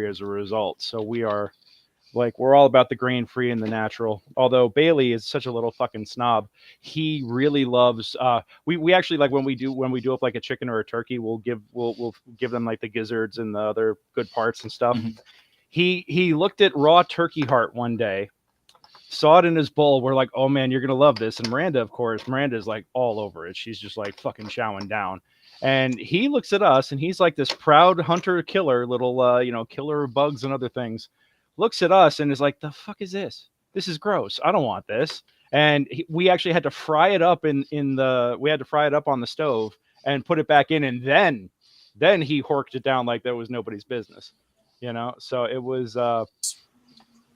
as a result. So we are like, we're all about the grain free and the natural. Although Bailey is such a little fucking snob, he really loves. We actually, like, when we do up like a chicken or a turkey, we'll give them like the gizzards and the other good parts and stuff. Mm-hmm. He looked at raw turkey heart one day, saw it in his bowl. We're like, oh man, you're gonna love this. And Miranda, of course, Miranda's like all over it. She's just like fucking chowing down. And he looks at us, and he's like this proud hunter killer, little killer of bugs and other things. Looks at us and is like, the fuck is this? This is gross. I don't want this. And we actually had to fry it up on the stove and put it back in, and then he horked it down like that was nobody's business. So it was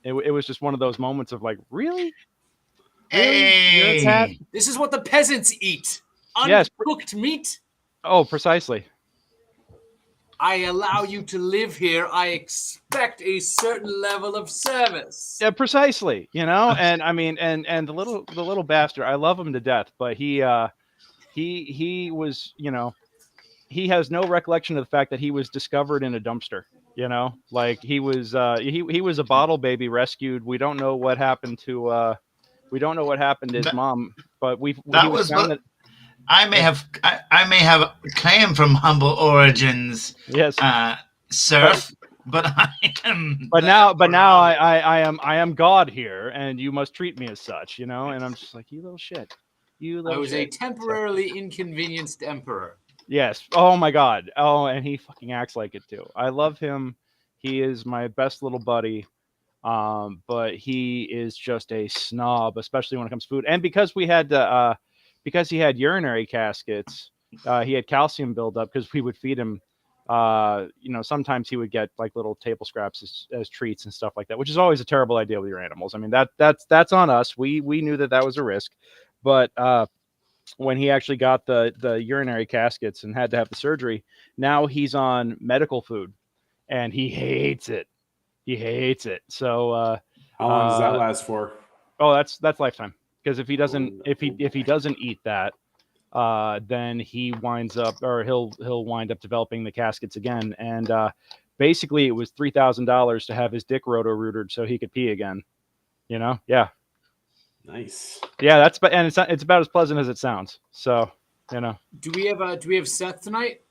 it was just one of those moments of like, really? Hey, this is what the peasants eat. Uncooked meat. Oh, precisely. I allow you to live here. I expect a certain level of service. Yeah, precisely. And I mean, and the little bastard, I love him to death, but he was, he has no recollection of the fact that he was discovered in a dumpster. Like he was a bottle baby rescued. We don't know what happened to his mom, but I may have came from humble origins. Yes, serf, but I am. But now I am God here, and you must treat me as such. And I'm just like, you little shit. I was a temporarily inconvenienced emperor. Yes. Oh my God. Oh, and he fucking acts like it too. I love him. He is my best little buddy. But he is just a snob, especially when it comes to food. And because he had urinary caskets, he had calcium buildup because we would feed him. Sometimes he would get like little table scraps as treats and stuff like that, which is always a terrible idea with your animals. I mean, that's on us. We knew that was a risk, but when he actually got the urinary caskets and had to have the surgery, now he's on medical food, and he hates it. He hates it. So how long does that last for? Oh, that's lifetime. Because if he doesn't eat that, then he winds up, or he'll wind up developing the caskets again. And basically, it was $3,000 to have his dick roto-rooted so he could pee again. Yeah. Nice. Yeah, it's about as pleasant as it sounds. So, Do we have Seth tonight?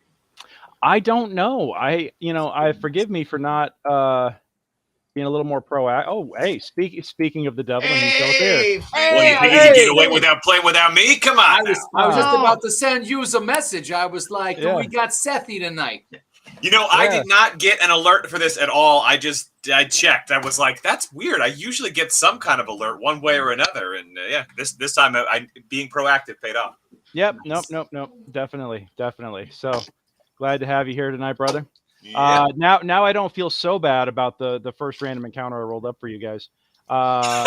I don't know. I forgive me for not being a little more proactive. Oh, hey, speaking of the devil, and he's out there. Well, you think you get away without playing without me? Come on. I was just about to send you a message. I was like, we got Sethy tonight. I did not get an alert for this at all. I checked. I was like, that's weird. I usually get some kind of alert one way or another. And this time I being proactive paid off. Yep. Nope. Definitely. So glad to have you here tonight, brother. Yeah. Now I don't feel so bad about the first random encounter I rolled up for you guys. Now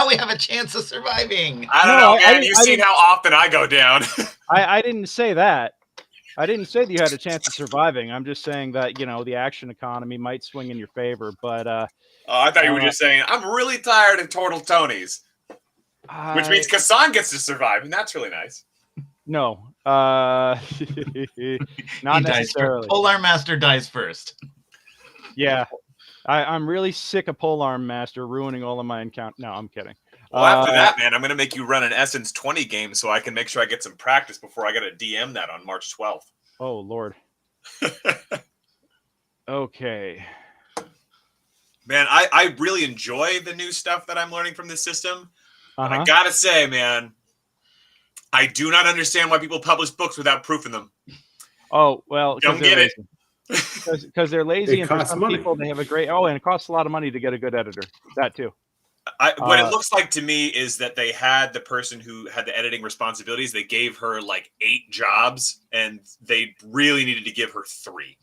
we have a chance of surviving. I don't know, man. You've seen how often I go down. I didn't say that. I didn't say that you had a chance of surviving. I'm just saying that, the action economy might swing in your favor. But I thought you were just saying, I'm really tired of Turtle Tonys. Which means Kassan gets to survive, and that's really nice. No. Not necessarily. Polearm Master dies first. Yeah. I'm really sick of Polearm Master ruining all of my encounter. No, I'm kidding. Well, after that, man, I'm going to make you run an Essence 20 game so I can make sure I get some practice before I got to DM that on March 12th. Oh, Lord. Okay. Man, I really enjoy the new stuff that I'm learning from this system. But I got to say, man, I do not understand why people publish books without proof in them. Oh, well, don't get it. Because they're lazy, and for some people, they have a great... Oh, and it costs a lot of money to get a good editor. That, too. What it looks like to me is that they had the person who had the editing responsibilities. They gave her like 8 jobs, and they really needed to give her 3.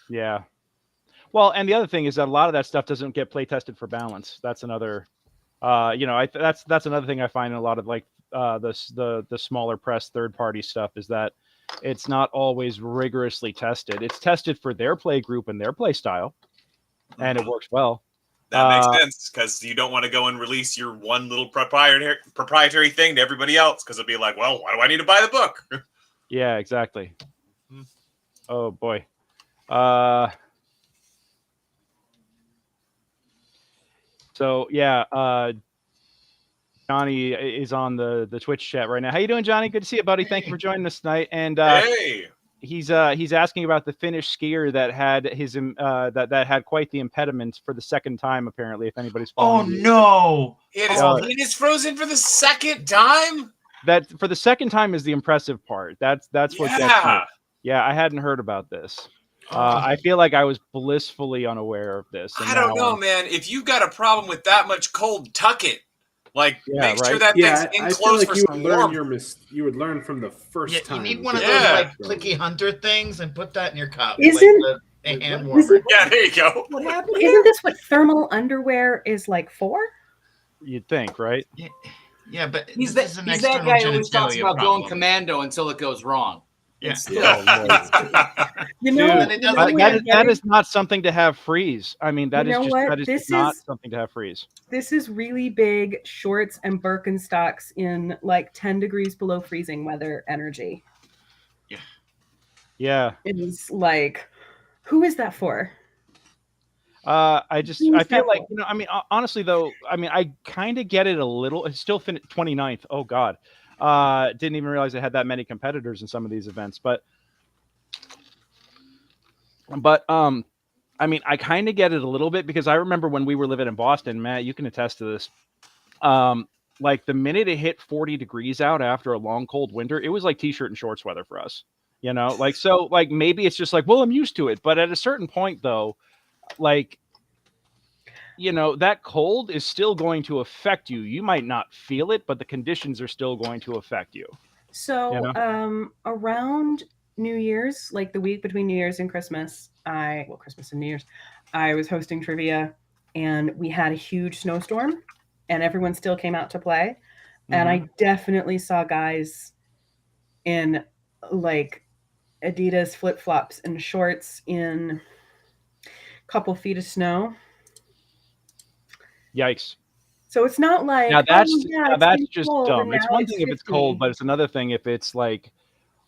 Yeah. Well, and the other thing is that a lot of that stuff doesn't get play tested for balance. That's another, that's another thing I find in a lot of like the smaller press third party stuff is that it's not always rigorously tested. It's tested for their play group and their play style, and it works well. That makes sense, because you don't want to go and release your one little proprietary thing to everybody else, because it'll be like, well, why do I need to buy the book? Yeah, exactly. Oh, boy. So yeah, Johnny is on the Twitch chat right now. How you doing, Johnny? Good to see you, buddy. Thank you for joining us tonight. And Hey. he's asking about the Finnish skier that had his that had quite the impediment for the second time, apparently. If anybody's Oh following you. no! It is frozen for the second time. That for the second time is the impressive part. That's what gets me. Yeah, I hadn't heard about this. I feel like I was blissfully unaware of this. I don't know, man. If you've got a problem with that much cold, tuck it. Like, make sure that thing's enclosed for some warmth. You would learn from the first time. You need one of those like clicky hunter things and put that in your cup. Isn't a hand warmer? Yeah, there you go. What happened? Isn't this what thermal underwear is like for? You'd think, right? Yeah, but He's that guy who always talks about going commando until it goes wrong. Yeah. You know, that is not something to have freeze. I mean, that is not something to have freeze. This is really big shorts and Birkenstocks in like 10 degrees below freezing weather energy. Yeah. It's like, who is that for? I feel like, I mean, honestly though, I mean, I kind of get it a little. It's still 29th. Oh God. Didn't even realize it had that many competitors in some of these events, but I mean, I kind of get it a little bit because I remember when we were living in Boston, Matt, you can attest to this. Like the minute it hit 40 degrees out after a long cold winter, it was like t-shirt and shorts weather for us, like, so like, maybe it's just like, well, I'm used to it. But at a certain point though, like, that cold is still going to affect you. You might not feel it, but the conditions are still going to affect you. So, around New Year's, like the week between New Year's and Christmas, Christmas and New Year's, I was hosting trivia and we had a huge snowstorm and everyone still came out to play. Mm-hmm. And I definitely saw guys in like Adidas flip-flops and shorts in a couple feet of snow. Yikes. So it's not like that's just dumb. It's one thing if it's cold, but it's another thing if it's like,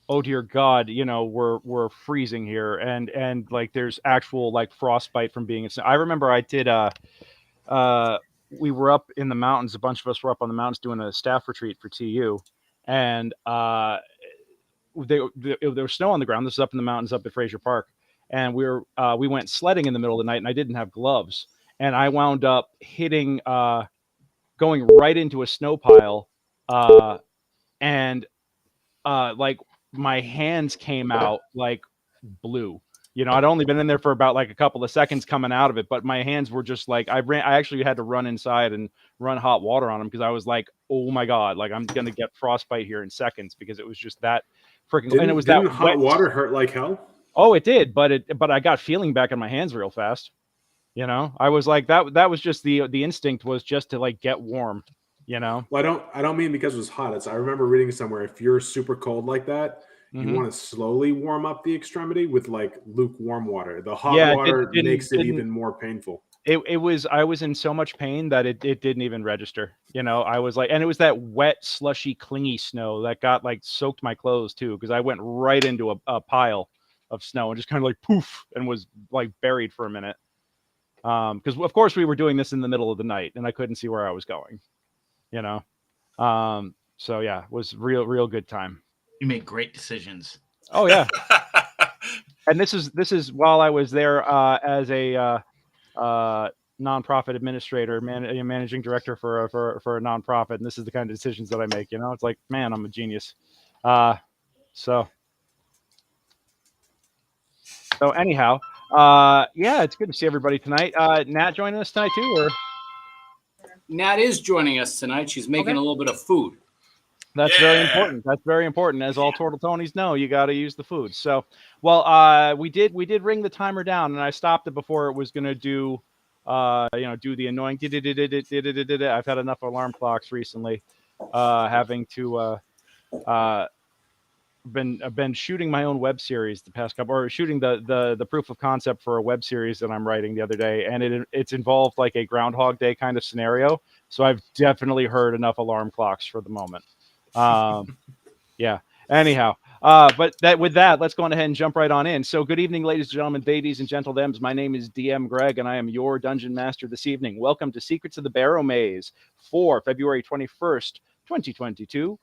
oh dear God, we're freezing here, and like there's actual like frostbite from being in snow. I remember I did we were up in the mountains, a bunch of us were up on the mountains doing a staff retreat for TU, and there was snow on the ground. This is up in the mountains up at Fraser Park, and we went sledding in the middle of the night, and I didn't have gloves. And I wound up going right into a snow pile, and like my hands came out like blue. I'd only been in there for about like a couple of seconds coming out of it, but my hands were just like, I actually had to run inside and run hot water on them because I was like, oh my God, like I'm gonna get frostbite here in seconds because it was just that freaking. And it was that hot water hurt like hell. Oh, it did, but I got feeling back in my hands real fast. I was like that was just the instinct was just to like get warm, Well, I don't mean because it was hot. I remember reading somewhere if you're super cold like that, you want to slowly warm up the extremity with like lukewarm water. The hot water makes it even more painful. I was in so much pain that it didn't even register. I was like, and it was that wet, slushy, clingy snow that got like soaked my clothes too, because I went right into a pile of snow and just kind of like poof and was like buried for a minute. Because of course we were doing this in the middle of the night and I couldn't see where I was going, so yeah, it was real good time. You made great decisions. Oh yeah. And this is while I was there as a nonprofit administrator, managing director for a nonprofit, and this is the kind of decisions that I make. It's like, man, I'm a genius. So anyhow. Yeah, it's good to see everybody tonight. Nat joining us tonight too, or Nat is joining us tonight. She's making a little bit of food. That's very important. That's very important. As all Turtle Tonys know, you got to use the food. So, well, we did ring the timer down, and I stopped it before it was going to do, do the annoying. I've had enough alarm clocks recently, having to. I've been shooting my own web series the past couple, or shooting the proof of concept for a web series that I'm writing the other day, and it's involved like a Groundhog Day kind of scenario. So I've definitely heard enough alarm clocks for the moment. Yeah. Anyhow, But with that, let's go on ahead and jump right on in. So good evening, ladies and gentlemen, babies and gentle dems. My name is DM Greg, and I am your Dungeon Master this evening. Welcome to Secrets of the Barrowmaze for February 21st, 2022.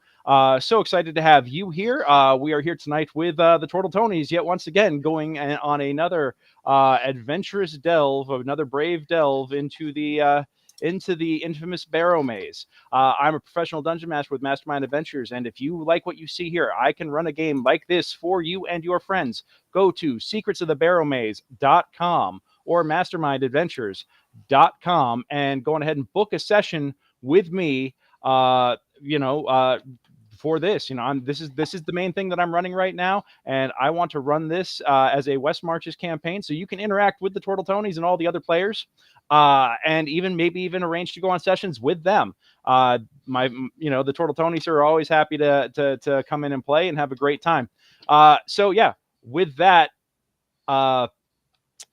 So excited to have you here. We are here tonight with the Turtle Tonys, yet once again going on another adventurous delve, another brave delve into the infamous Barrowmaze. I'm a professional dungeon master with Mastermind Adventures, and if you like what you see here, I can run a game like this for you and your friends. Go to secretsofthebarrowmaze.com or mastermindadventures.com and go on ahead and book a session with me. For this, this is the main thing that I'm running right now, and I want to run this as a West Marches campaign, so you can interact with the Turtle Tonys and all the other players, and maybe even arrange to go on sessions with them. The Turtle Tonys are always happy to come in and play and have a great time. So yeah, with that,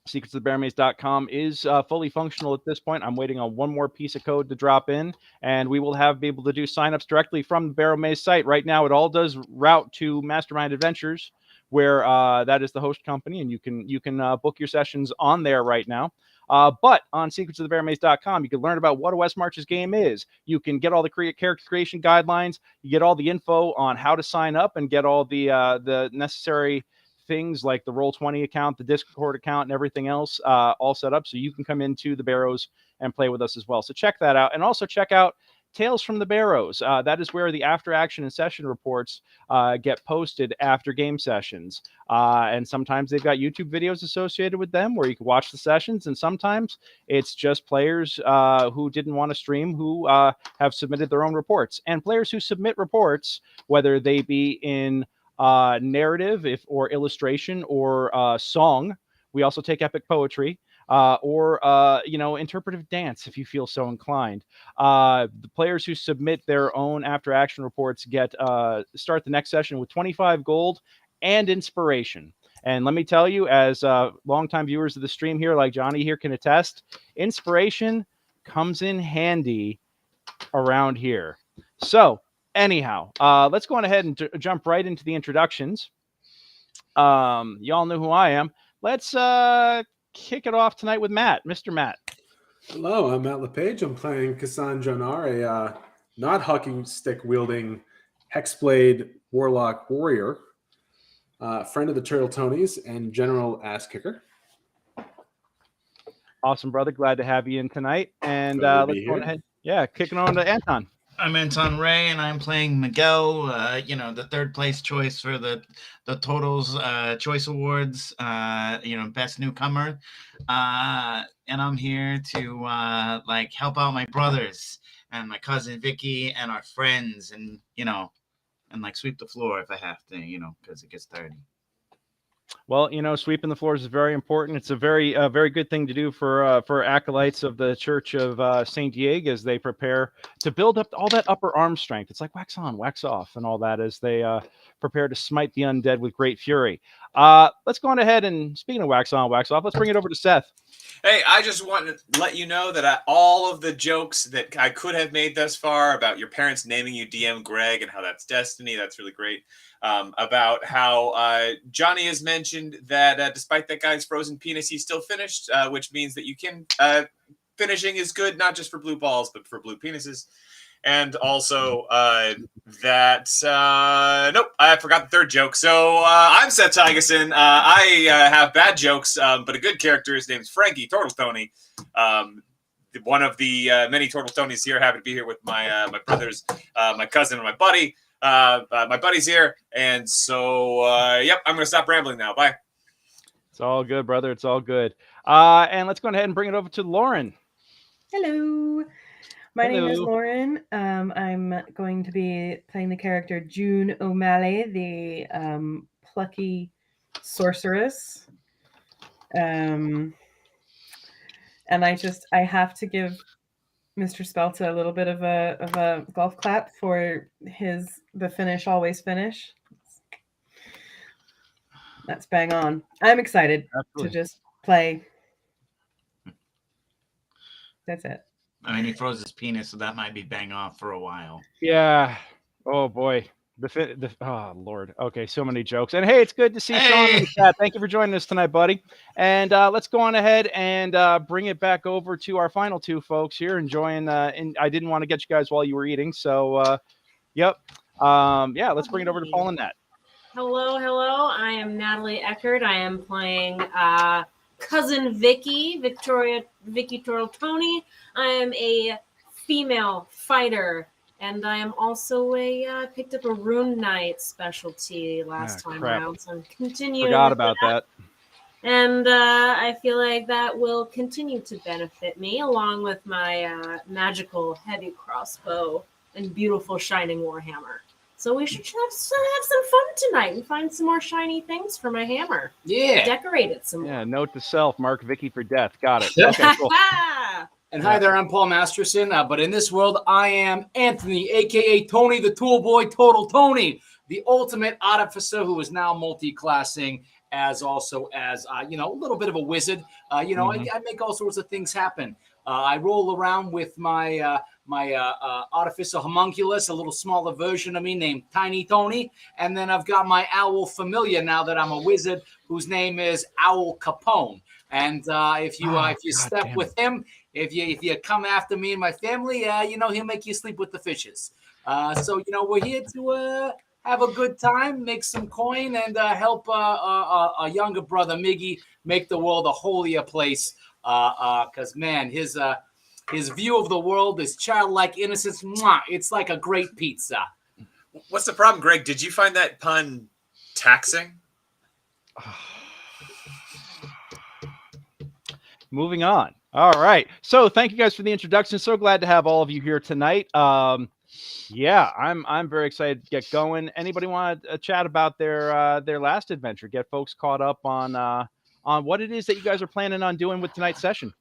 secretsofthebarrowmaze.com is fully functional at this point. I'm waiting on one more piece of code to drop in, and we will be able to do signups directly from the Barrowmaze site. Right now, it all does route to Mastermind Adventures, where that is the host company, and you can book your sessions on there right now. But on secretsofthebarrowmaze.com, you can learn about what a West Marches game is. You can get all the character creation guidelines. You get all the info on how to sign up and get all the necessary things like the Roll20 account, the Discord account, and everything else all set up, so you can come into the Barrows and play with us as well. So check that out, and also check out Tales from the Barrows. That is where the after action and session reports get posted after game sessions, and sometimes they've got YouTube videos associated with them where you can watch the sessions, and sometimes it's just players who didn't want to stream who have submitted their own reports, and players who submit reports, whether they be in narrative or illustration or song. We also take epic poetry or interpretive dance if you feel so inclined. The players who submit their own after action reports get start the next session with 25 gold and inspiration. And let me tell you, as longtime viewers of the stream here, like Johnny here can attest, inspiration comes in handy around here. So anyhow, let's go on ahead and jump right into the introductions. Y'all know who I am. Let's kick it off tonight with Matt, Mr. Matt. Hello, I'm Matt LePage. I'm playing Cassandra Nar, a not hockey stick wielding hexblade warlock warrior, friend of the Turtle Tonys and general ass kicker. Awesome, brother. Glad to have you in tonight. And let's go ahead. Yeah, kicking on to Anton. I'm Anton Ray, and I'm playing Miguel, the third place choice for the Totals Choice Awards, best newcomer. And I'm here to help out my brothers and my cousin Vicky and our friends, and sweep the floor if I have to, because it gets dirty. Well, sweeping the floors is very important. It's a very good thing to do for acolytes of the Church of St. Diego as they prepare to build up all that upper arm strength. It's like wax on, wax off, and all that as they prepare to smite the undead with great fury. Let's go on ahead and, speaking of wax on, wax off, let's bring it over to Seth. Hey, I just want to let you know that all of the jokes that I could have made thus far about your parents naming you DM Greg and how that's destiny, that's really great. About how Johnny has mentioned that despite that guy's frozen penis, he's still finished, which means that you can finishing is good not just for blue balls but for blue penises. And also nope, I forgot the third joke. So I'm Seth Tygeson. I have bad jokes, but a good character. His name's Frankie Turtle Tony. One of the many Turtle Tonys here. Happy to be here with my brothers, my cousin, and my buddy. My buddy's here, and so yep, I'm gonna stop rambling now. Bye. It's all good, brother. It's all good. And let's go ahead and bring it over to Lauren. Hello. My name is Lauren. I'm going to be playing the character June O'Malley, the plucky sorceress. And I have to give Mr. Spelta a little bit of a golf clap for the finish, always finish. That's bang on. I'm excited to just play. That's it. I mean, he froze his penis, so that might be bang off for a while. Yeah. Oh boy. Oh Lord. Okay, so many jokes. And hey, it's good to see Sean in the chat. Thank you for joining us tonight, buddy. And let's go on ahead and bring it back over to our final two folks here, enjoying. And I didn't want to get you guys while you were eating, so yep. Yeah, let's bring it over to Paul and Nat. Hello, hello. I am Nathalie Eckart. I am playing cousin Vicky Tortoni. I am a female fighter. And I am also picked up a Rune Knight specialty last time around, so I'm continuing. Forgot about that. And I feel like that will continue to benefit me, along with my magical heavy crossbow and beautiful shining warhammer. So we should have some fun tonight and find some more shiny things for my hammer. Yeah. Decorate it some more. Yeah, note to self, mark Vicky for death. Got it. Okay, cool. And hi there, I'm Paul Masterson, but in this world, I am Anthony, a.k.a. Tony the Tool Boy, Total Tony, the ultimate artificer who is now multi-classing as a little bit of a wizard. I make all sorts of things happen. I roll around with my artificer homunculus, a little smaller version of me named Tiny Tony. And then I've got my owl familiar now that I'm a wizard, whose name is Owl Capone. And if you step with him, if you come after me and my family, he'll make you sleep with the fishes. So we're here to have a good time, make some coin, and help a younger brother, Miggy, make the world a holier place. Because man, his view of the world is childlike innocence. Mwah, it's like a great pizza. What's the problem, Greg? Did you find that pun taxing? Moving on. All right. So thank you guys for the introduction. So glad to have all of you here tonight. Yeah, I'm very excited to get going. Anybody want to chat about their last adventure? Get folks caught up on what it is that you guys are planning on doing with tonight's session.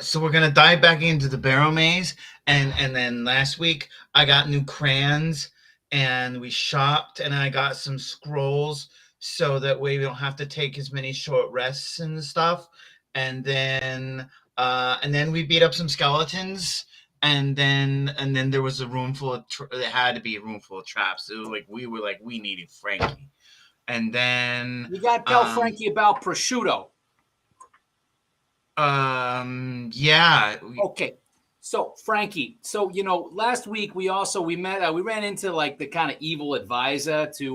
So we're gonna dive back into the Barrowmaze, and then last week I got new crayons, and we shopped, and I got some scrolls, so that way we don't have to take as many short rests and stuff. And then we beat up some skeletons, and then there was a room full of there had to be a room full of traps. It was we needed Frankie, and then you got to tell Frankie about prosciutto. Yeah. Okay. So Frankie, last week we ran into like the kind of evil advisor to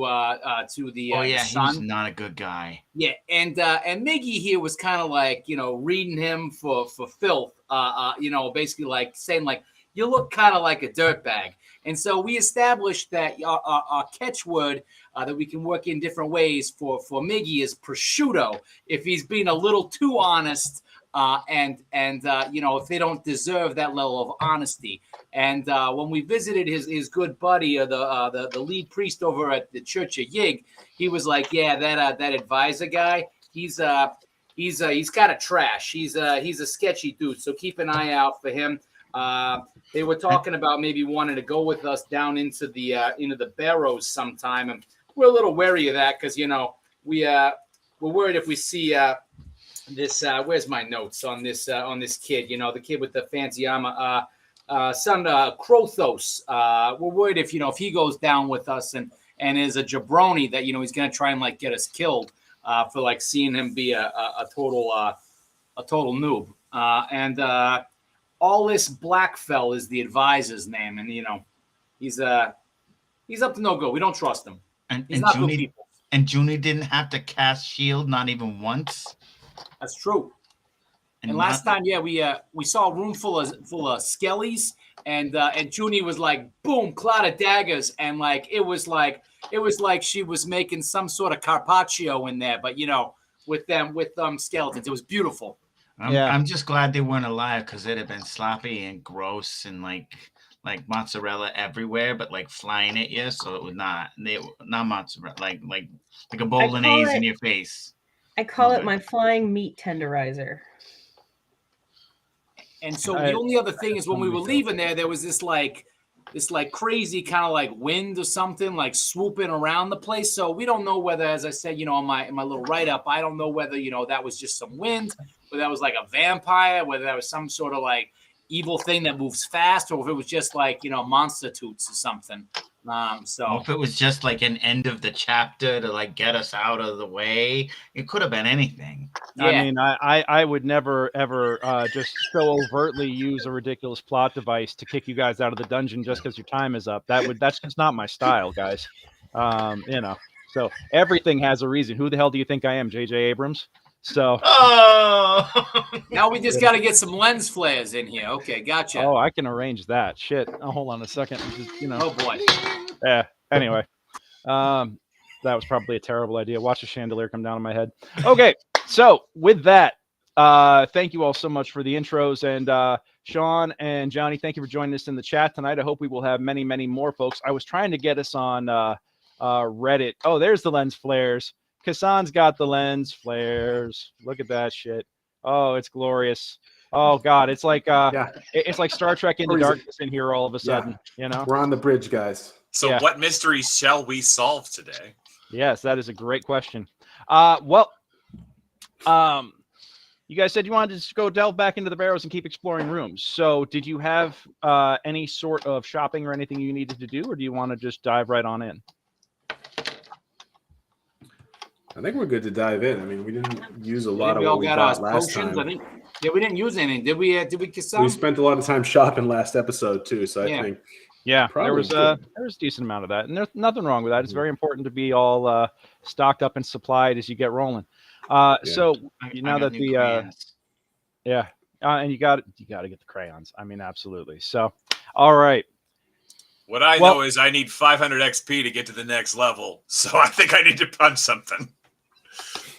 the son. He's not a good guy. Yeah, and Miggy here was kind of like reading him for filth. Basically like saying like you look kind of like a dirtbag. And so we established that our catchword that we can work in different ways for Miggy is prosciutto. If he's being a little too honest. If they don't deserve that level of honesty. And when we visited his good buddy, the lead priest over at the Church of Yig, he was like, "Yeah, that advisor guy, he's kind of trash. He's a sketchy dude. So keep an eye out for him." They were talking about maybe wanting to go with us down into the Barrows sometime, and we're a little wary of that because we're worried if we see. This where's my notes on this kid? The kid with the fancy armor, son Krothos. We're worried if he goes down with us and is a jabroni that he's gonna try and like get us killed for like seeing him be a total noob. And Allis Blackfell is the advisor's name, and he's up to no good. We don't trust him. And Junie didn't have to cast shield, not even once. That's true. And last time, we saw a room full of skellies, and Junie was like, boom, cloud of daggers, and like it was like she was making some sort of carpaccio in there, but with skeletons, it was beautiful. I'm just glad they weren't alive because it'd have been sloppy and gross and like mozzarella everywhere, but like flying at you, so it was not mozzarella, like a bolognese in your face. I call it my flying meat tenderizer. And so the only other thing is when we were leaving there was this crazy kind of like wind or something like swooping around the place. So we don't know whether, as I said, on my little write-up, I don't know whether, that was just some wind, whether that was like a vampire, whether that was some sort of like evil thing that moves fast, or if it was just like, monster toots or something. So if it was just like an end of the chapter to like get us out of the way, it could have been anything. yeah. I mean, I would never ever just so overtly use a ridiculous plot device to kick you guys out of the dungeon just because your time is up. That's just not my style, guys. So everything has a reason. Who the hell do you think I am, J.J. Abrams? So Now we just got to get some lens flares in here. Okay, gotcha. Oh, I can arrange that. Shit. Oh, hold on a second. Just, Oh boy. Yeah. Anyway, that was probably a terrible idea. Watch a chandelier come down on my head. Okay. So with that, thank you all so much for the intros, and Sean and Johnny, thank you for joining us in the chat tonight. I hope we will have many, many more folks. I was trying to get us on Reddit. Oh, there's the lens flares. Kassan's got the lens flares. Look at that shit. Oh, it's glorious. Oh God, it's like it's like Star Trek Into Darkness in here all of a sudden. You know, we're on the bridge, guys. So what mysteries shall we solve today? Yes, that is a great question. You guys said you wanted to just go delve back into the Barrows and keep exploring rooms. So did you have any sort of shopping or anything you needed to do, or do you want to just dive right on in? I think we're good to dive in. I mean, we didn't use a lot of we what all we got got our last potions. time. I think. Yeah, we didn't use anything. Did we? Did we kiss We spent a lot of time shopping last episode too, so I think there was a decent amount of that, and there's nothing wrong with that. It's very important to be all stocked up and supplied as you get rolling. So now that the and you got to get the crayons. I mean, absolutely. So, all right. What I know is I need 500 XP to get to the next level, so I think I need to punch something.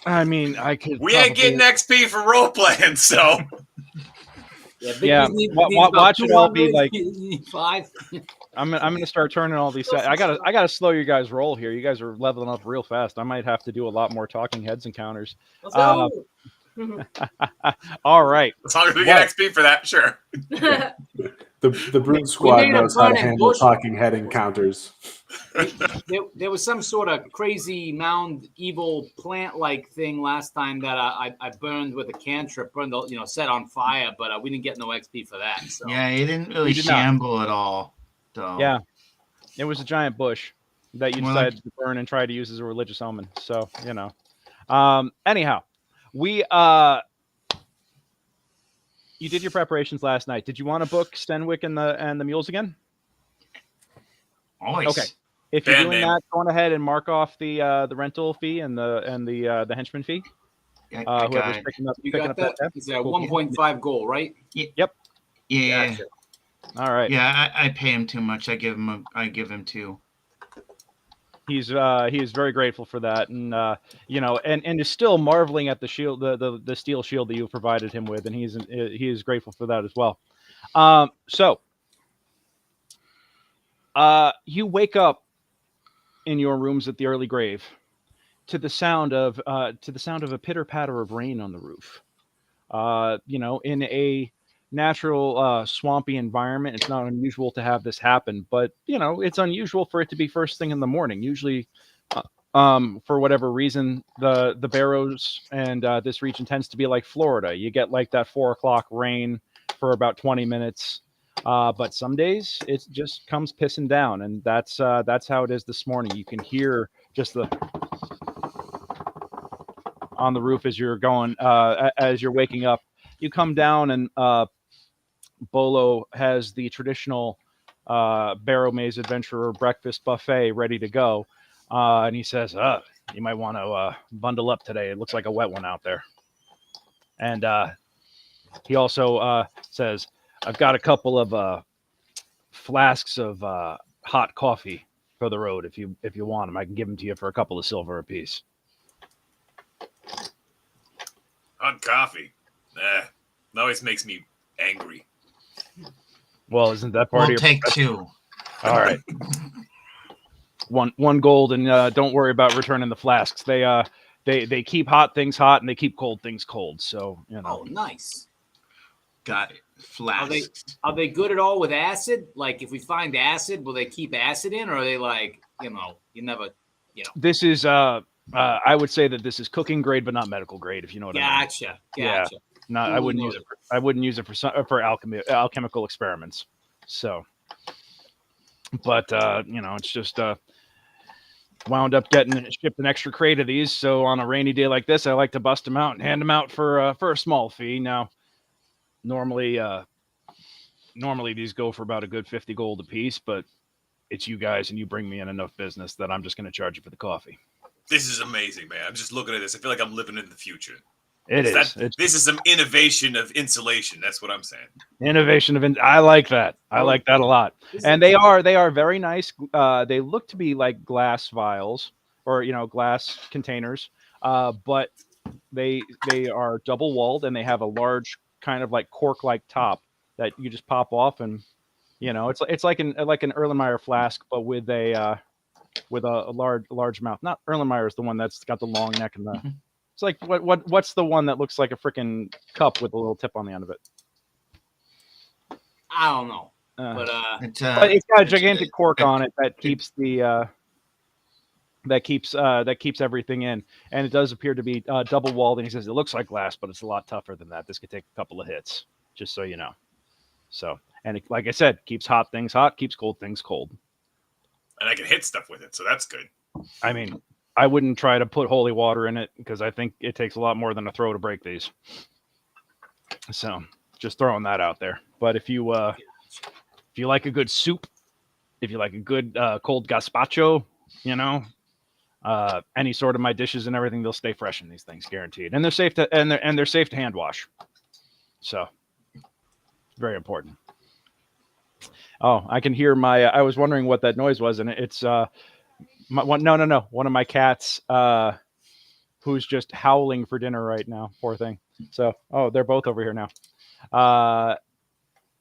I mean, I could. We ain't getting XP for role playing, so. Watch it all be like 5. I'm gonna start turning all these. I gotta slow you guys roll here. You guys are leveling up real fast. I might have to do a lot more talking heads encounters. Let's go. All right. As long as we get XP for that, sure. The Brood Squad knows how to handle talking head encounters. There was some sort of crazy mound evil plant-like thing last time that I burned with a cantrip, set on fire, but we didn't get no XP for that. So. Yeah, he didn't really shamble at all. So. Yeah, it was a giant bush that you decided to burn and try to use as a religious omen. So anyhow, you did your preparations last night. Did you want to book Stenwick and the mules again? Always. Okay. If you're doing that, go on ahead and mark off the rental fee and the henchman fee. Whoever's picking up that. It's a 1.5 goal, right? Yep. Yeah. Gotcha. All right. Yeah, I pay him too much. I give him 2. He is very grateful for that, and and is still marveling at the shield, the steel shield that you've provided him with, and he is grateful for that as well. So you wake up in your rooms at the early grave to the sound of a pitter patter of rain on the roof. In a natural swampy environment, it's not unusual to have this happen, but it's unusual for it to be first thing in the morning. Usually for whatever reason, the Barrows and this region tends to be like Florida. You get like that 4 o'clock rain for about 20 minutes, but some days it just comes pissing down, and that's how it is this morning. You can hear just the on the roof as you're going as you're waking up. You come down, and Bolo has the traditional Barrowmaze adventurer breakfast buffet ready to go, and he says, "You might want to bundle up today. It looks like a wet one out there." And he also says, "I've got a couple of flasks of hot coffee for the road. If you want them, I can give them to you for a couple of silver apiece." Hot coffee. That always makes me angry. Well, isn't that part of your take 2. All right. One gold, and don't worry about returning the flasks. They keep hot things hot, and they keep cold things cold. So Oh, nice. Got it. Flasks. Are they good at all with acid? Like, if we find acid, will they keep acid in, or are they like, you never, This is I would say that this is cooking grade, but not medical grade. If you know what I mean. Gotcha. Yeah. No, I wouldn't use it. I wouldn't use it for alchemical experiments. So, But it's just wound up getting shipped an extra crate of these. So on a rainy day like this, I like to bust them out and hand them out for a small fee. Now, normally these go for about a good 50 gold a piece, but it's you guys and you bring me in enough business that I'm just going to charge you for the coffee. This is amazing, man. I'm just looking at this. I feel like I'm living in the future. This is some innovation of insulation. That's what I'm saying. Innovation of I like that. I like that a lot. And they are very nice. They look to be like glass vials or glass containers, but they are double walled and they have a large kind of like cork like top that you just pop off, and it's like an Erlenmeyer flask, but with a large mouth. Not Erlenmeyer is the one that's got the long neck and the. It's like what's the one that looks like a freaking cup with a little tip on the end of it? I don't know, but it's got a gigantic cork on it that keeps the that keeps everything in, and it does appear to be double walled. And he says it looks like glass, but it's a lot tougher than that. This could take a couple of hits, just so you know. So, and like I said, keeps hot things hot, keeps cold things cold. And I can hit stuff with it, so that's good. I mean, I wouldn't try to put holy water in it because I think it takes a lot more than a throw to break these. So, just throwing that out there. But if you like a good soup, if you like a good cold gazpacho, any sort of my dishes and everything, they'll stay fresh in these things, guaranteed. And they're safe to they're safe to hand wash. So. Very important. Oh, I can hear my. I was wondering what that noise was, and it's one of my cats, who's just howling for dinner right now. Poor thing. So, they're both over here now.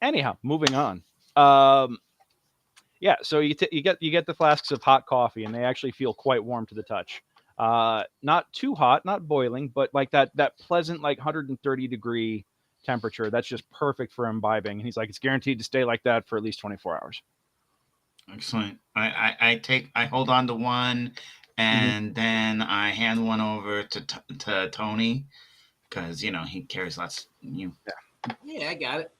Anyhow, moving on. Yeah. So you get the flasks of hot coffee, and they actually feel quite warm to the touch. Not too hot, not boiling, but like that pleasant, like 130 degree temperature. That's just perfect for imbibing. And he's like, it's guaranteed to stay like that for at least 24 hours. Excellent. I hold on to one, and then I hand one over to Tony, because he carries lots. Yeah, I got it.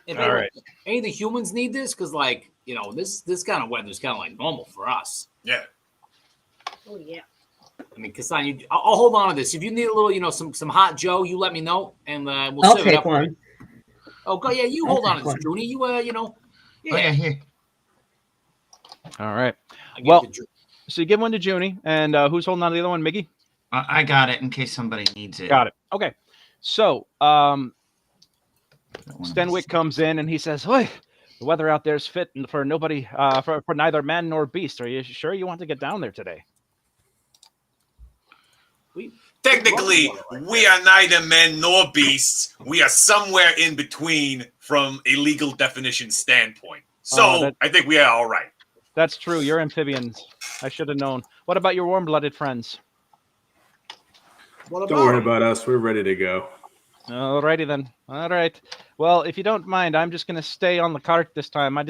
All right. Any of the humans need this? Because this kind of weather is kind of like normal for us. Yeah. Oh yeah. I mean, Kassan, I'll hold on to this. If you need a little, some hot Joe, you let me know, and we'll I'll serve it take up. one. Oh, go, yeah, you hold on to this, Junie. You, yeah. Oh, yeah, here. All right. Well, so you give one to Junie, and who's holding on to the other one, Miggy? I got it in case somebody needs it. Got it. Okay. So, Stenwick comes in and he says, "Oi, the weather out there is fit for nobody, for neither man nor beast. Are you sure you want to get down there today?" Technically, we are neither men nor beasts. We are somewhere in between from a legal definition standpoint. So I think we are all right. That's true. You're amphibians. I should have known. What about your warm-blooded friends? Don't worry about us. We're ready to go. Alrighty then. All right. Well, if you don't mind, I'm just gonna stay on the cart this time. I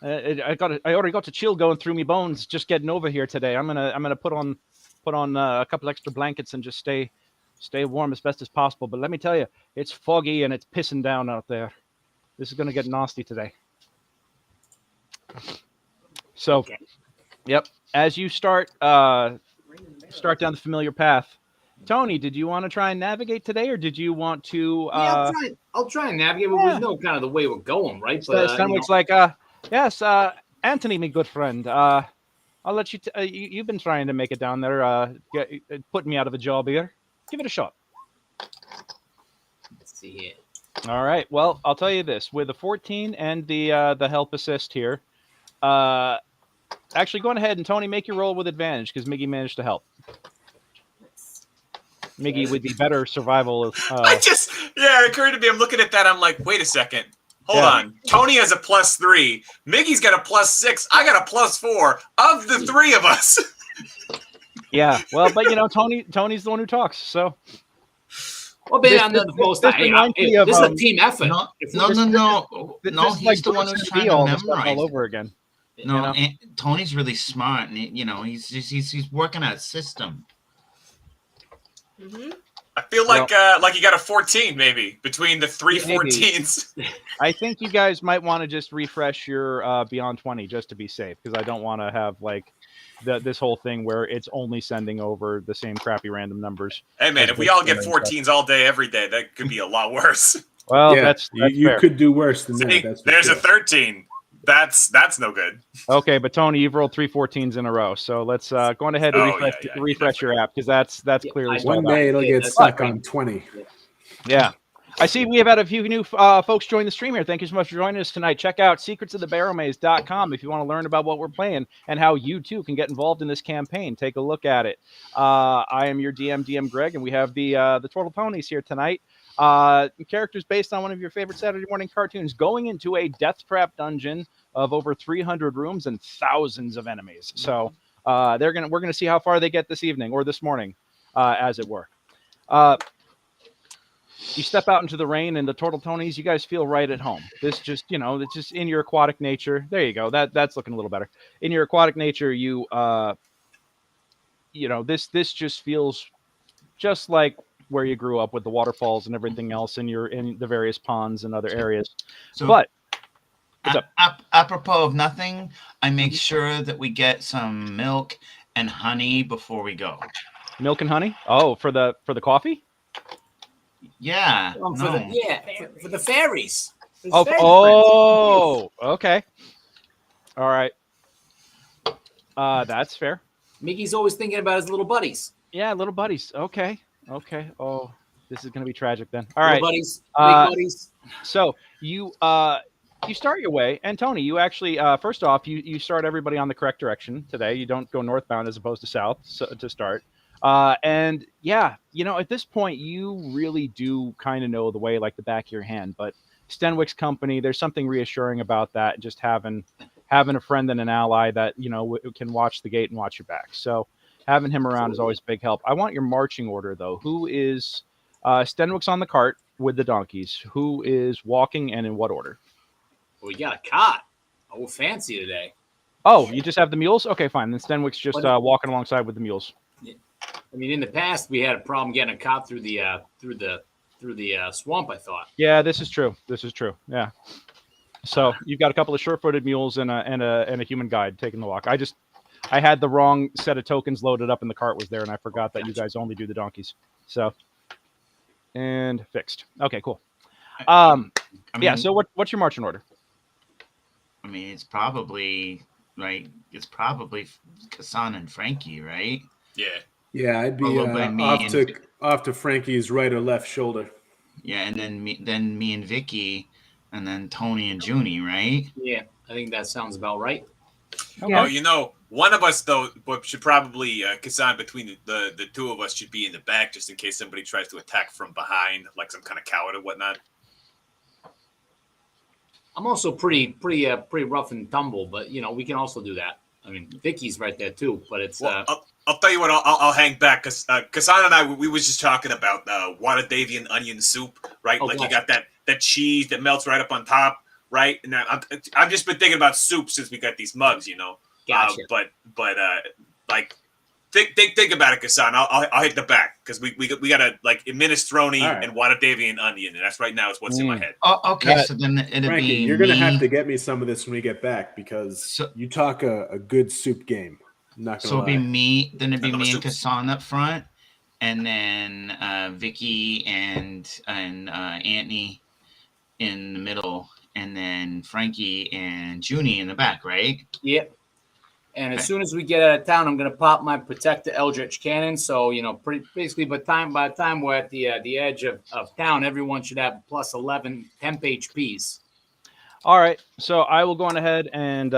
already got a chill going through me bones just getting over here today. I'm gonna put on a couple extra blankets and just stay warm as best as possible. But let me tell you, it's foggy and it's pissing down out there. This is gonna get nasty today. So, yep. As you start down the familiar path, Tony, did you want to try and navigate today, or did you want to? I'll try and navigate. But we know kind of the way we're going, right? But Stenwick's like, yes, Anthony, my good friend. I'll let you. You've been trying to make it down there. Put me out of a job here. Give it a shot. Let's see here. All right. Well, I'll tell you this: with the 14 and the help assist here, actually, go on ahead and Tony, make your roll with advantage because Miggy managed to help. Miggy with the better survival. It occurred to me. I'm looking at that. I'm like, wait a second. Hold on. Tony has a +3. Miggy's got a +6. I got a +4 of the three of us. Yeah. Well, but Tony's the one who talks. So. Well, maybe I'm the most. This is a team effort. No. He's the one who's trying to memorize all over again. No, Tony's really smart, and he's working at a system. Mm-hmm. I feel like you got a 14 maybe between the three Maybe. 14s. I think you guys might want to just refresh your Beyond 20 just to be safe, because I don't want to have like this whole thing where it's only sending over the same crappy random numbers. Hey man, if we all get 14s all day every day, that could be a lot worse. Well, Yeah, that's you fair. could do worse than See, that. That's for there's sure. a 13. That's no good. Okay, but Tony, you've rolled 3 14s in a row, so let's go on ahead and refresh your app, because that's clearly One stalled out. day it'll get that's stuck right. on 20. Yeah. I see we have had a few new folks join the stream here. Thank you so much for joining us tonight. Check out secretsofthebarrowmaze.com if you want to learn about what we're playing and how you too can get involved in this campaign. Take a look at it. I am your DM Greg, and we have the Turtle Ponies here tonight. Characters based on one of your favorite Saturday morning cartoons, going into a death trap dungeon of over 300 rooms and thousands of enemies. So we're gonna see how far they get this evening or this morning, as it were. You step out into the rain and the Turtle Tonies, you guys feel right at home. This just, it's just in your aquatic nature. There you go. That's looking a little better. In your aquatic nature, this just feels just like where you grew up with the waterfalls and everything else, and you're in the various ponds and other areas. So, but what's up? Apropos of nothing, I make sure that we get some milk and honey before we go. Milk and honey? Oh, for the coffee? Yeah. For the fairies. For the fairy Okay. All right. That's fair. Mickey's always thinking about his little buddies. Yeah, little buddies. Okay. Oh, this is going to be tragic then. All Little right. buddies, big buddies. So you start your way, and Tony, you actually first off you start everybody on the correct direction today. You don't go northbound as opposed to south to start. And yeah, at this point you really do kind of know the way like the back of your hand. But Stenwick's company, there's something reassuring about that. Just having a friend and an ally that can watch the gate and watch your back. So having him around is always a big help. I want your marching order though. Who is Stenwick's on the cart with the donkeys? Who is walking and in what order? Well, we got a cot. Oh, fancy today. Oh, you just have the mules? Okay, fine. Then Stenwick's just walking alongside with the mules. I mean, in the past we had a problem getting a cop through the swamp. I thought. Yeah, this is true. Yeah. So you've got a couple of sure-footed mules and a human guide taking the walk. I had the wrong set of tokens loaded up, and the cart was there, and I forgot that you guys only do the donkeys. So and fixed. Okay, cool. Yeah. So what's your marching order? I mean, it's probably right. It's probably Kassan and Frankie, right? Yeah. Yeah, I'd be off to Frankie's right or left shoulder. Yeah, and then me and Vicky, and then Tony and Junie, right? Yeah, I think that sounds about right. Okay. Oh, one of us though should probably Kassan, between the two of us should be in the back just in case somebody tries to attack from behind, like some kind of coward or whatnot. I'm also pretty rough and tumble, but we can also do that. I mean, Vicky's right there too, but it's. Well, I'll tell you what. I'll hang back because Kassan and I we was just talking about Watadavian onion soup, right? Oh, like gotcha. you got that cheese that melts right up on top, right? And I've just been thinking about soup since we got these mugs, Gotcha. But like think about it, Kassan. I'll hit the back because we got a like minestrone All right. and Watadavian onion, and that's right now is what's in my head. Oh, okay. Yeah. So then it'd Frankie, be you're going to me. have to get me some of this when we get back because So- you talk a good soup game. I'm not So going it'd to be lie. me. Then it'd be Another me and soups. Kassan up front, and then Vicky and Anthony in the middle, and then Frankie and Junie in the back, right? Yep. And as soon as we get out of town, I'm gonna pop my Protector Eldritch Cannon. So basically, by the time we're at the edge of town, everyone should have plus 11 temp HPs. All right, so I will go on ahead and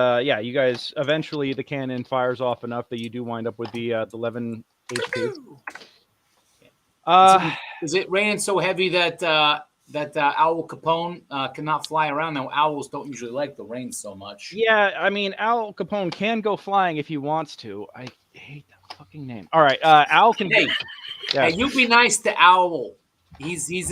you guys eventually the cannon fires off enough that you do wind up with the 11 HP. Is it raining so heavy that Owl Capone cannot fly around? Now owls don't usually like the rain so much. Yeah, I mean Al Capone can go flying if he wants to. I hate that fucking name. All right, Al can. Hey, Yeah. hey, you be nice to Owl. He's He's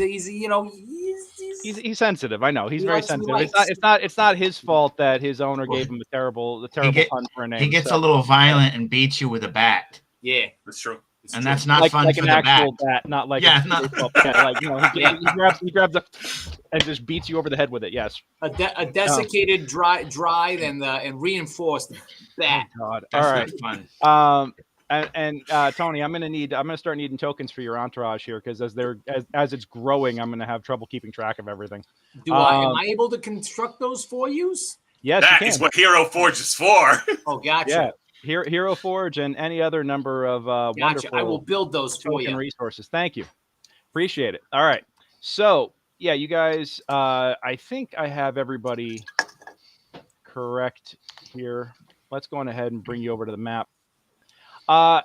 sensitive. I know he's He very likes- he sensitive. likes- It's not his fault that his owner gave him the terrible pun for a name. He gets so. a little violent and beats you with a bat. yeah. That's true. And that's not like, fun like for an the actual bat. bat, not like Yeah, a not- baseball bat. Like, you know, he grabs the and just beats you over the head with it. Yes. A desiccated, dried, and reinforced bat. Oh God. That's All right. not fun. And Tony, I'm gonna start needing tokens for your entourage here because as it's growing, I'm gonna have trouble keeping track of everything. Am I able to construct those for you? Yes, That you can. is what Hero Forge is for. Oh, gotcha. Yeah. Hero Forge and any other number of Gotcha. wonderful I will build those for token you. resources. Thank you. Appreciate it. All right. So yeah, you guys, I think I have everybody correct here. Let's go on ahead and bring you over to the map. Like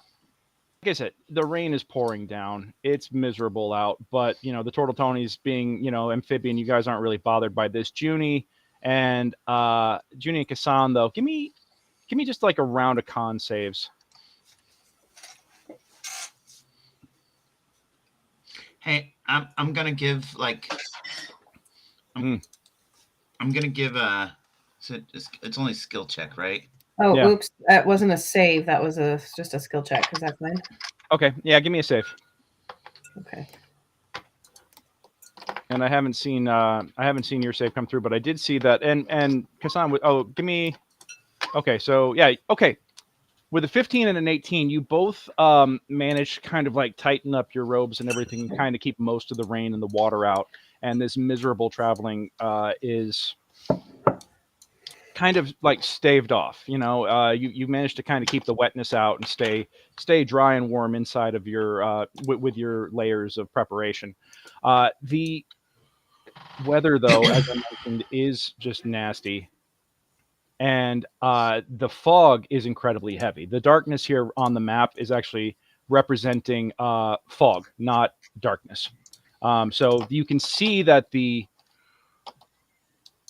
I said, the rain is pouring down. It's miserable out, but you know, the Turtle Tonys being, you know, amphibian, you guys aren't really bothered by this. Junie and Kassan, though, give me just like a round of con saves. Hey, I'm gonna give I'm gonna give it's only skill check, right? Oh, Yeah. oops. That wasn't a save. That was just a skill check. Is that fine? Okay, yeah, give me a save. Okay. And I haven't seen your save come through, but I did see that. And Kassan, give me. Okay, so yeah, okay. With a 15 and an 18, you both managed to kind of like tighten up your robes and everything, and kind of keep most of the rain and the water out. And this miserable traveling is kind of like staved off. You know, you managed to kind of keep the wetness out and stay dry and warm inside of your with your layers of preparation. The weather, though, as I mentioned, is just nasty. And the fog is incredibly heavy. The darkness here on the map is actually representing fog, not darkness. So you can see that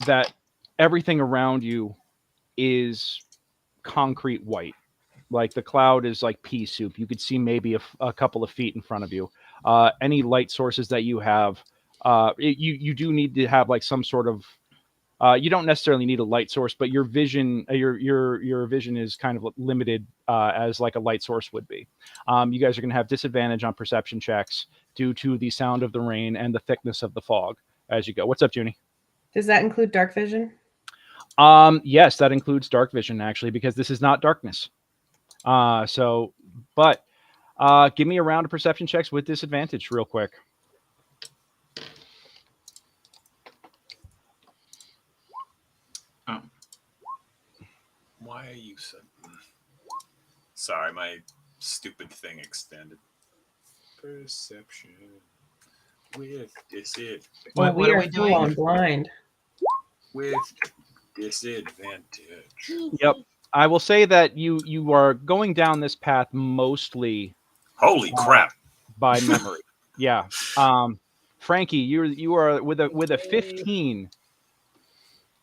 that everything around you is concrete white. Like the cloud is like pea soup. You could see maybe a couple of feet in front of you. Any light sources that you have, you do need to have like some sort of. You don't necessarily need a light source, but your vision, your vision is kind of limited as like a light source would be. You guys are going to have disadvantage on perception checks due to the sound of the rain and the thickness of the fog as you go. What's up, Junie? Does that include dark vision? Yes, that includes dark vision actually, because this is not darkness. Give me a round of perception checks with disadvantage real quick. Why are you so... Sorry, my stupid thing extended. Perception with disadvantage. Well, What we are are we full doing? on blind. With disadvantage. Yep. I will say that you are going down this path mostly Holy crap. by memory. Yeah. Frankie, you are with a 15.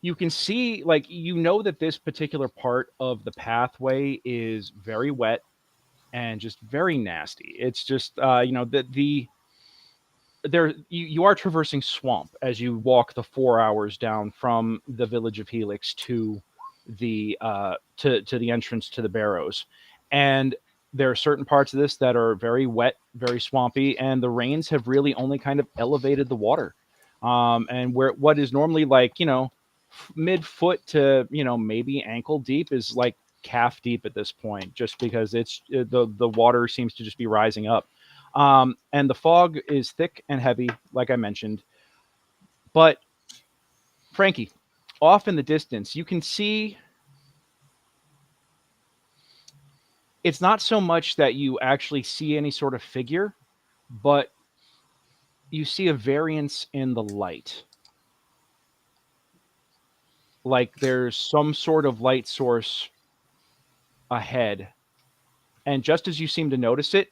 You can see, like, you know that this particular part of the pathway is very wet and just very nasty. It's just you know, you are traversing swamp as you walk the 4 hours down from the village of Helix to the to the entrance to the Barrows. And there are certain parts of this that are very wet, very swampy, and the rains have really only kind of elevated the water. And where what is normally like, you know, mid-foot to, you know, maybe ankle deep is like calf deep at this point, just because it's the water seems to just be rising up. And the fog is thick and heavy, like I mentioned. But Frankie, off in the distance, you can see it's not so much that you actually see any sort of figure, but you see a variance in the light. Like there's some sort of light source ahead. And just as you seem to notice it,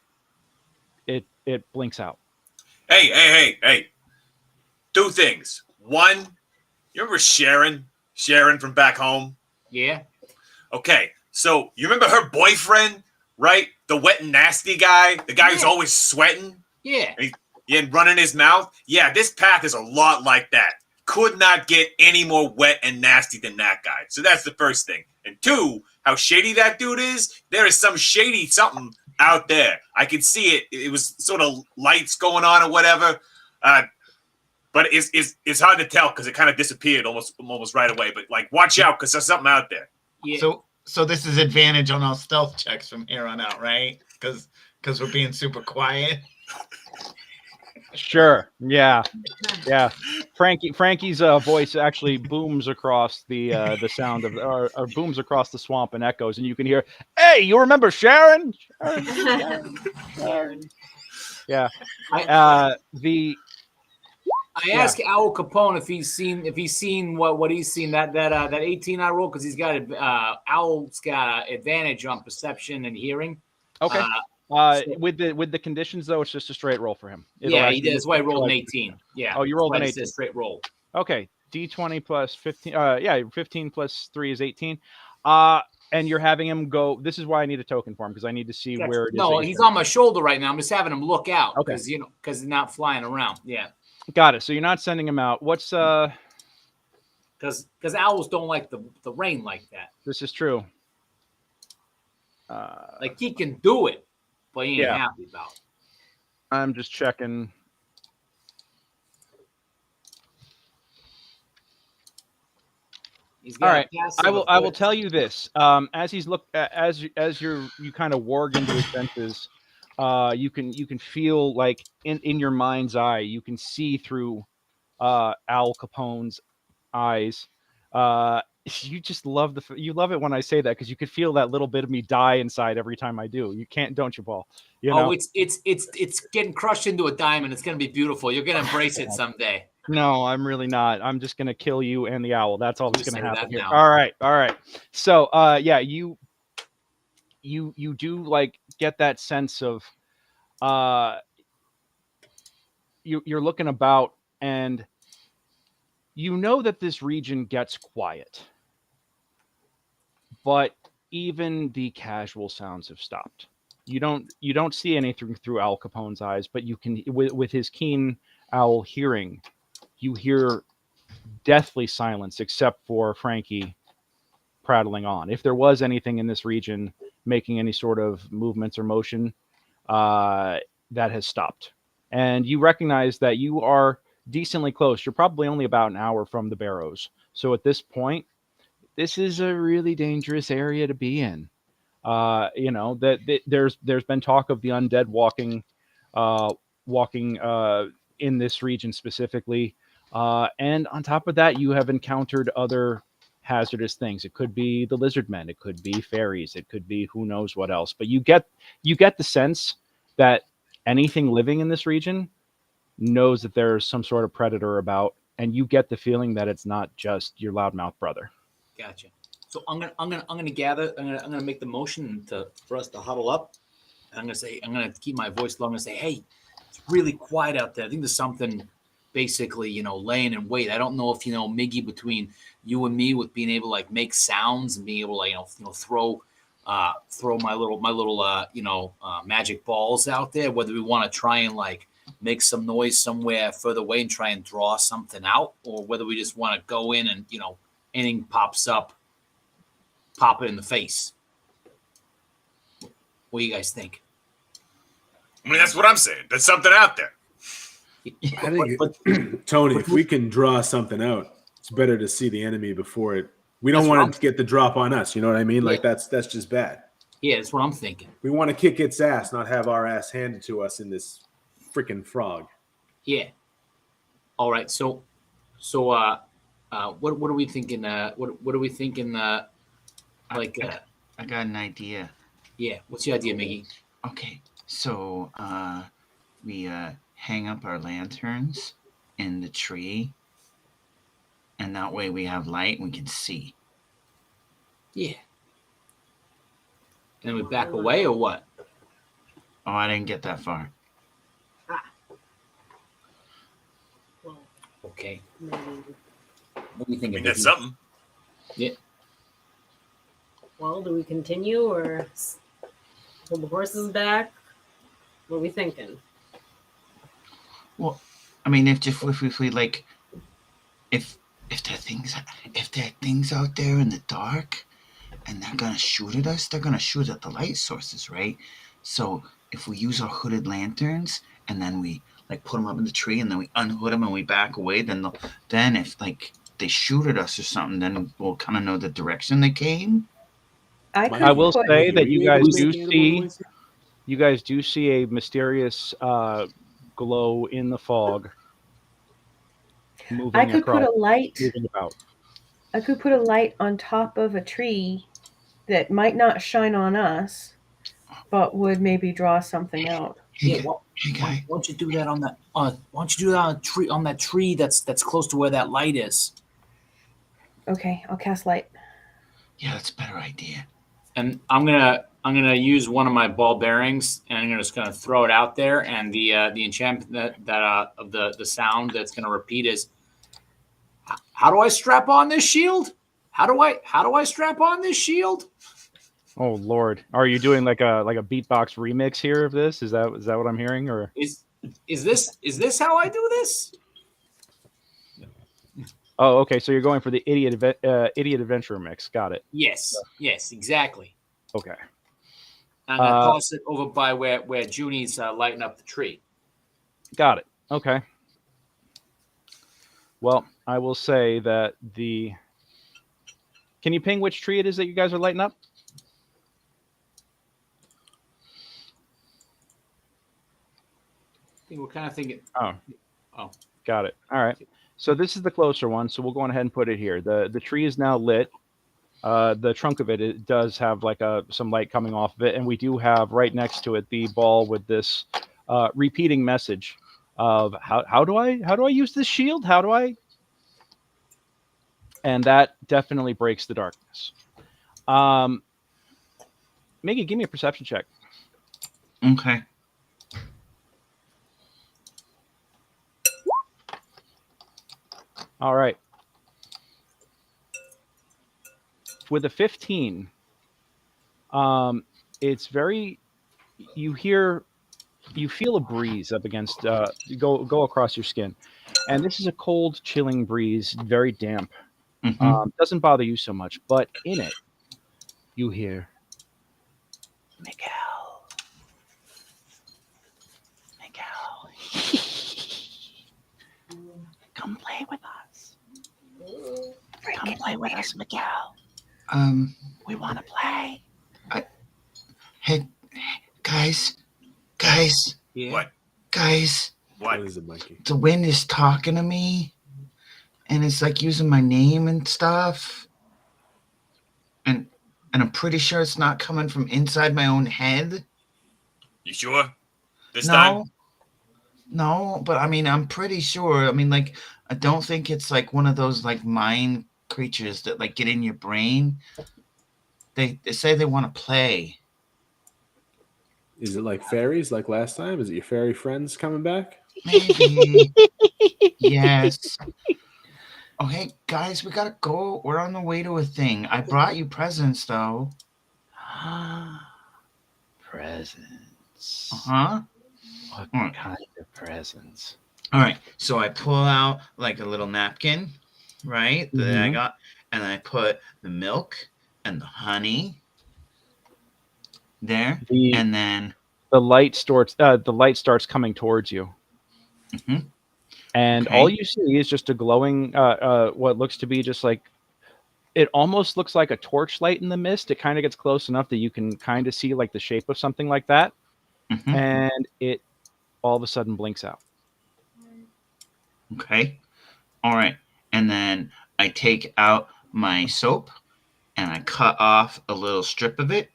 it blinks out. Hey. 2 things. One, you remember Sharon? Sharon from back home? Yeah. Okay, so you remember her boyfriend, right? The wet and nasty guy? The guy who's Yeah. always sweating? Yeah. And running his mouth? Yeah, this path is a lot like that. Could not get any more wet and nasty than that guy. So that's the first thing. And 2, how shady that dude is. There is some shady something out there. I could see it. It was sort of lights going on or whatever. But it's hard to tell because it kind of disappeared almost right away. But like, watch out because there's something out there. Yeah. So this is advantage on all stealth checks from here on out, right? Because we're being super quiet. Sure. Yeah. Frankie's voice actually booms across the sound of, or booms across the swamp and echoes, and you can hear, "Hey, you remember Sharon?" Sharon. Yeah. I asked Owl Capone if he's seen what he's seen that 18 I roll because he's got Owl's got advantage on perception and hearing. Okay. With the conditions though, it's just a straight roll for him. He did. That's why I rolled an 18. Yeah. Oh, you rolled an 18. Straight roll. Okay. D20 plus 15. 15 plus 3 is 18. And you're having him go. This is why I need a token for him because I need to see where it is. No, he's on my shoulder right now. I'm just having him look out because Okay. because he's not flying around. Yeah. Got it. So you're not sending him out. What's Because owls don't like the rain like that. This is true. Like he can do it, but he ain't happy about it. I'm just checking. All right. I will tell you this. As he's as you kind of warg into his senses, you can feel like in your mind's eye, you can see through Al Capone's eyes. You just love you love it when I say that because you could feel that little bit of me die inside every time I do. You can't, don't you, Paul? You know? It's getting crushed into a diamond. It's gonna be beautiful. You're gonna embrace it someday. No, I'm really not. I'm just gonna kill you and the owl. That's all that's gonna happen here. Now. All right. So, you do like get that sense of, you're looking about and you know that this region gets quiet, but even the casual sounds have stopped. You don't see anything through Al Capone's eyes, but you can with his keen owl hearing. You hear deathly silence except for Frankie prattling on. If there was anything in this region making any sort of movements or motion, that has stopped. And you recognize that you are decently close. You're probably only about an hour from the Barrows. So at this point, this is a really dangerous area to be in. There's been talk of the undead walking in this region specifically. And on top of that, you have encountered other hazardous things. It could be the lizard men, it could be fairies, it could be who knows what else. But you get the sense that anything living in this region knows that there's some sort of predator about, and you get the feeling that it's not just your loudmouth brother. Gotcha. So I'm gonna gather. I'm gonna make the motion for us to huddle up. And I'm gonna keep my voice low and say, hey, it's really quiet out there. I think there's something basically, laying in wait. I don't know if Miggy, between you and me, with being able to like make sounds and being able to throw my little magic balls out there, whether we want to try and like make some noise somewhere further away and try and draw something out, or whether we just want to go in and anything pops up, pop it in the face. What do you guys think? I mean, that's what I'm saying. There's something out there. I think, Tony, if we can draw something out, it's better to see the enemy before it. We don't want it to get the drop on us. You know what I mean? Like that's just bad. Yeah, that's what I'm thinking. We want to kick its ass, not have our ass handed to us in this freaking frog. Yeah. All right. So, what are we thinking? What are we thinking? I got an idea. Yeah. What's your idea, Miggy? Okay. So, we hang up our lanterns in the tree, and that way we have light and we can see. Yeah. And we back away or what? Oh, I didn't get that far. Well, Okay. maybe. What do you think? I mean, that's something. Yeah. Well, do we continue or hold the horses back? What are we thinking? Well, I mean, if we like, if there are things out there in the dark, and they're gonna shoot at us, they're gonna shoot at the light sources, right? So if we use our hooded lanterns and then we like put them up in the tree and then we unhood them and we back away, then if like they shoot at us or something, then we'll kind of know the direction they came. I will say that you guys do see see. you guys do see a mysterious glow in the fog. Moving I could put across, a light. moving about. I could put a light on top of a tree that might not shine on us, but would maybe draw something out. Yeah, Hey, guy. why don't you do that on that? Why don't you do that on that tree that's close to where that light is? Okay, I'll cast light. Yeah, that's a better idea. And I'm gonna use one of my ball bearings, and I'm just gonna throw it out there. And the enchantment that of the sound that's gonna repeat is, how do I strap on this shield? How do I strap on this shield? Oh Lord, are you doing like a beatbox remix here of this? Is that what I'm hearing, or Is this how I do this? oh, okay, so you're going for the idiot adventure mix? Got it. Yes, exactly. Okay. I'm gonna toss it over by where Junie's lighting up the tree. Got it. Okay. Well, I will say that Can you ping which tree it is that you guys are lighting up? I think we're kind of thinking. Oh. Got it. All right. So this is the closer one. So we'll go on ahead and put it here. The tree is now lit. The trunk of it does have like some light coming off of it, and we do have right next to it the ball with this repeating message of how do I use this shield? How do I? And that definitely breaks the darkness. Maggie, give me a perception check. Okay. All right. With a 15, it's very. You feel a breeze up against go across your skin, and this is a cold, chilling breeze, very damp. Mm-hmm. Doesn't bother you so much, but in it, you hear Miguel. Come play with us. Come play with us, Miguel. We want to play. Hey, guys. Yeah. What? Guys, What is it, Mikey? the wind is talking to me, and it's like using my name and stuff. And I'm pretty sure it's not coming from inside my own head. You sure? This time? No, but I mean, I'm pretty sure. I mean, like, I don't think it's like one of those like mind creatures that like get in your brain. They say they want to play. Is it like fairies like last time? Is it your fairy friends coming back? Maybe. Yes. Oh, hey, guys, we gotta go. We're on the way to a thing. I brought you presents, though. Presents. Uh-huh. What Mm. kind of presents? All right. So I pull out like a little napkin, right, that I Mhm. got, and then I put the milk and the honey there, and then The light starts coming towards you. Mhm. And Okay. all you see is just a glowing what looks to be just like it almost looks like a torchlight in the mist. It kind of gets close enough that you can kind of see like the shape of something like that, Mhm. and it all of a sudden blinks out. Okay. All right. And then I take out my soap and I cut off a little strip of it,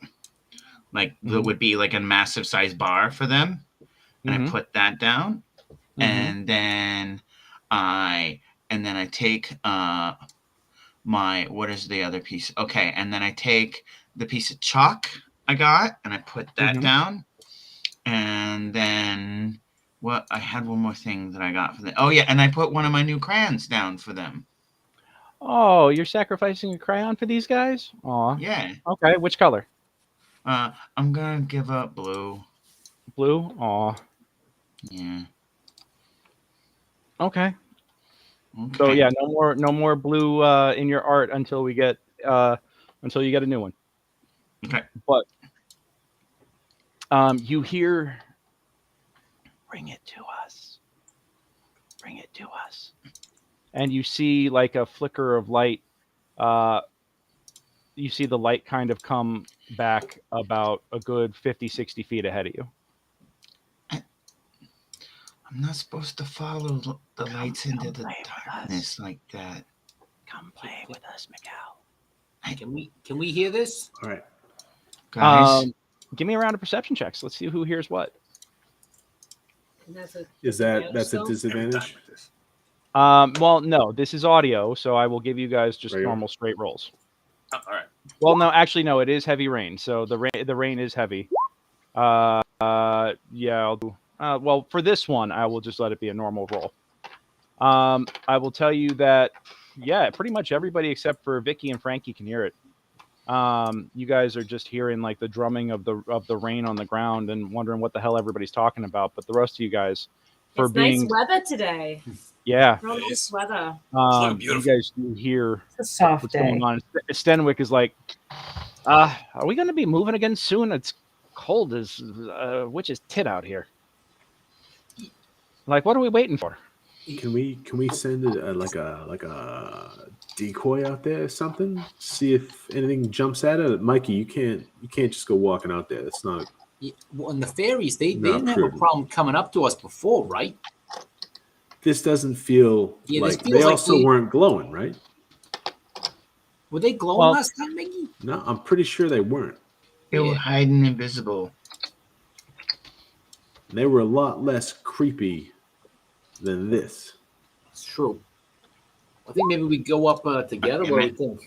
like that Mhm. would be like a massive size bar for them. And Mhm. I put that down. Mhm. And then I take my, what is the other piece? Okay. And then I take the piece of chalk I got and I put that Mhm. down. And then what? I had one more thing that I got for them. Oh yeah, and I put one of my new crayons down for them. Oh, you're sacrificing a crayon for these guys? Aw. Yeah. Okay, which color? I'm gonna give up blue. Blue? Aw. Yeah. Okay. Okay. So yeah, no more blue in your art until you get a new one. Okay. But You hear, "Bring it to us. Bring it to us." And you see like a flicker of light. You see the light kind of come back about a good 50, 60 feet ahead of you. I'm not supposed to follow the lights into the play with darkness like that. Come play with us, Miguel. Can we hear this? All right. Guys, Give me a round of perception checks. Let's see who hears what. That's That's a disadvantage? Well, no, this is audio, so I will give you guys just Regular. normal straight rolls. Oh, all right. Well, no, actually, no, it is heavy rain, so the rain is heavy. Yeah, I'll do. Well, for this one, I will just let it be a normal roll. I will tell you that, yeah, pretty much everybody except for Vicky and Frankie can hear it. You guys are just hearing like the drumming of the rain on the ground and wondering what the hell everybody's talking about. But the rest of you guys, for it's being nice weather today. yeah, Real It nice is. weather. you beautiful. guys do hear It's a soft what's day. going on. Stenwick is like, are we going to be moving again soon? It's cold as witch's tit out here. Like, what are we waiting for? Can we send like a decoy out there or something? See if anything jumps at it. Mikey, you can't just go walking out there. That's not. Well, and the fairies, they Not didn't have a prudent. problem coming up to us before, right? This doesn't feel Yeah, this like feels they like also weren't glowing, right? Were they glowing Well- last time, Mickey? No, I'm pretty sure they weren't. they were hiding invisible. They were a lot less creepy than this. It's true. I think maybe we go up together. What do we think?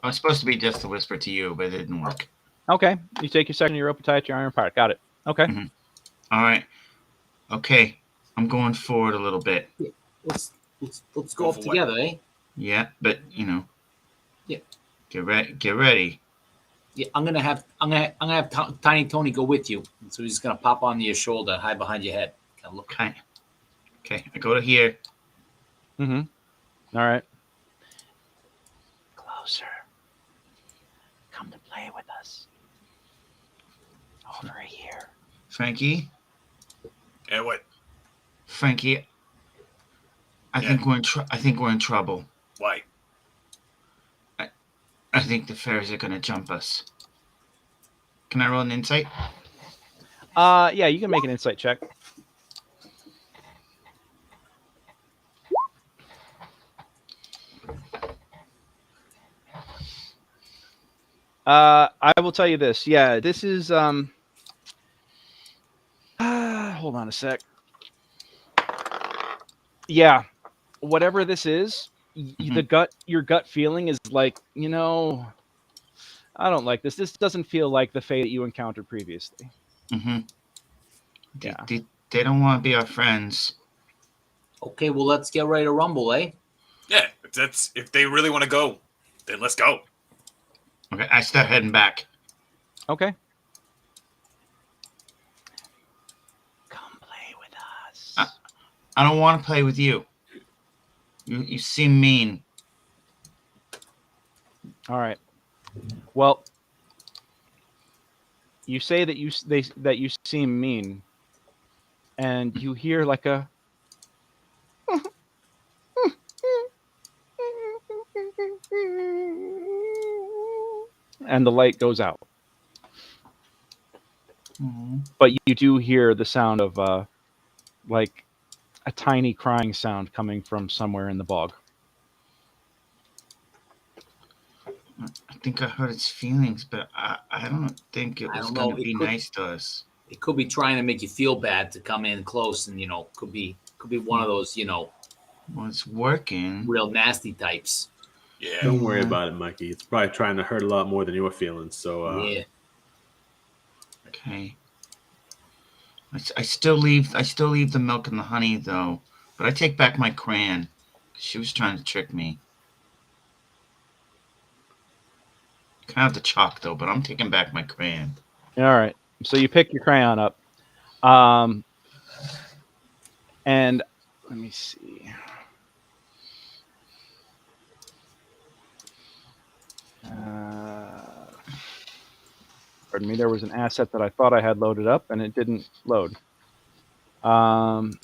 I was supposed to be just a whisper to you, but it didn't work. Okay, you take your second, your rope tied to your iron part. Got it. Okay. Mm-hmm. All right. Okay. I'm going forward a little bit. Let's go Go up for what? together, eh? Yeah, but Yeah. Get ready. Yeah, I'm gonna have Tiny Tony go with you. So he's gonna pop onto your shoulder, hide behind your head. Kind of look. Okay. I go to here. Mm-hmm. All right. Closer. Come to play with us. Over here. Frankie. And what? Frankie. I think we're in trouble. Why? I think the fairies are gonna jump us. Can I roll an insight? Yeah, you can make an insight check. I will tell you this. Yeah, this is hold on a sec. Yeah, whatever this is, your gut feeling is like, I don't like this. This doesn't feel like the Fae that you encountered previously. Mm-hmm. Yeah. They don't want to be our friends. Okay, well let's get ready to rumble, eh? Yeah, if they really want to go, then let's go. Okay, I start heading back. Okay. Come play with us. I don't want to play with you. You seem mean. All right. Well, you say that you seem mean, and you hear like a and the light goes out. Mm-hmm. But you do hear the sound of like a tiny crying sound coming from somewhere in the bog. I think I hurt its feelings, but I don't think it I was don't going know. to It be could- nice to us. It could be trying to make you feel bad to come in close, and could be one of those Well, it's working. real nasty types. Yeah. Don't worry about it, Mikey. It's probably trying to hurt a lot more than you're feeling. So Yeah. Okay. I still leave the milk and the honey though, but I take back my crayon. She was trying to trick me. Kind of the chalk though, but I'm taking back my crayon. All right. So you pick your crayon up. And let me see. pardon me. There was an asset that I thought I had loaded up, and it didn't load. Okay.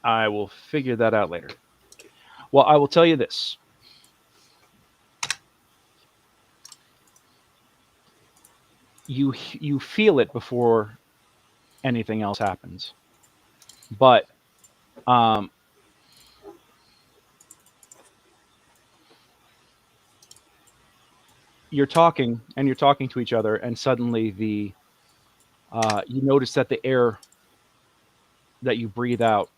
I will figure that out later. Well, I will tell you this. You feel it before anything else happens, but you're talking to each other, and suddenly you notice that the air that you breathe out,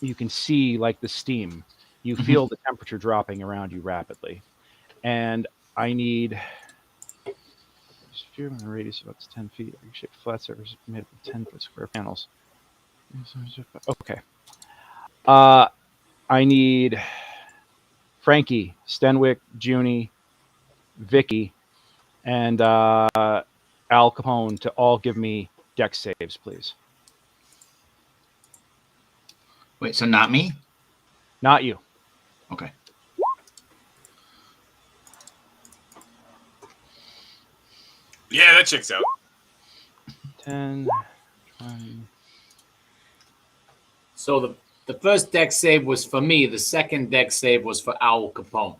you can see like the steam. You feel the temperature dropping around you rapidly, and I need sphere in a radius of up to 10 feet. Shaped flat surface made up of 10-foot square panels. Okay. I need Frankie, Stenwick, Junie, Vicky, and Al Capone to all give me dex saves, please. Wait, so not me? Not you. Okay. Yeah, that checks out. 10, 20. So the first deck save was for me. The second deck save was for Al Capone.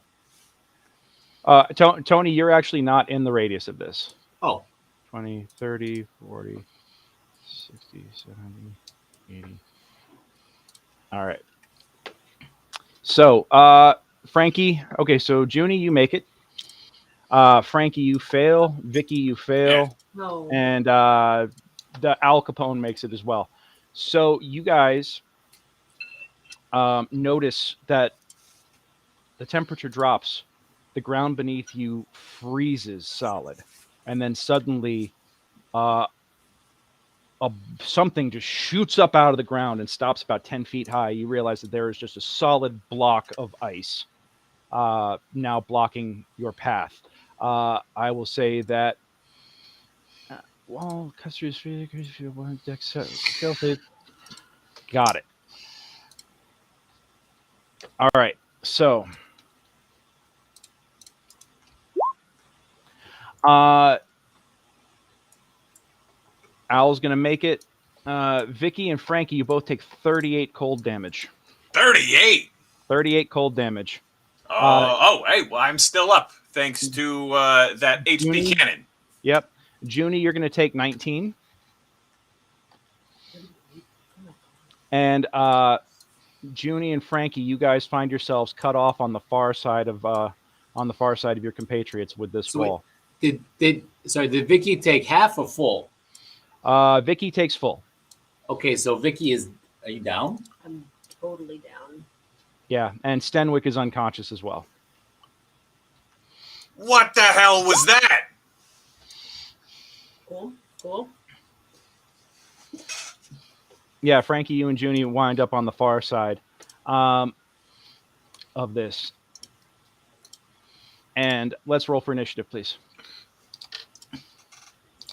Tony, you're actually not in the radius of this. Oh. 20, 30, 40, 60, 70, 80. All right. So, Frankie, okay, so Junie, you make it. Frankie, you fail. Vicky, you fail. No. And the Al Capone makes it as well. So you guys notice that the temperature drops, the ground beneath you freezes solid, and then suddenly something just shoots up out of the ground and stops about 10 feet high. You realize that there is just a solid block of ice now blocking your path. I will say that well, customers got it. All right, so Al's gonna make it. Vicky and Frankie, you both take 38 cold damage. 38. 38 cold damage. Hey, well, I'm still up thanks to that HP Junie? cannon. Yep. Junie, you're gonna take 19. And Junie and Frankie, you guys find yourselves cut off on the far side of your compatriots with this wall. Did Vicky take half or full? Vicky takes full. Okay, so Vicky are you down? I'm totally down. Yeah, and Stenwick is unconscious as well. What the hell was that? Cool. Yeah, Frankie, you and Junie wind up on the far side of this. And let's roll for initiative, please.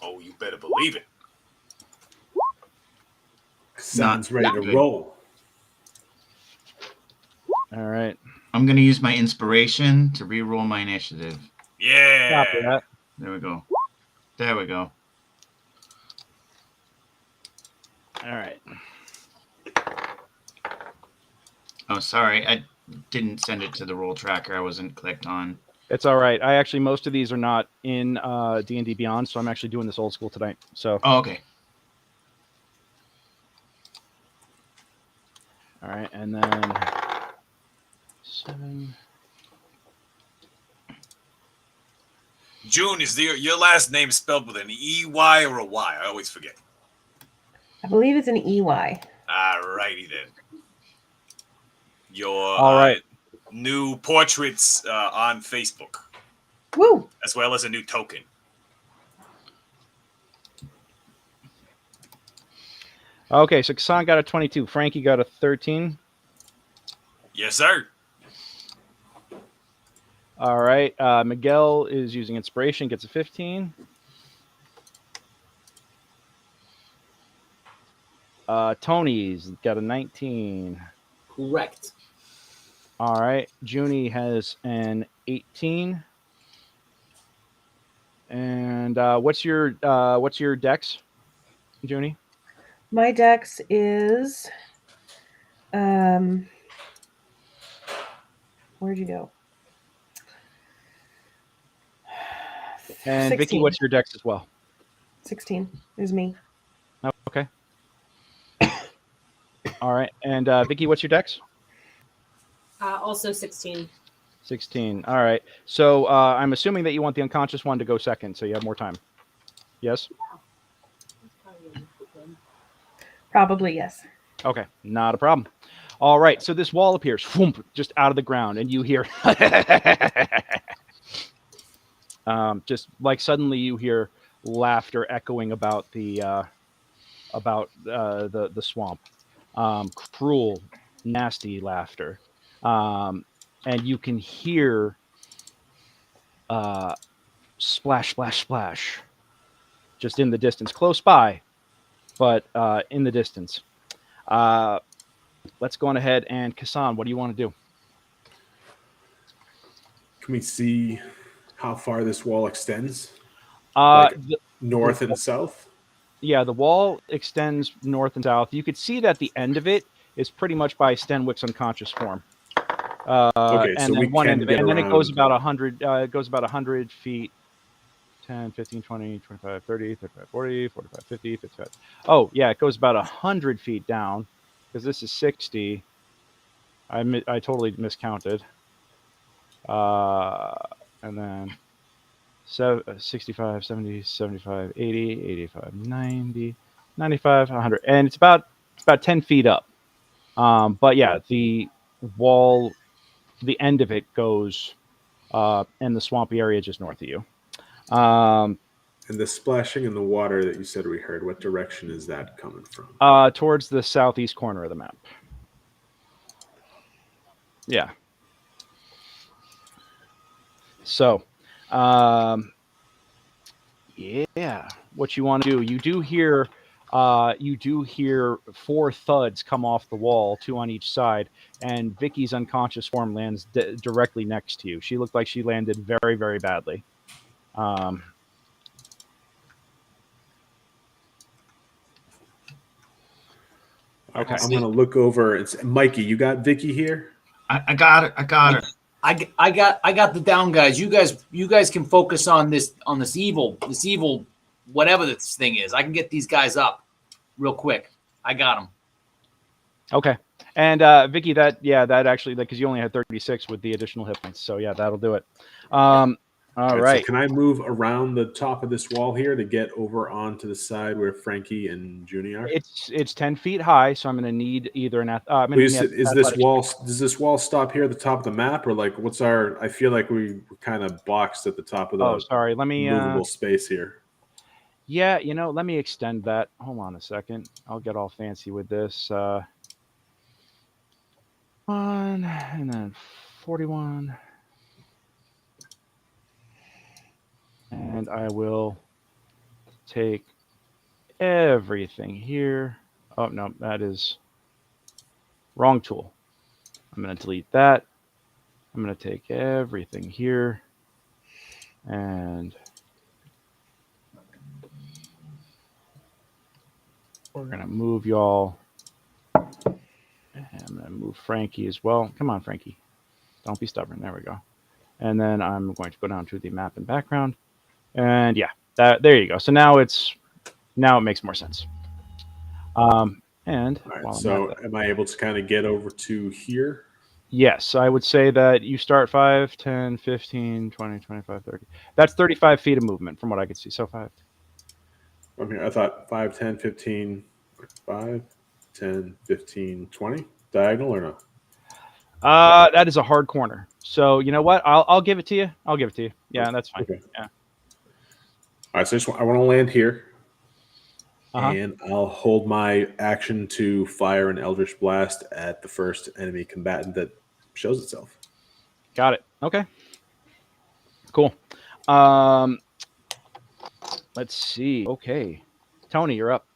Oh, you better believe it. Sounds ready to roll. All right. I'm going to use my inspiration to re-roll my initiative. Yeah. Copy that. There we go. There we go. All right. Oh, sorry. I didn't send it to the roll tracker. I wasn't clicked on. It's all right. Most of these are not in D&D Beyond, so I'm actually doing this old school tonight. So. Oh, okay. All right, and then 7. June, is your last name spelled with an E-Y or a Y? I always forget. I believe it's an EY. All righty then. Your All right. New portraits on Facebook, Woo! as well as a new token. Okay, so Kasan got a 22. Frankie got a 13. Yes, sir. All right. Miguel is using inspiration, gets a 15. Tony's got a 19. Correct. All right. Junie has an 18. And what's your dex, Junie? My dex is where'd you go? And 16. Vicky, what's your dex as well? 16 is me. Oh, okay. All right. And Vicky, what's your dex? Also 16. 16. All right. So I'm assuming that you want the unconscious one to go second, so you have more time. Yes? Probably yes. Okay. Not a problem. All right. So this wall appears whoomp, just out of the ground, and you hear just like suddenly you hear laughter echoing about the swamp. Cruel, nasty laughter. And you can hear splash, splash, splash, just in the distance, close by, but in the distance. Let's go on ahead and Kassan, what do you want to do? Can we see how far this wall extends? The North and south? Yeah, the wall extends north and south. You could see that the end of it is pretty much by Stenwick's unconscious form. Okay, and so then we one can end of it, get and then it goes around. about 100. It goes about 100 feet. 10, 15, 20, 25, 30, 35, 40, 45, 50, 55. Oh, yeah, it goes about 100 feet down because this is 60. I totally miscounted. And then 65, 70, 75, 80, 85, 90, 95, 100. And it's about 10 feet up. But yeah, the wall, the end of it goes in the swampy area just north of you. And the splashing in the water that you said we heard, what direction is that coming from? Towards the southeast corner of the map. Yeah. So, yeah, what you want to do? You do hear 4 thuds come off the wall, 2 on each side, and Vicky's unconscious form lands directly next to you. She looked like she landed very, very badly. Okay. I'm gonna look over and say, Mikey, you got Vicky here? I got it. I got her. I got the down guys. You guys can focus on this evil whatever this thing is. I can get these guys up real quick. I got them. Okay. And Vicky, that actually, because you only had 36 with the additional hit points, so yeah, that'll do it. All right. So can I move around the top of this wall here to get over onto the side where Frankie and Junie are? It's 10 feet high, so I'm going to need either an. Does this wall stop here at the top of the map, or like what's our? I feel like we're kind of boxed at the top of the. Oh, sorry. Let me movable space here. Yeah, let me extend that. Hold on a second. I'll get all fancy with this. 1 and then 41. And I will take everything here. Oh, no, that is wrong tool. I'm going to delete that. I'm going to take everything here. And we're going to move y'all. And I'm going to move Frankie as well. Come on, Frankie. Don't be stubborn. There we go. And then I'm going to go down to the map and background. And yeah, there you go. So now it makes more sense. And right, so am I able to kind of get over to here? Yes, I would say that you start 5, 10, 15, 20, 25, 30. That's 35 feet of movement from what I could see. So 5. From here, I thought 5, 10, 15, 5, 10, 15, 20 diagonal or no? That is a hard corner. So you know what? I'll give it to you. Yeah, that's fine. Okay. Yeah. All right, so I want to land here, Uh-huh. and I'll hold my action to fire an Eldritch Blast at the first enemy combatant that shows itself. Got it. Okay. Cool. Let's see. Okay. Tony, you're up.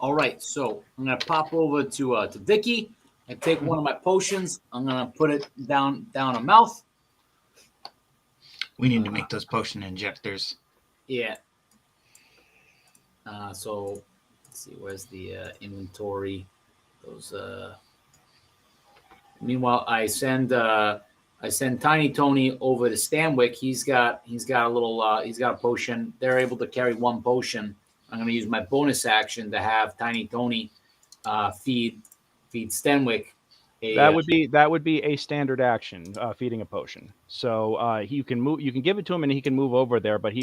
All right, so I'm gonna pop over to Vicky and take one of my potions. I'm gonna put it down her mouth. We need to make those potion injectors. Yeah. So let's see, where's the inventory? Those. Meanwhile, I send Tiny Tony over to Stanwyck. He's got a little he's got a potion. They're able to carry one potion. I'm going to use my bonus action to have Tiny Tony feed Stanwyck. That would be a standard action, feeding a potion. So you can move. You can give it to him, and he can move over there. But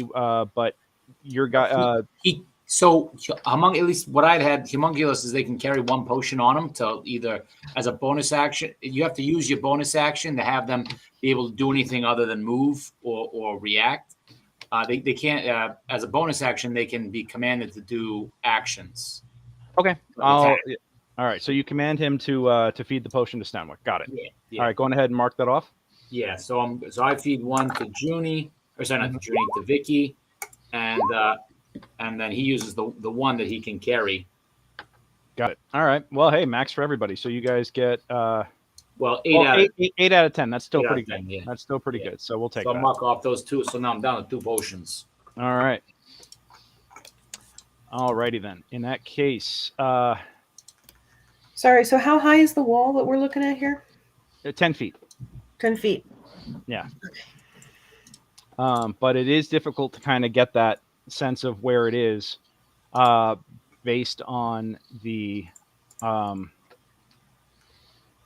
your guy. So among, at least what I'd had, Homunculus is they can carry one potion on them to either as a bonus action. You have to use your bonus action to have them be able to do anything other than move or react. They can't, as a bonus action, they can be commanded to do actions. Okay. All right. So you command him to feed the potion to Stanwyck. Got it. Yeah. All right. Go on ahead and mark that off. Yeah. So I feed one to Junie, or sorry, not to Junie, to Vicky, and then he uses the one that he can carry. Got it. All right. Well, hey, max for everybody. So you guys get 8 out of 10. That's still pretty good. 10, yeah. That's still pretty good. So we'll take So that. I'll mark off those two. So now I'm down to 2 potions. All right. All righty then. In that case, Sorry, so how high is the wall that we're looking at here? 10 feet. 10 feet. Yeah. But it is difficult to kind of get that sense of where it is, based on the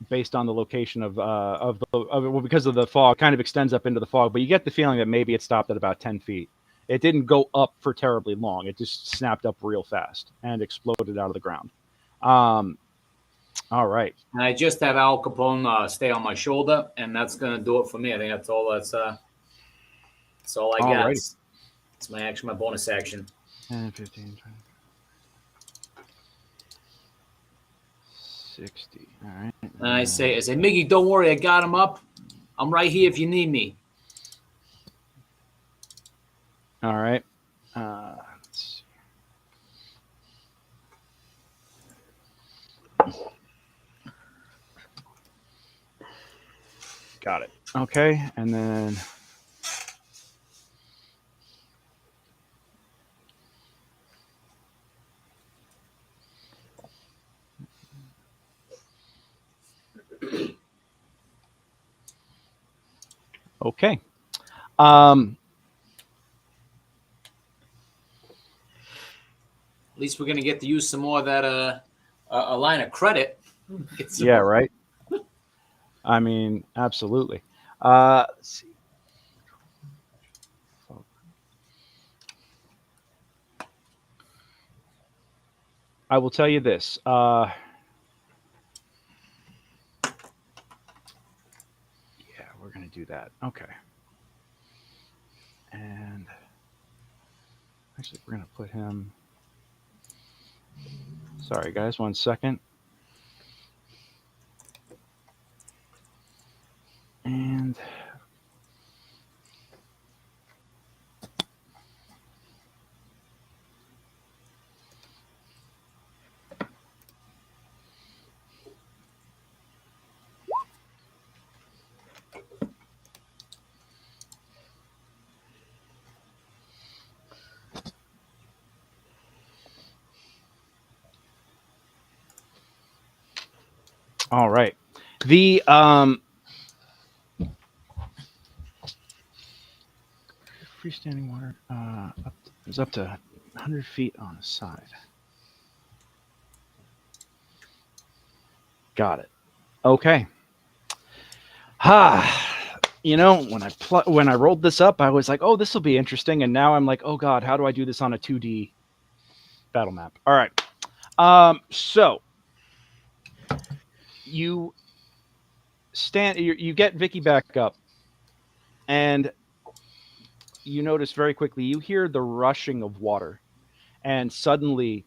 location because of the fog. Kind of extends up into the fog, but you get the feeling that maybe it stopped at about 10 feet. It didn't go up for terribly long. It just snapped up real fast and exploded out of the ground. All right. And I just have Al Capone stay on my shoulder, and that's going to do it for me. I think that's all. That's all I got. It's my action, my bonus action. 10, 15, 20, 60. All right. And I say, Miggy, don't worry, I got him up. I'm right here if you need me. All right. Let's see. Got it. Okay, and then okay. At least we're going to get to use some more of that a line of credit. Yeah, right. I mean, absolutely. Let's see. I will tell you this. Yeah, we're going to do that. Okay. And actually, we're going to put him. Sorry, guys. 1 second. And all right. The freestanding water is up to 100 feet on the side. Got it. Okay. You know, when I rolled this up, I was like, oh, this will be interesting. And now I'm like, oh God, how do I do this on a 2D battle map? All right. So you get Vicky back up, and you notice very quickly, you hear the rushing of water, and suddenly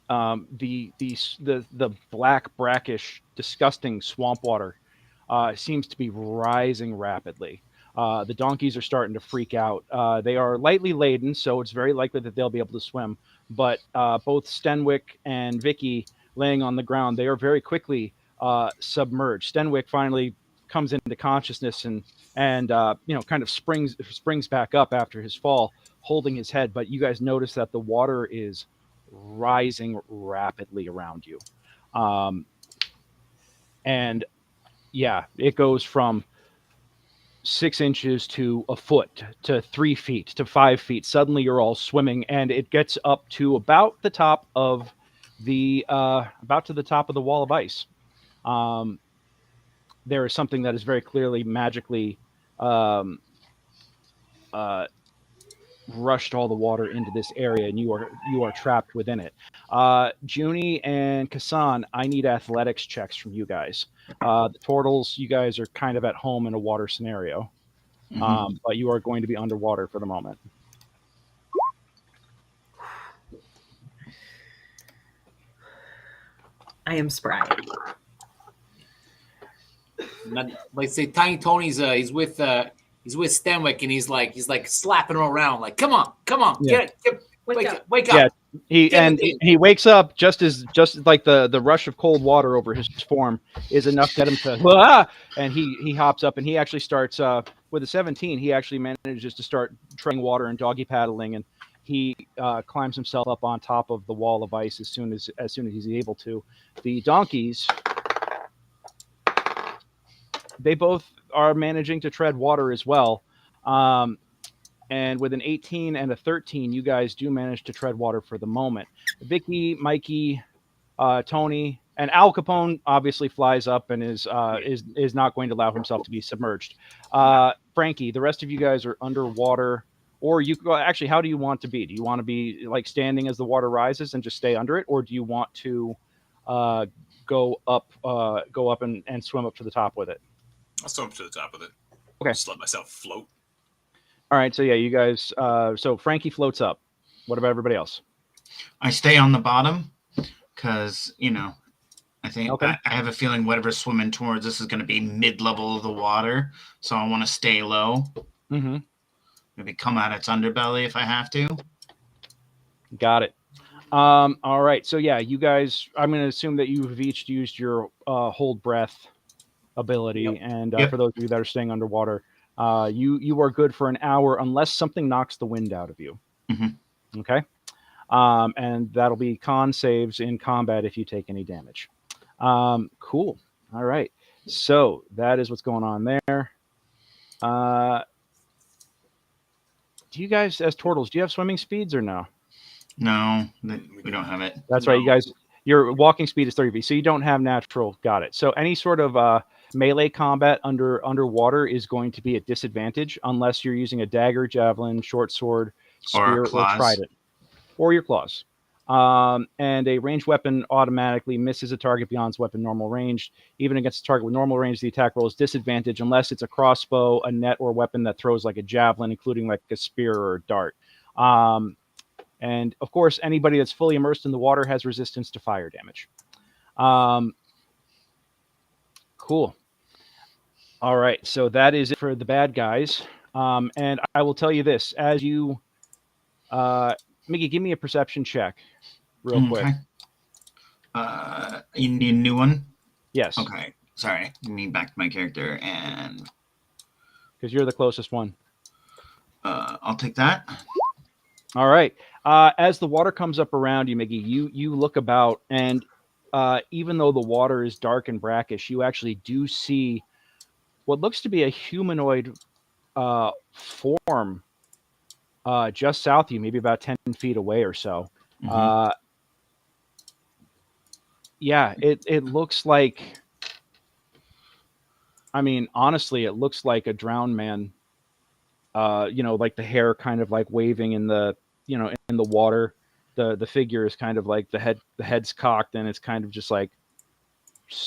the black, brackish, disgusting swamp water seems to be rising rapidly. The donkeys are starting to freak out. They are lightly laden, so it's very likely that they'll be able to swim. But both Stanwyck and Vicky laying on the ground, they are very quickly submerged. Stanwyck finally comes into consciousness and kind of springs back up after his fall, holding his head. But you guys notice that the water is rising rapidly around you, and yeah, it goes from 6 inches to a foot to 3 feet to 5 feet. Suddenly you're all swimming, and it gets up to about the top of the wall of ice. There is something that is very clearly magically rushed all the water into this area, and you are trapped within it. Junie and Kassan, I need athletics checks from you guys. The turtles, you guys are kind of at home in a water scenario, but you are going to be underwater for the moment. I am spry. Like say, Tiny Tony's he's with Stenwick, and he's like slapping him around, like, come on, Yeah. wake up. Yeah, he wakes up just like the rush of cold water over his form is enough to get him to and he hops up, and he actually starts with a 17. He actually manages to start treading water and doggy paddling, and he climbs himself up on top of the wall of ice as soon as he's able to. The donkeys, they both are managing to tread water as well. And with an 18 and a 13, you guys do manage to tread water for the moment. Vicky, Mikey, Tony, and Al Capone obviously flies up and is not going to allow himself to be submerged. Frankie, the rest of you guys are underwater, or actually, how do you want to be? Do you want to be like standing as the water rises and just stay under it, or do you want to go up and swim up to the top with it? I'll swim up to the top with it. Okay. Just let myself float. All right, so yeah, you guys. So Frankie floats up. What about everybody else? I stay on the bottom because I think Okay. I have a feeling whatever's swimming towards this is going to be mid-level of the water, so I want to stay low. Mm-hmm. Maybe come out its underbelly if I have to. Got it. All right, so yeah, you guys. I'm going to assume that you've each used your hold breath ability, Yep. and Yep. for those of you that are staying underwater. You are good for an hour unless something knocks the wind out of you. Mm-hmm. Okay. And that'll be con saves in combat if you take any damage. Cool. All right. So that is what's going on there. Do you guys, as turtles, do you have swimming speeds or no? No, we don't have it. That's right. You guys, your walking speed is 30 feet, so you don't have natural. Got it. So any sort of melee combat underwater is going to be at disadvantage unless you're using a dagger, javelin, short sword, spear, or trident, or your claws. And a ranged weapon automatically misses a target beyond its weapon normal range. Even against a target with normal range, the attack roll is disadvantage unless it's a crossbow, a net, or a weapon that throws like a javelin, including like a spear or a dart. And of course, anybody that's fully immersed in the water has resistance to fire damage. Cool. All right, so that is it for the bad guys. And I will tell you this: as you, Mickey, give me a perception check, real quick. You need a new one. Yes. Okay. Sorry. Give me back to my character, and because you're the closest one. I'll take that. All right. As the water comes up around you, Mickey, you look about, and even though the water is dark and brackish, you actually do see what looks to be a humanoid form just south of you, maybe about 10 feet away or so. Mm-hmm. Yeah, it looks like, I mean, honestly, it looks like a drowned man. Like the hair kind of like waving in the, in the water. The figure is kind of like the head's cocked, and it's kind of just like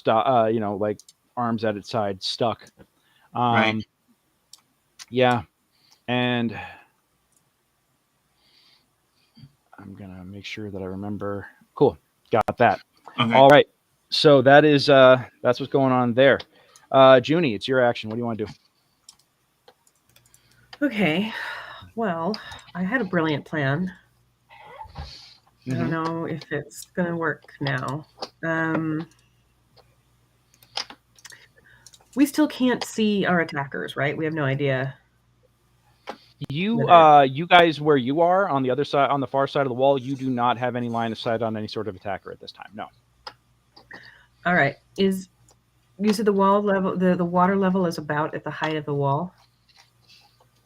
like arms at its side stuck. Right. Yeah. And I'm going to make sure that I remember. Cool. Got that. Okay. All right. So that is, that's what's going on there. Junie, it's your action. What do you want to do? Okay. Well, I had a brilliant plan. I don't know if it's going to work now. We still can't see our attackers, right? We have no idea. You Whether- you guys where you are on the other side, on the far side of the wall, you do not have any line of sight on any sort of attacker at this time. No. All right. You said the wall level, the water level is about at the height of the wall?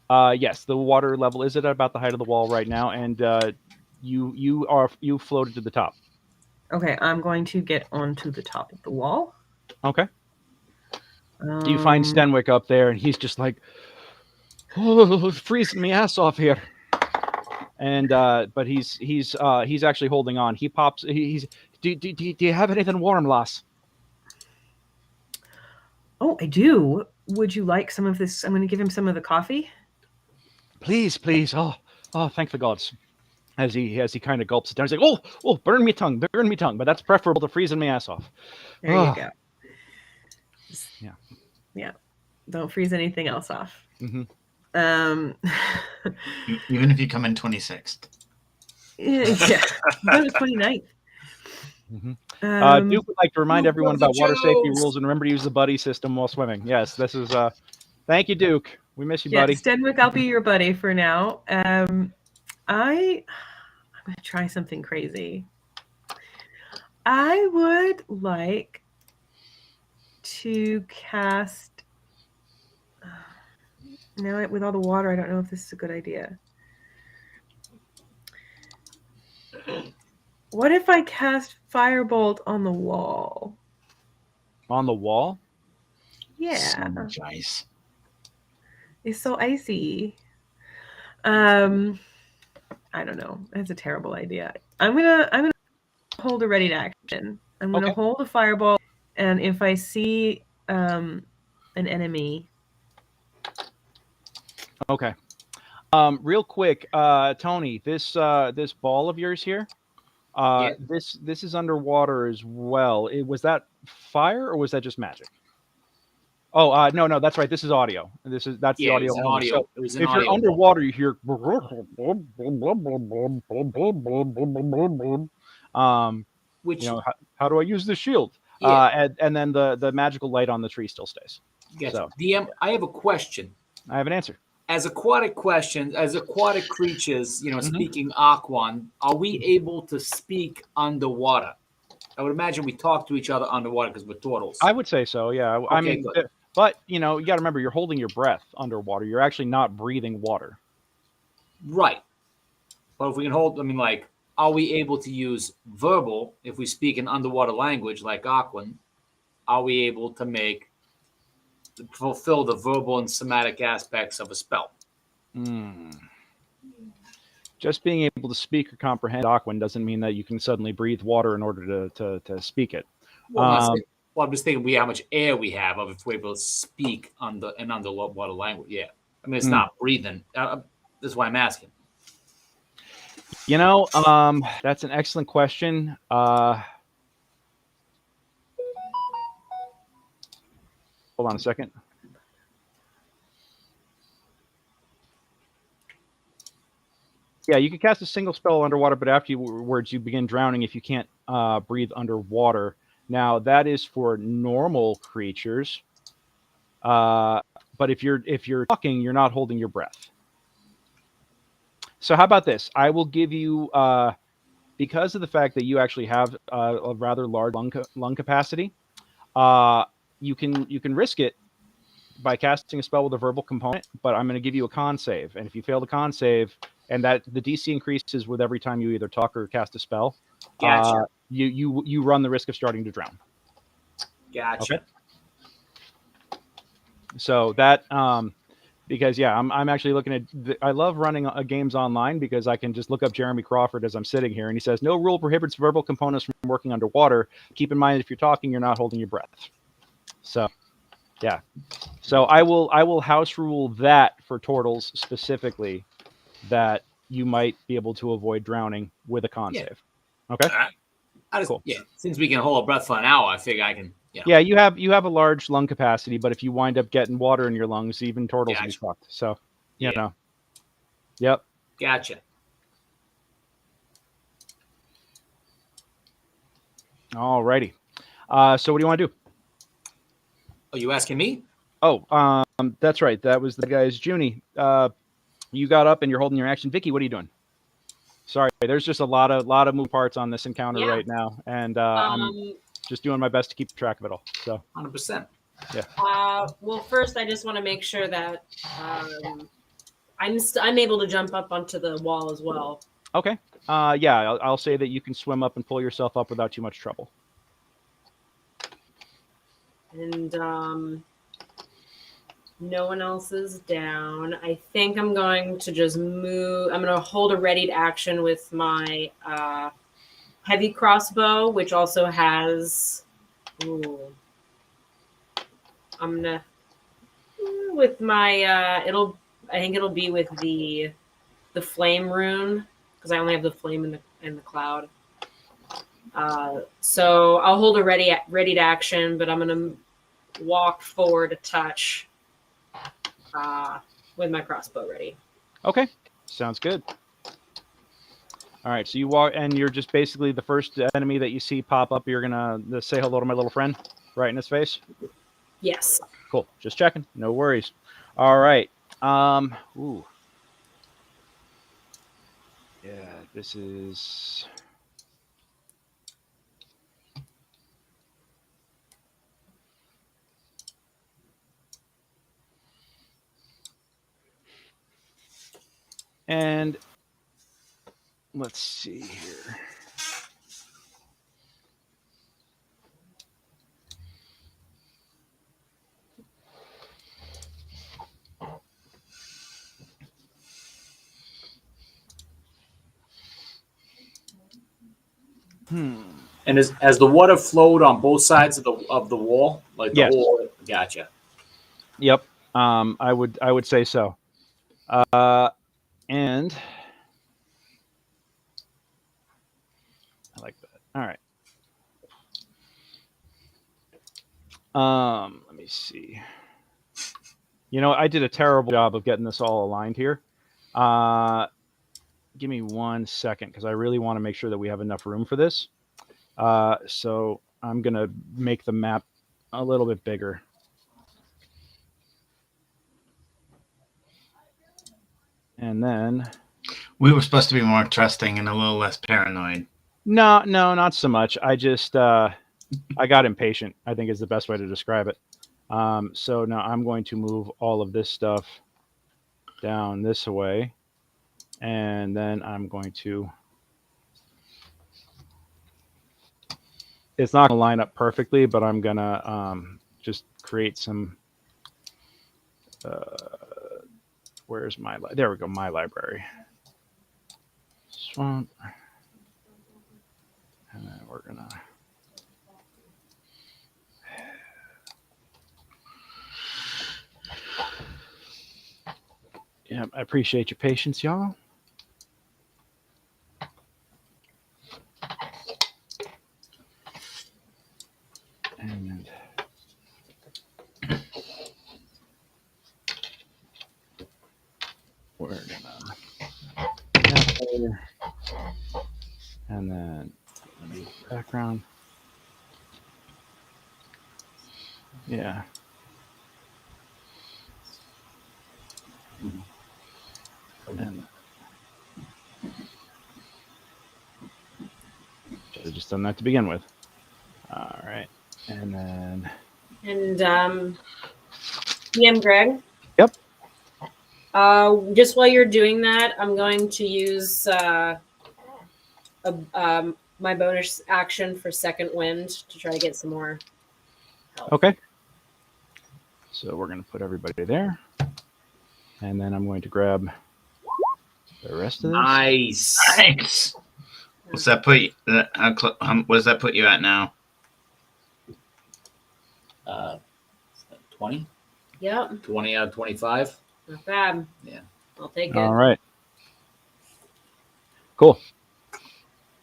Yes, the water level is at about the height of the wall right now, and you floated to the top. Okay, I'm going to get onto the top of the wall. Okay. You find Stenwick up there, and he's just like, oh, freezing me ass off here. And but he's actually holding on. He pops. Do you have anything warm, lass? Oh, I do. Would you like some of this? I'm going to give him some of the coffee. Please, please. Oh, thank the gods. As he kind of gulps it down, he's like, oh, burn me tongue. But that's preferable to freezing me ass off. There you go. Yeah. Don't freeze anything else off. Mm-hmm. Even if you come in 26th. Yeah, that was 29th. Mm-hmm. Duke would like to remind everyone about water safety rules and remember to use the buddy system while swimming. Yes, this is. Thank you, Duke. We miss you, buddy. Stenwick, I'll be your buddy for now. I'm going to try something crazy. I would like to cast. Now, with all the water, I don't know if this is a good idea. What if I cast Firebolt on the wall? On the wall? Yeah. So much ice. It's so icy. I don't know. That's a terrible idea. I'm gonna hold a ready to action. I'm gonna hold a Firebolt, and if I see an enemy. Okay. Real quick, Tony, this ball of yours here, this is underwater as well. Was that fire or was that just magic? Oh, no, that's right. This is audio. That's the audio. Audio. So if you're underwater, you hear. Which, how do I use the shield? And then the magical light on the tree still stays. Yes. So, DM, I have a question. I have an answer. As aquatic creatures, speaking Aquan, are we able to speak underwater? I would imagine we talk to each other underwater because we're turtles. I would say so, yeah. Okay, I mean, good. but you got to remember, you're holding your breath underwater. You're actually not breathing water. Right. But if we can are we able to use verbal if we speak an underwater language like Aquan? Are we able to fulfill the verbal and somatic aspects of a spell? Just being able to speak or comprehend Aquan doesn't mean that you can suddenly breathe water in order to speak it. Well, I'm just thinking how much air we have if we're able to speak an underwater language. Yeah. I mean, it's not breathing. That's why I'm asking. That's an excellent question. Hold on a second. Yeah, you can cast a single spell underwater, but afterwards you begin drowning if you can't breathe underwater. Now that is for normal creatures, but if you're talking, you're not holding your breath. So how about this? I will give you, because of the fact that you actually have a rather large lung capacity, you can risk it by casting a spell with a verbal component. But I'm going to give you a con save, and if you fail the con save, and that the DC increases with every time you either talk or cast a spell, Gotcha. You run the risk of starting to drown. Gotcha. Okay. So that because I'm actually looking at. I love running games online because I can just look up Jeremy Crawford as I'm sitting here, and he says no rule prohibits verbal components from working underwater. Keep in mind if you're talking, you're not holding your breath. So, yeah. So I will house rule that for turtles specifically, that you might be able to avoid drowning with a con save. Okay. Cool. Yeah. Since we can hold our breath for an hour, I figure I can. Yeah, you have a large lung capacity, but if you wind up getting water in your lungs, even turtles will be fucked. So, Yep. Gotcha. All righty. So what do you want to do? Oh, you asking me? Oh, that's right. That was the guy's Junie. You got up and you're holding your action. Vicky, what are you doing? Sorry, there's just a lot of moving parts on this encounter right now, and I'm just doing my best to keep track of it all. So 100%. Yeah. Well, first, I just want to make sure that I'm able to jump up onto the wall as well. Okay. Yeah, I'll say that you can swim up and pull yourself up without too much trouble. And no one else is down. I think I'm going to just move. I'm going to hold a readied action with my heavy crossbow, which also has. Ooh. I'm gonna with my. I think it'll be with the flame rune because I only have the flame in the cloud. So I'll hold a readied action, but I'm gonna walk forward a touch with my crossbow ready. Okay, sounds good. All right, so you walk, and you're just basically the first enemy that you see pop up. You're gonna say hello to my little friend right in his face. Yes. Cool. Just checking. No worries. All right. Ooh. Yeah, this is. And let's see here. And as the water flowed on both sides of the wall, like the Yes. whole. Gotcha. Yep. I would say so. And I like that. All right. Let me see. You know, I did a terrible job of getting this all aligned here. Give me 1 second because I really want to make sure that we have enough room for this. So I'm going to make the map a little bit bigger. And then... We were supposed to be more trusting and a little less paranoid. No, not so much. I just... I got impatient, I think is the best way to describe it. So now I'm going to move all of this stuff down this way. And then I'm going to... It's not going to line up perfectly, but I'm going to just create some... where's my... There we go, my library. Swamp. And then we're going to... Yeah, I appreciate your patience, y'all. And we're gonna and then background. Yeah. And should have just done that to begin with. All right. And then DM Greg. Yep. Just while you're doing that, I'm going to use my bonus action for second wind to try to get some more help. Okay. So we're going to put everybody there. And then I'm going to grab the rest of this. Nice. What's that put you? What does that put you at now? 20? Yep. 20 out of 25. Not bad. Yeah. I'll take it. All right. Cool.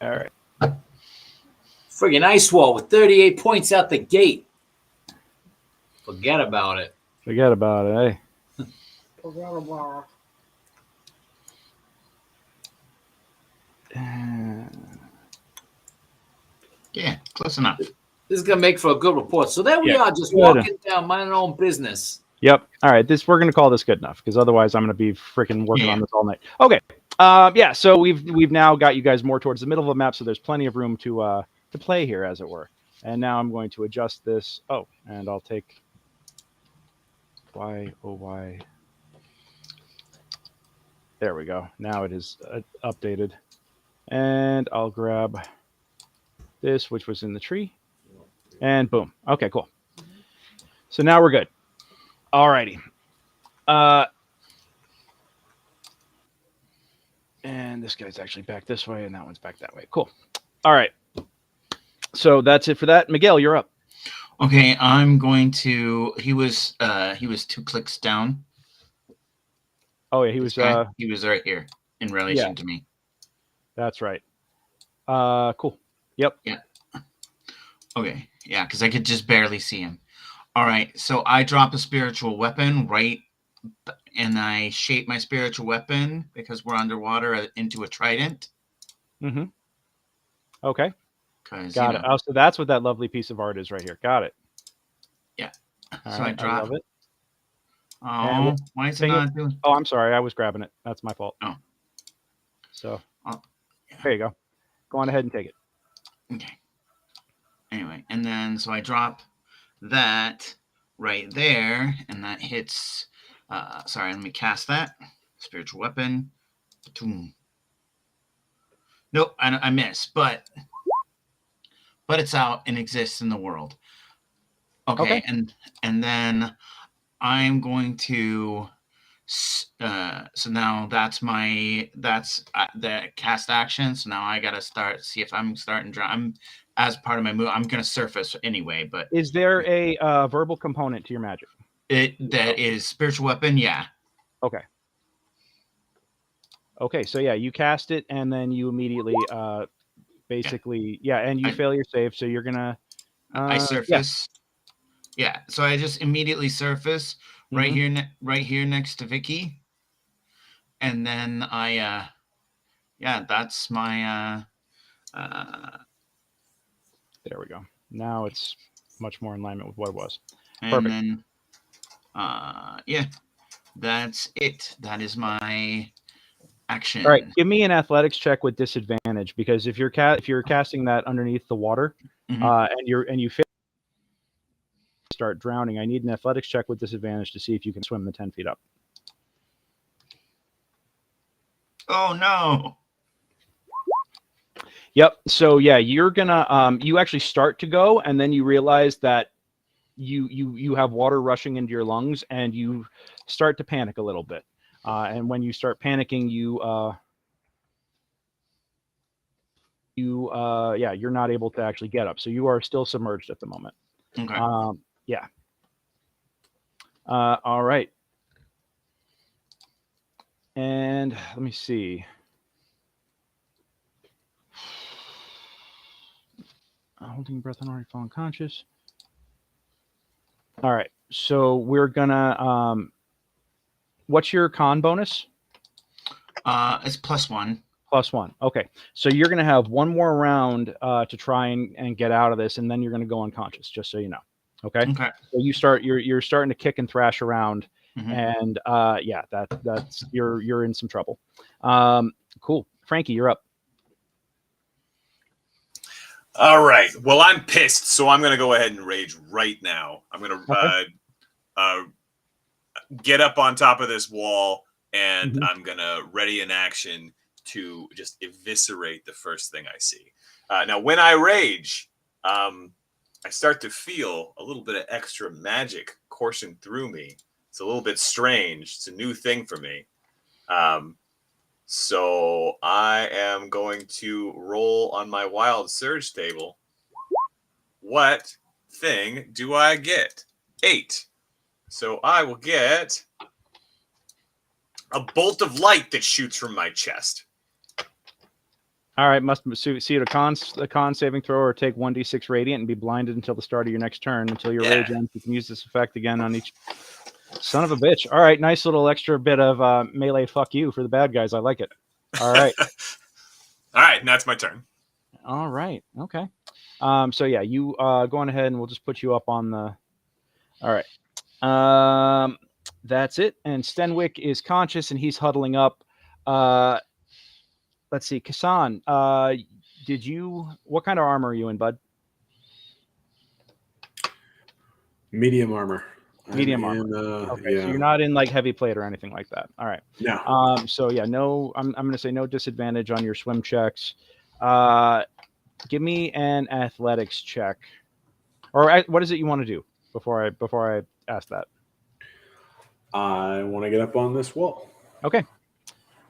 All right. Friggin' Ice Wall with 38 points out the gate. Forget about it. Forget about it, eh? Yeah, close enough. This is gonna make for a good report. So there we Yeah, are, just good. walking down, minding our own business. Yep. All right. We're gonna call this good enough because otherwise I'm gonna be freaking working on this all night. Okay. Yeah. So we've now got you guys more towards the middle of the map, so there's plenty of room to play here, as it were. And now I'm going to adjust this. Oh, and I'll take Y. There we go. Now it is updated, and I'll grab this, which was in the tree, and boom. Okay, cool. So now we're good. Alrighty. And this guy's actually back this way, and that one's back that way. Cool. All right. So that's it for that. Miguel, you're up. Okay, I'm going to. He was 2 clicks down. Oh yeah, he was right here in relation to me. That's right. Cool. Yep. Yeah. Okay. Yeah, because I could just barely see him. All right. So I drop a spiritual weapon right, and I shape my spiritual weapon because we're underwater into a trident. Mm-hmm. Okay. Got it. Oh, so that's what that lovely piece of art is right here. Got it. Yeah. All so right, I drop love it. Oh, why is it not doing? Oh, I'm sorry. I was grabbing it. That's my fault. Oh. So there you go. Go on ahead and take it. Okay. Anyway, and then so I drop that right there, and that hits. Sorry, let me cast that spiritual weapon. Boom. Nope, I miss, but it's out and exists in the world. Okay. And then I'm going to. So now that's the cast action. So now I gotta see if I'm starting. I'm as part of my move. I'm gonna surface anyway. But is there a verbal component to your magic? That is spiritual weapon. Yeah. Okay. Okay. So yeah, you cast it and then you immediately basically and you fail your save. So you're gonna. I surface. Yeah. So I just immediately surface. Right here next to Vicky, and then I, that's my. There we go. Now it's much more in alignment with what it was. And Perfect. Then, that's it. That is my action. All right, give me an athletics check with disadvantage because if you're casting that underneath the water, and you fail. Start drowning, I need an athletics check with disadvantage to see if you can swim the 10 feet up. Oh no. Yep. So yeah, you're gonna you actually start to go and then you realize that you have water rushing into your lungs and you start to panic a little bit. And when you start panicking, you're not able to actually get up. So you are still submerged at the moment. Okay. Yeah. All right. And let me see. Holding breath and already fallen conscious. All right. So we're gonna. What's your con bonus? It's +1. +1. Okay. So you're gonna have one more round to try and get out of this, and then you're gonna go unconscious. Just so you know. Okay. Okay. So you're starting to kick and thrash around, and that's you're in some trouble. Cool. Frankie, you're up. All right. Well, I'm pissed, so I'm gonna go ahead and rage right now. I'm gonna get up on top of this wall, and I'm gonna ready an action to just eviscerate the first thing I see. Now, when I rage, I start to feel a little bit of extra magic coursing through me. It's a little bit strange. It's a new thing for me. So I am going to roll on my wild surge table. What thing do I get? 8. So I will get a bolt of light that shoots from my chest. All right, must see a con saving throw or take 1d6 radiant and be blinded until the start of your next turn. Until your rage ends, you can use this effect again on each. Son of a bitch. All right, nice little extra bit of melee fuck you for the bad guys. I like it. All right. All right, and that's my turn. All right. Okay. So yeah, you go on ahead and we'll just put you up on the. All right. That's it. And Stenwick is conscious and he's huddling up. Let's see, Kasan. What kind of armor are you in, bud? Medium armor. Medium armor. Okay, so you're not in like heavy plate or anything like that. All right. No. So yeah, no. I'm going to say no disadvantage on your swim checks. Give me an athletics check, or what is it you want to do before I ask that? I want to get up on this wall. Okay.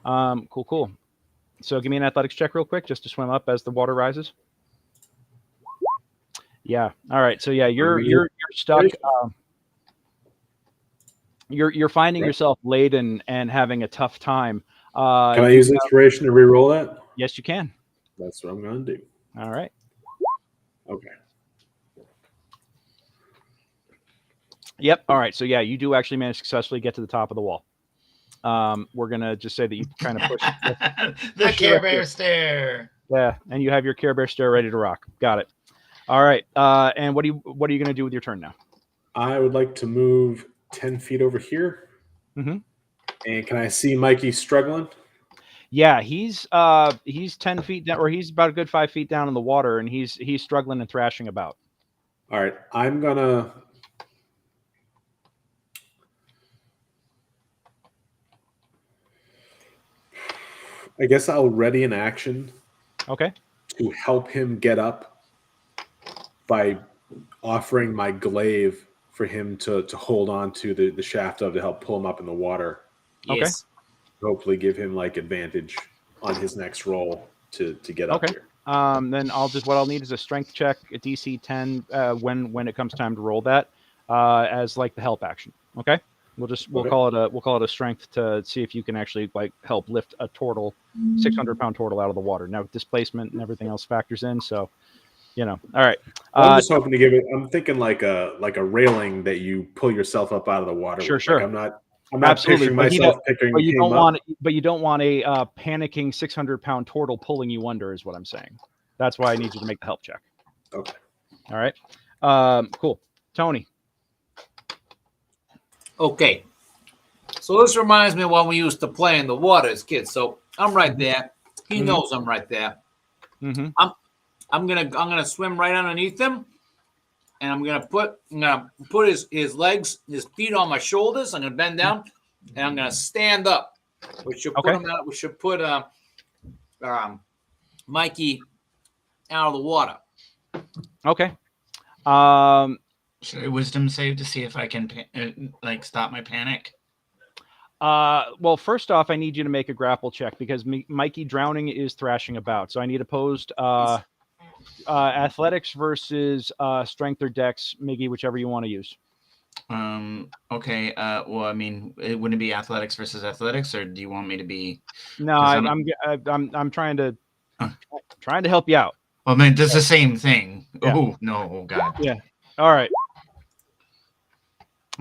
Cool. So give me an athletics check real quick, just to swim up as the water rises. Yeah. All right. So yeah, you're stuck. You're finding yourself laden and having a tough time. Can I use inspiration to re-roll that? Yes, you can. That's what I'm going to do. All right. Okay. Yep. All right. So yeah, you do actually manage to successfully get to the top of the wall. We're gonna just say that you kind of push the Care Bear stare. Yeah, and you have your Care Bear stare ready to rock. Got it. All right. And what are you gonna do with your turn now? I would like to move 10 feet over here. Mm-hmm. And can I see Mikey struggling? Yeah, he's 10 feet down, or he's about a good 5 feet down in the water, and he's struggling and thrashing about. All right, I'm gonna. I guess I'll ready an action. Okay. To help him get up by offering my glaive for him to hold on to the shaft of to help pull him up in the water. Yes. Okay. Hopefully give him like advantage on his next roll to get up here. Then what I'll need is a strength check, a DC 10 when it comes time to roll that as like the help action. Okay. We'll call it a strength to see if you can actually like help lift a 600-pound turtle out of the water. Now displacement and everything else factors in, so all right. I'm just hoping to give it. I'm thinking like a railing that you pull yourself up out of the water. Sure, with. sure. Like I'm not picturing myself picking. But you don't want a panicking 600-pound turtle pulling you under, is what I'm saying. That's why I need you to make the help check. Okay. All right. Cool. Tony. Okay. So this reminds me of when we used to play in the water as kids. So I'm right there. He knows I'm right there. Mm-hmm. I'm gonna swim right underneath him, and I'm gonna put his legs, his feet on my shoulders. I'm gonna bend down, and I'm gonna stand up. We should put him out. We should put Mikey out of the water. Okay. Should I wisdom save to see if I can stop my panic? Well, first off, I need you to make a grapple check because Mikey drowning is thrashing about. So I need opposed athletics versus strength or dex, Miggy, whichever you want to use. Okay. Well, I mean, wouldn't it be athletics versus athletics, or do you want me to be? No, I'm trying to help you out. Well, I mean, that's the same thing. Yeah. Oh no, oh god. Yeah. All right.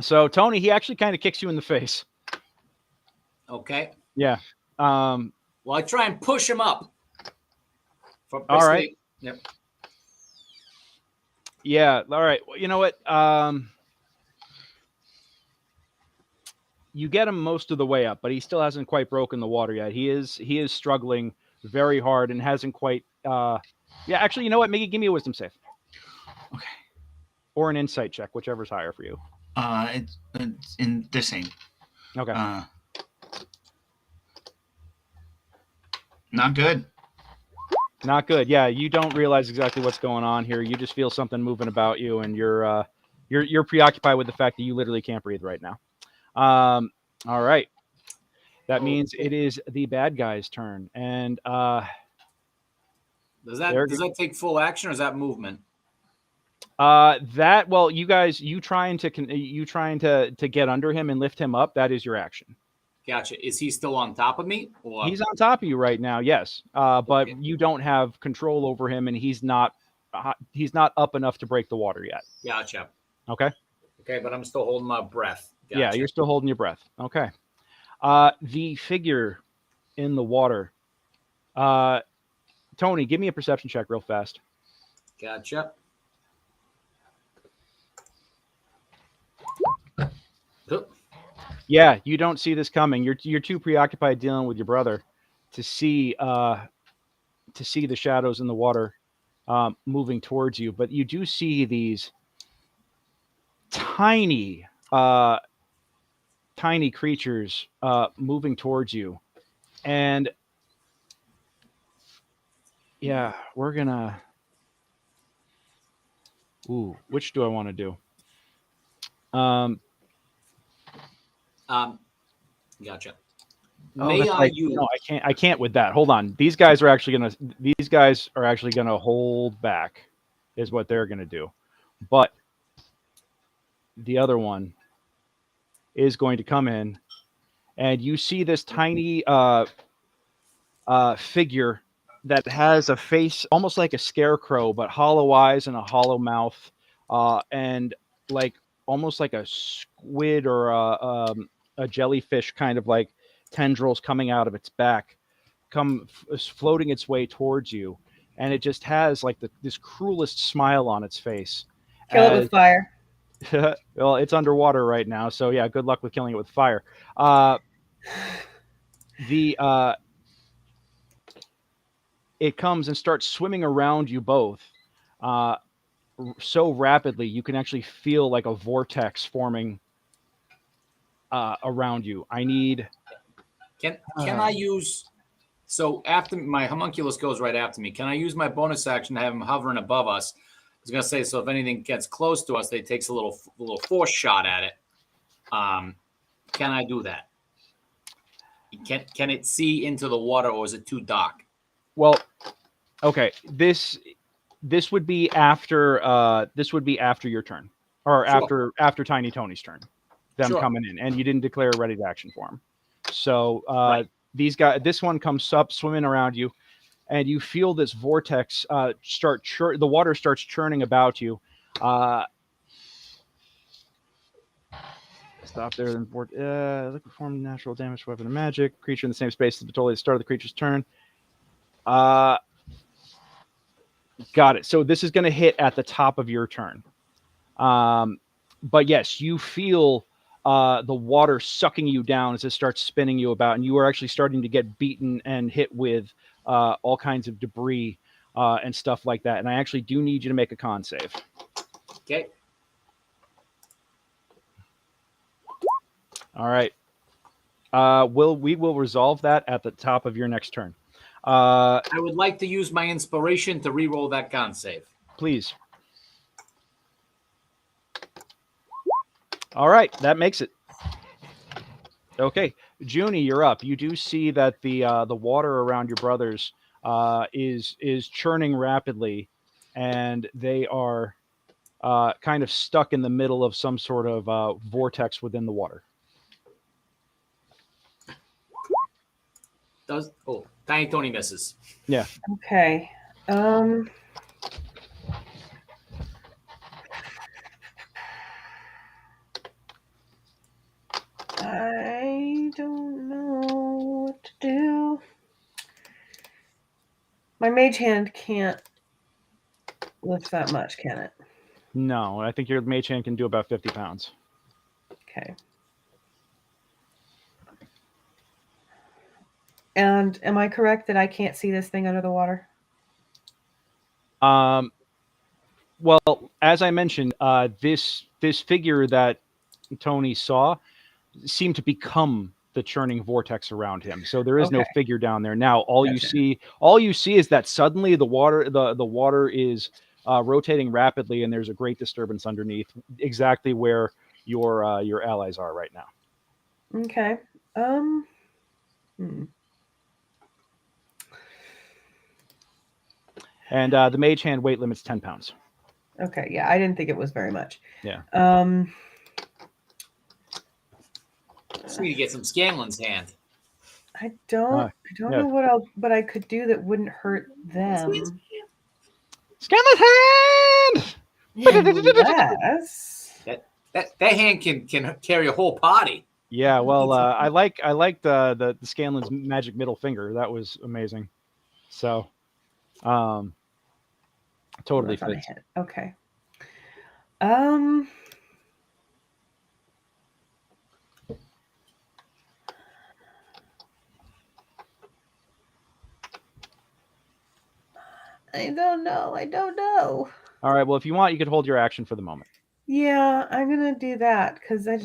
So Tony, he actually kind of kicks you in the face. Okay. Yeah. Well, I try and push him up. All right. Yep. Yeah. All right. Well, you know what? You get him most of the way up, but he still hasn't quite broken the water yet. He is struggling very hard and hasn't quite. Yeah. Actually, you know what? Miggy, give me a wisdom save. Okay. Or an insight check, whichever's higher for you. It's in the same. Okay. Not good. Not good. Yeah, you don't realize exactly what's going on here. You just feel something moving about you, and you're preoccupied with the fact that you literally can't breathe right now. All right. That means it is the bad guy's turn, and does that take full action or is that movement? You trying to get under him and lift him up, that is your action. Gotcha. Is he still on top of me? Or? He's on top of you right now, yes. But you don't have control over him, and he's not up enough to break the water yet. Gotcha. Okay. Okay, but I'm still holding my breath. Gotcha. Yeah, you're still holding your breath. Okay. The figure in the water. Tony, give me a perception check real fast. Gotcha. Oop. Yeah, you don't see this coming. You're too preoccupied dealing with your brother to see the shadows in the water moving towards you. But you do see these tiny creatures moving towards you, and yeah, we're gonna. Ooh, which do I want to do? Gotcha. Oh, May that's I right. use? No, I can't with that. Hold on. These guys are actually gonna hold back, is what they're gonna do. But the other one is going to come in, and you see this tiny figure that has a face almost like a scarecrow, but hollow eyes and a hollow mouth, and like almost like a squid or a jellyfish, kind of like tendrils coming out of its back, floating its way towards you, and it just has like this cruelest smile on its face. Kill it with fire. Well, it's underwater right now, so yeah, good luck with killing it with fire. It comes and starts swimming around you both so rapidly you can actually feel like a vortex forming around you. I need. Can I use? So after my homunculus goes right after me, can I use my bonus action to have him hovering above us? I was gonna say, so if anything gets close to us, they takes a little force shot at it. Can I do that? Can it see into the water, or is it too dark? Well, okay. This would be after your turn, or Sure. after Tiny Tony's turn. Them Sure. coming in, and you didn't declare a ready to action for him. So Right. this one comes up swimming around you, and you feel this vortex the water starts churning about you. Stop there. Then liquid form, natural damage, weapon, and magic. Creature in the same space as totally the start of the creature's turn. Got it. So this is going to hit at the top of your turn. But yes, you feel the water sucking you down as it starts spinning you about, and you are actually starting to get beaten and hit with all kinds of debris and stuff like that. And I actually do need you to make a con save. Okay. All right. We will resolve that at the top of your next turn. I would like to use my inspiration to re-roll that con save. Please. All right, that makes it. Okay, Junie, you're up. You do see that the water around your brothers is churning rapidly, and they are kind of stuck in the middle of some sort of vortex within the water. Tiny Tony misses. Yeah. Okay. I don't know what to do. My mage hand can't lift that much, can it? No, I think your mage hand can do about 50 pounds. Okay. And am I correct that I can't see this thing under the water? Well, as I mentioned, this figure that Tony saw seemed to become the churning vortex around him. So there is no figure down there now. All you see is that suddenly the water is rotating rapidly, and there's a great disturbance underneath, exactly where your allies are right now. Okay. And the mage hand weight limit's 10 pounds. Okay, yeah, I didn't think it was very much. Yeah. So we need to get some Scanlan's hand. I don't know what I could do that wouldn't hurt them. Scanlan's hand. Yes. That hand can carry a whole party. Yeah, well, I like the Scanlan's magic middle finger. That was amazing. So, Totally That's on a fits. hit. Okay. I don't know. All right. Well, if you want, you could hold your action for the moment. Yeah, I'm gonna do that because I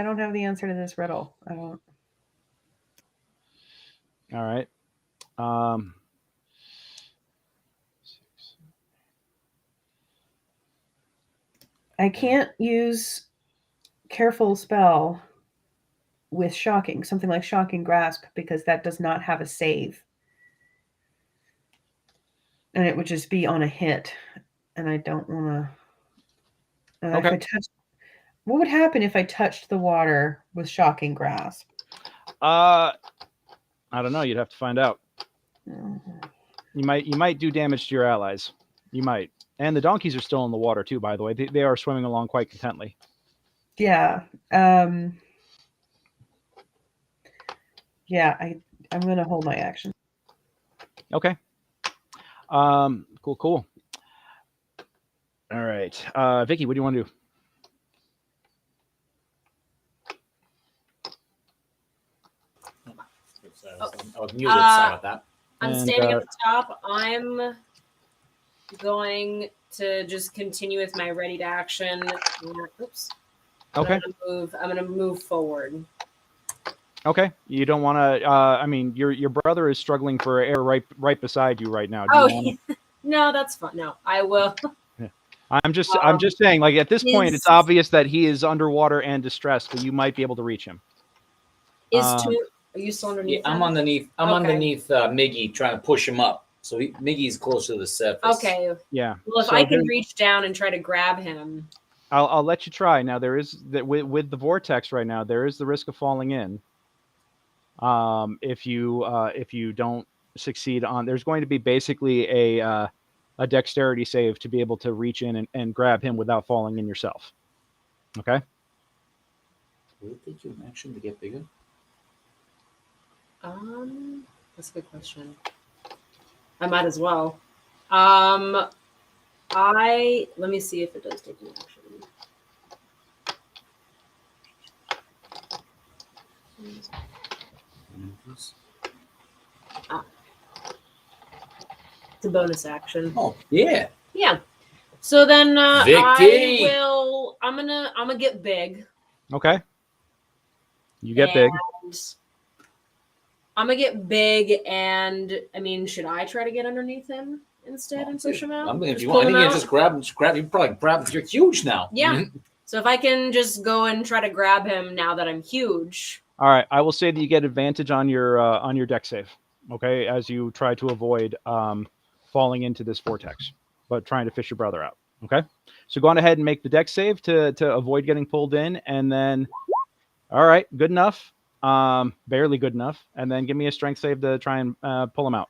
don't have the answer to this riddle. I don't. All right. I can't use careful spell with shocking, something like shocking grasp, because that does not have a save. And it would just be on a hit. And I don't want to. If I touch, what would happen if I touched the water with shocking grasp? I don't know. You'd have to find out. Mhm. You might do damage to your allies. You might. And the donkeys are still in the water too, by the way. They are swimming along quite contently. Yeah. Yeah, I'm gonna hold my action. Okay. Cool. All right. Vicky, what do you want to do? I was muted. Sorry about that. I'm standing at the top. I'm going to just continue with my ready to action. Oops. Okay. I'm gonna move forward. Okay. You don't want to. I mean, your brother is struggling for air right beside you right now. No, that's fine. No, I will. I'm just saying. Like at this point, it's obvious that he is underwater and distressed, but you might be able to reach him. Are you still underneath? Yeah, I'm underneath. I'm underneath Miggy, trying to push him up. So Miggy's closer to the surface. Okay. Yeah. Well, if I can reach down and try to grab him, I'll let you try. Now there is that with the vortex right now, there is the risk of falling in. If you don't succeed on, there's going to be basically a dexterity save to be able to reach in and grab him without falling in yourself. Okay. Will it take you an action to get bigger? that's a good question. I might as well. Let me see if it does take an action. It's a bonus action. Oh yeah. Yeah. So then Vicky! I'm gonna get big. Okay. You get big. I'm gonna get big, and I mean, should I try to get underneath him instead and push him out? I mean, if you want, I think you just grab him. You probably grab him. You're huge now. Yeah. So if I can just go and try to grab him now that I'm huge. All right. I will say that you get advantage on your deck save. Okay, as you try to avoid falling into this vortex, but trying to fish your brother out. Okay. So go on ahead and make the deck save to avoid getting pulled in, and then. All right. Good enough. Barely good enough, and then give me a strength save to try and pull him out.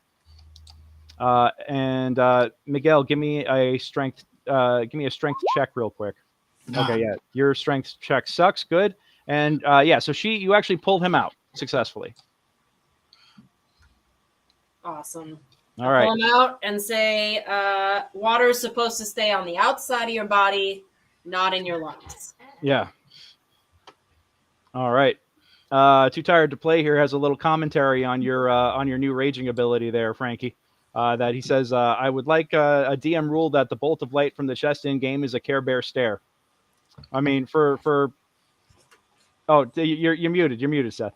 And Miguel, give me a strength check real quick. Okay, yeah, your strength check sucks. Good, and so you actually pulled him out successfully. Awesome. All right. Pull him out and say, water is supposed to stay on the outside of your body, not in your lungs. Yeah. All right. Too Tired to Play here has a little commentary on your new raging ability there, Frankie. That he says, I would like a DM rule that the bolt of light from the chest in game is a Care Bear stare. I mean, you're muted. You're muted, Seth.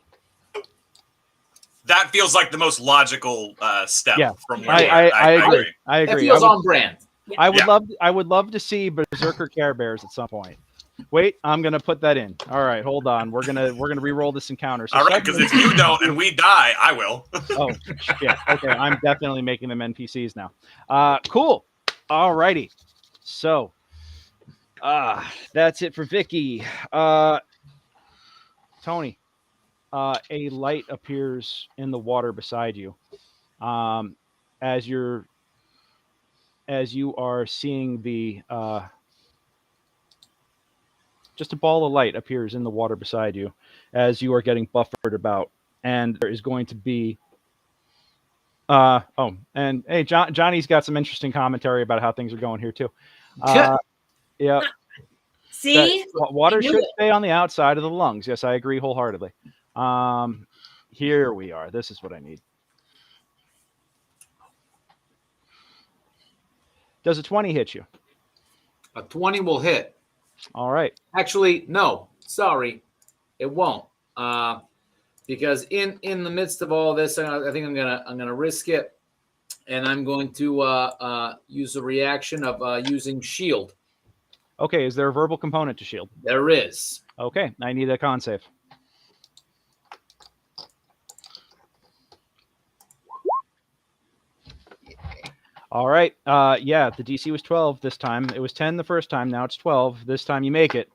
That feels like the most logical step. Yeah, from I agree. I agree. That feels on brand. I would love to see Berserker Care Bears at some point. Wait, I'm gonna put that in. All right, hold on. We're gonna re-roll this encounter. So all right, because if you don't and we die, I will. Oh, yeah. Okay, I'm definitely making them NPCs now. Cool. All righty. So, that's it for Vicky. Tony, a light appears in the water beside you. As you are seeing the just a ball of light appears in the water beside you as you are getting buffered about, and there is going to be And hey, Johnny's got some interesting commentary about how things are going here too. Yeah. See? Water I knew should it. stay on the outside of the lungs. Yes, I agree wholeheartedly. Here we are. This is what I need. Does a 20 hit you? A 20 will hit. All right. Actually, no. Sorry, it won't. Because in the midst of all this, I think I'm gonna risk it, and I'm going to use a reaction of using shield. Okay. Is there a verbal component to shield? There is. Okay. I need a con save. All right. Yeah, the DC was 12 this time. It was 10 the first time. Now it's 12. This time you make it.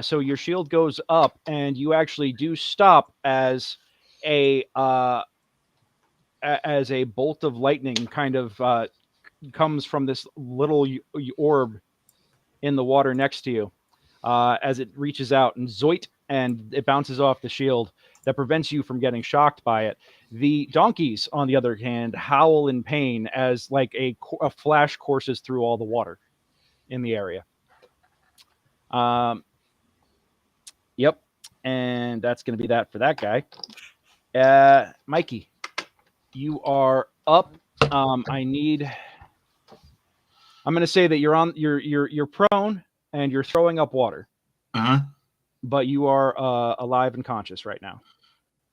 So your shield goes up, and you actually do stop as a bolt of lightning kind of comes from this little orb in the water next to you as it reaches out and zoit, and it bounces off the shield. That prevents you from getting shocked by it. The donkeys, on the other hand, howl in pain as like a flash courses through all the water in the area. Yep. And that's going to be that for that guy. Mikey, you are up. I'm going to say that you're prone and you're throwing up water. Uh-huh. But you are alive and conscious right now.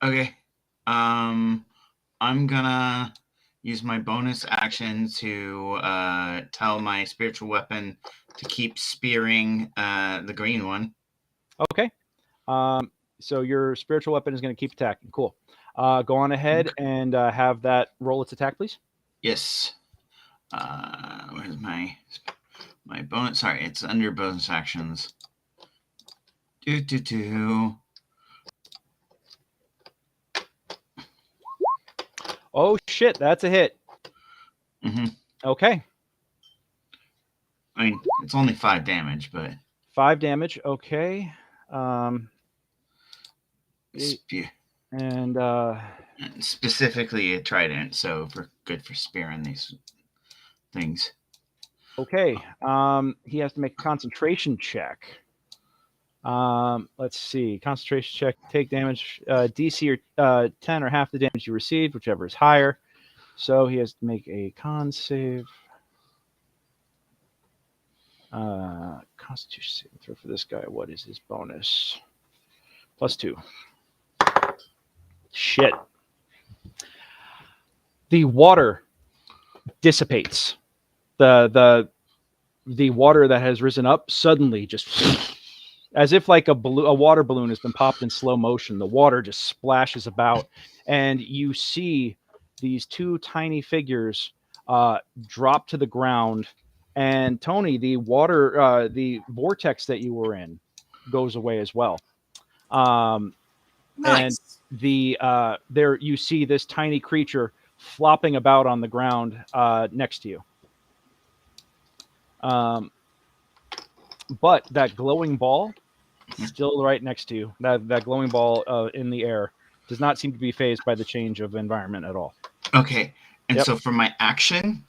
Okay. I'm gonna use my bonus action to tell my spiritual weapon to keep spearing the green one. Okay. So your spiritual weapon is going to keep attacking. Cool. Go on ahead and have that roll its attack, please. Yes. Where's my bonus? Sorry, it's under bonus actions. Oh shit, that's a hit. Mm-hmm. Okay. I mean, it's only 5 damage, but 5 damage. Okay. And specifically a trident, so good for spearing these things. Okay. He has to make a concentration check. Let's see. Concentration check. Take damage. DC or 10 or half the damage you received, whichever is higher. So he has to make a con save. Constitution saving throw for this guy. What is his bonus? +2. Shit. The water dissipates. The water that has risen up suddenly just as if like a water balloon has been popped in slow motion. The water just splashes about, and you see these 2 tiny figures drop to the ground. And Tony, the water, the vortex that you were in, goes away as well. Nice. And there you see this tiny creature flopping about on the ground next to you. But that glowing ball still right next to you. That glowing ball in the air does not seem to be fazed by the change of environment at all. Okay, and so for my action,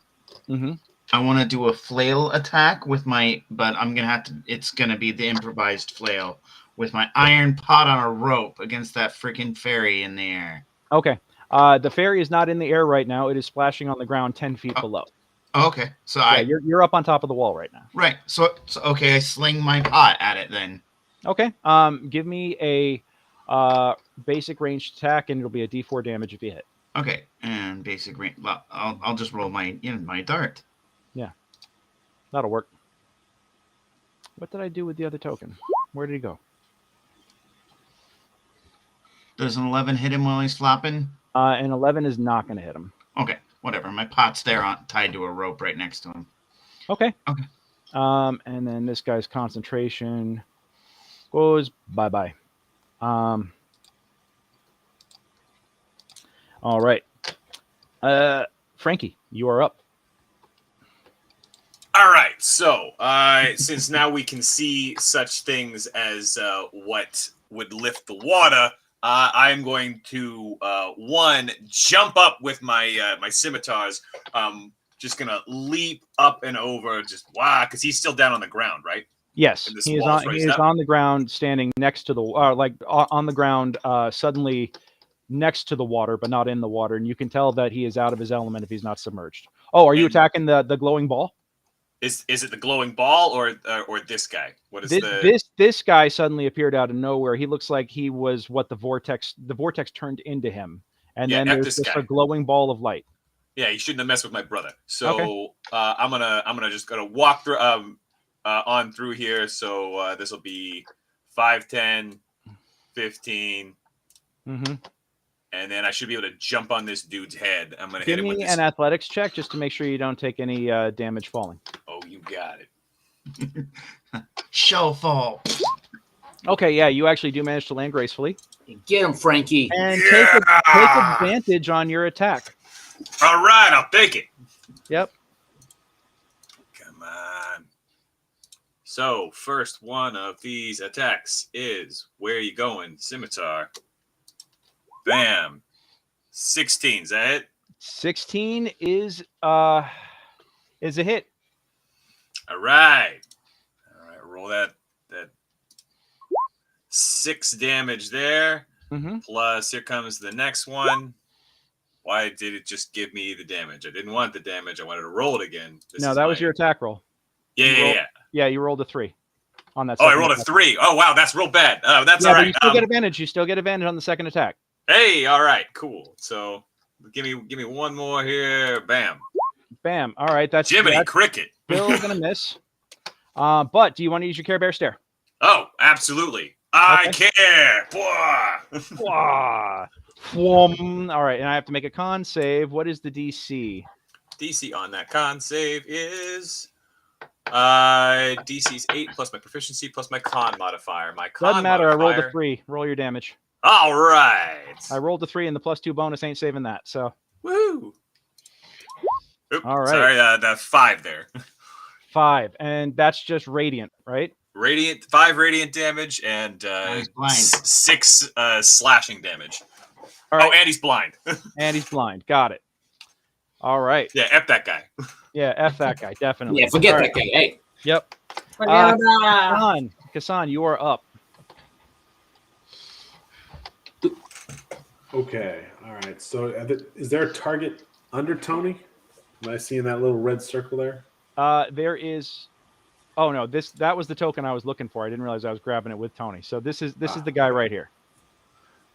I want to do a flail attack with but I'm gonna have to. It's gonna be the improvised flail with my iron pot on a rope against that freaking fairy in the air. Okay, the fairy is not in the air right now. It is splashing on the ground 10 feet below. Okay, so you're up on top of the wall right now. Right. So okay, I sling my pot at it then. Okay. Give me a basic ranged attack, and it'll be a D4 damage if you hit. Okay, and basic range. I'll just roll my dart. Yeah, that'll work. What did I do with the other token? Where did he go? Does an 11 hit him while he's flopping? An 11 is not going to hit him. Okay, whatever. My pot's there tied to a rope right next to him. Okay. And then this guy's concentration goes bye-bye. All right. Frankie, you are up. All right. So, since now we can see such things as what would lift the water, I'm going to one jump up with my my scimitars. Just gonna leap up and over, just because he's still down on the ground, right? Yes, And this he is wall's on. He raised is up? on the ground, standing next to the on the ground, suddenly next to the water, but not in the water, and you can tell that he is out of his element if he's not submerged. Oh, are you And- attacking the glowing ball? Is it the glowing ball or this guy? What is This guy suddenly appeared out of nowhere. He looks like he was what the vortex turned into him, and Yeah, then F there's this just guy. a glowing ball of light. Yeah, you shouldn't have messed with my brother. So Okay. I'm gonna just walk through on through here. So this will be 5, 10, 15, Mm-hmm. and then I should be able to jump on this dude's head. I'm gonna hit Give him with me this. an athletics check just to make sure you don't take any damage falling. Oh, you got it. Show fall. Okay, yeah, you actually do manage to land gracefully, Get him, Frankie. and Yeah! take advantage on your attack. All right, I'll take it. Yep. Come on. So first one of these attacks is where you going, scimitar. Bam. 16. Is that it? 16 is a hit. All right. Roll that 6 damage there. Mm-hmm. Plus, here comes the next one. Why did it just give me the damage? I didn't want the damage. I wanted to roll it again. No, that was your attack roll. Yeah. Yeah, you rolled a 3 on that. Oh, I second rolled a attack. 3. Oh, wow, that's real bad. That's Yeah, all but right. you still get advantage. You still get advantage on the second attack. Hey, all right, cool. So give me one more here. Bam. Bam. All right, that's Jiminy Cricket. still gonna miss. But do you want to use your Care Bear Stare? Oh, absolutely. I care. Bwah. Wah. Whom. All right, and I have to make a con save. What is the DC? DC on that con save is DC's 8 plus my proficiency plus my con modifier. My con Doesn't matter. I rolled a modifier- 3. Roll your damage. All right. I rolled a 3, and the +2 bonus ain't saving that. So Woo. Oop, All right. Sorry, the 5 there. 5, and that's just radiant, right? Radiant, 5 radiant damage and he's blind. 6 slashing damage. All right. Oh, and he's blind. And he's blind. Got it. All right. Yeah, F that guy. Yeah, F that guy, definitely. Yeah, forget All that guy. Hey, Yep. Forget Kassan, you are up. Okay. All right. So is there a target under Tony? Am I seeing that little red circle there? There is. Oh no, that was the token I was looking for. I didn't realize I was grabbing it with Tony. So this is the guy right here.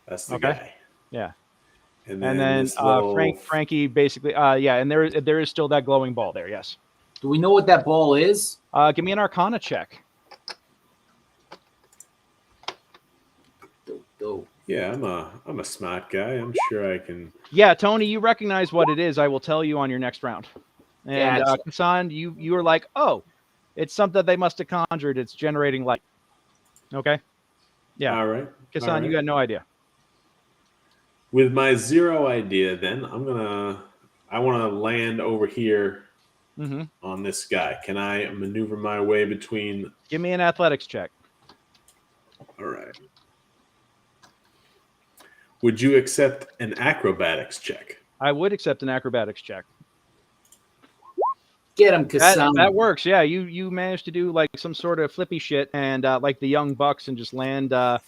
That's the Okay. guy. Yeah. And And then this little- Frankie basically. Yeah, and there is still that glowing ball there. Yes. do we know what that ball is? Give me an Arcana check. Oh, Yeah, I'm a smart guy. I'm sure I can. Yeah, Tony, you recognize what it is. I will tell you on your next round. And Gotcha. Kassan, you were like, oh, it's something they must have conjured. It's generating light. Okay. Yeah. All right. Kassan, all right. you got no idea. With my 0 idea, then I want to land over here Mm-hmm. on this guy. Can I maneuver my way between? Give me an athletics check. All right. Would you accept an acrobatics check? I would accept an acrobatics check. get him, That Kassan. works. Yeah, you managed to do like some sort of flippy shit and like the young bucks and just land right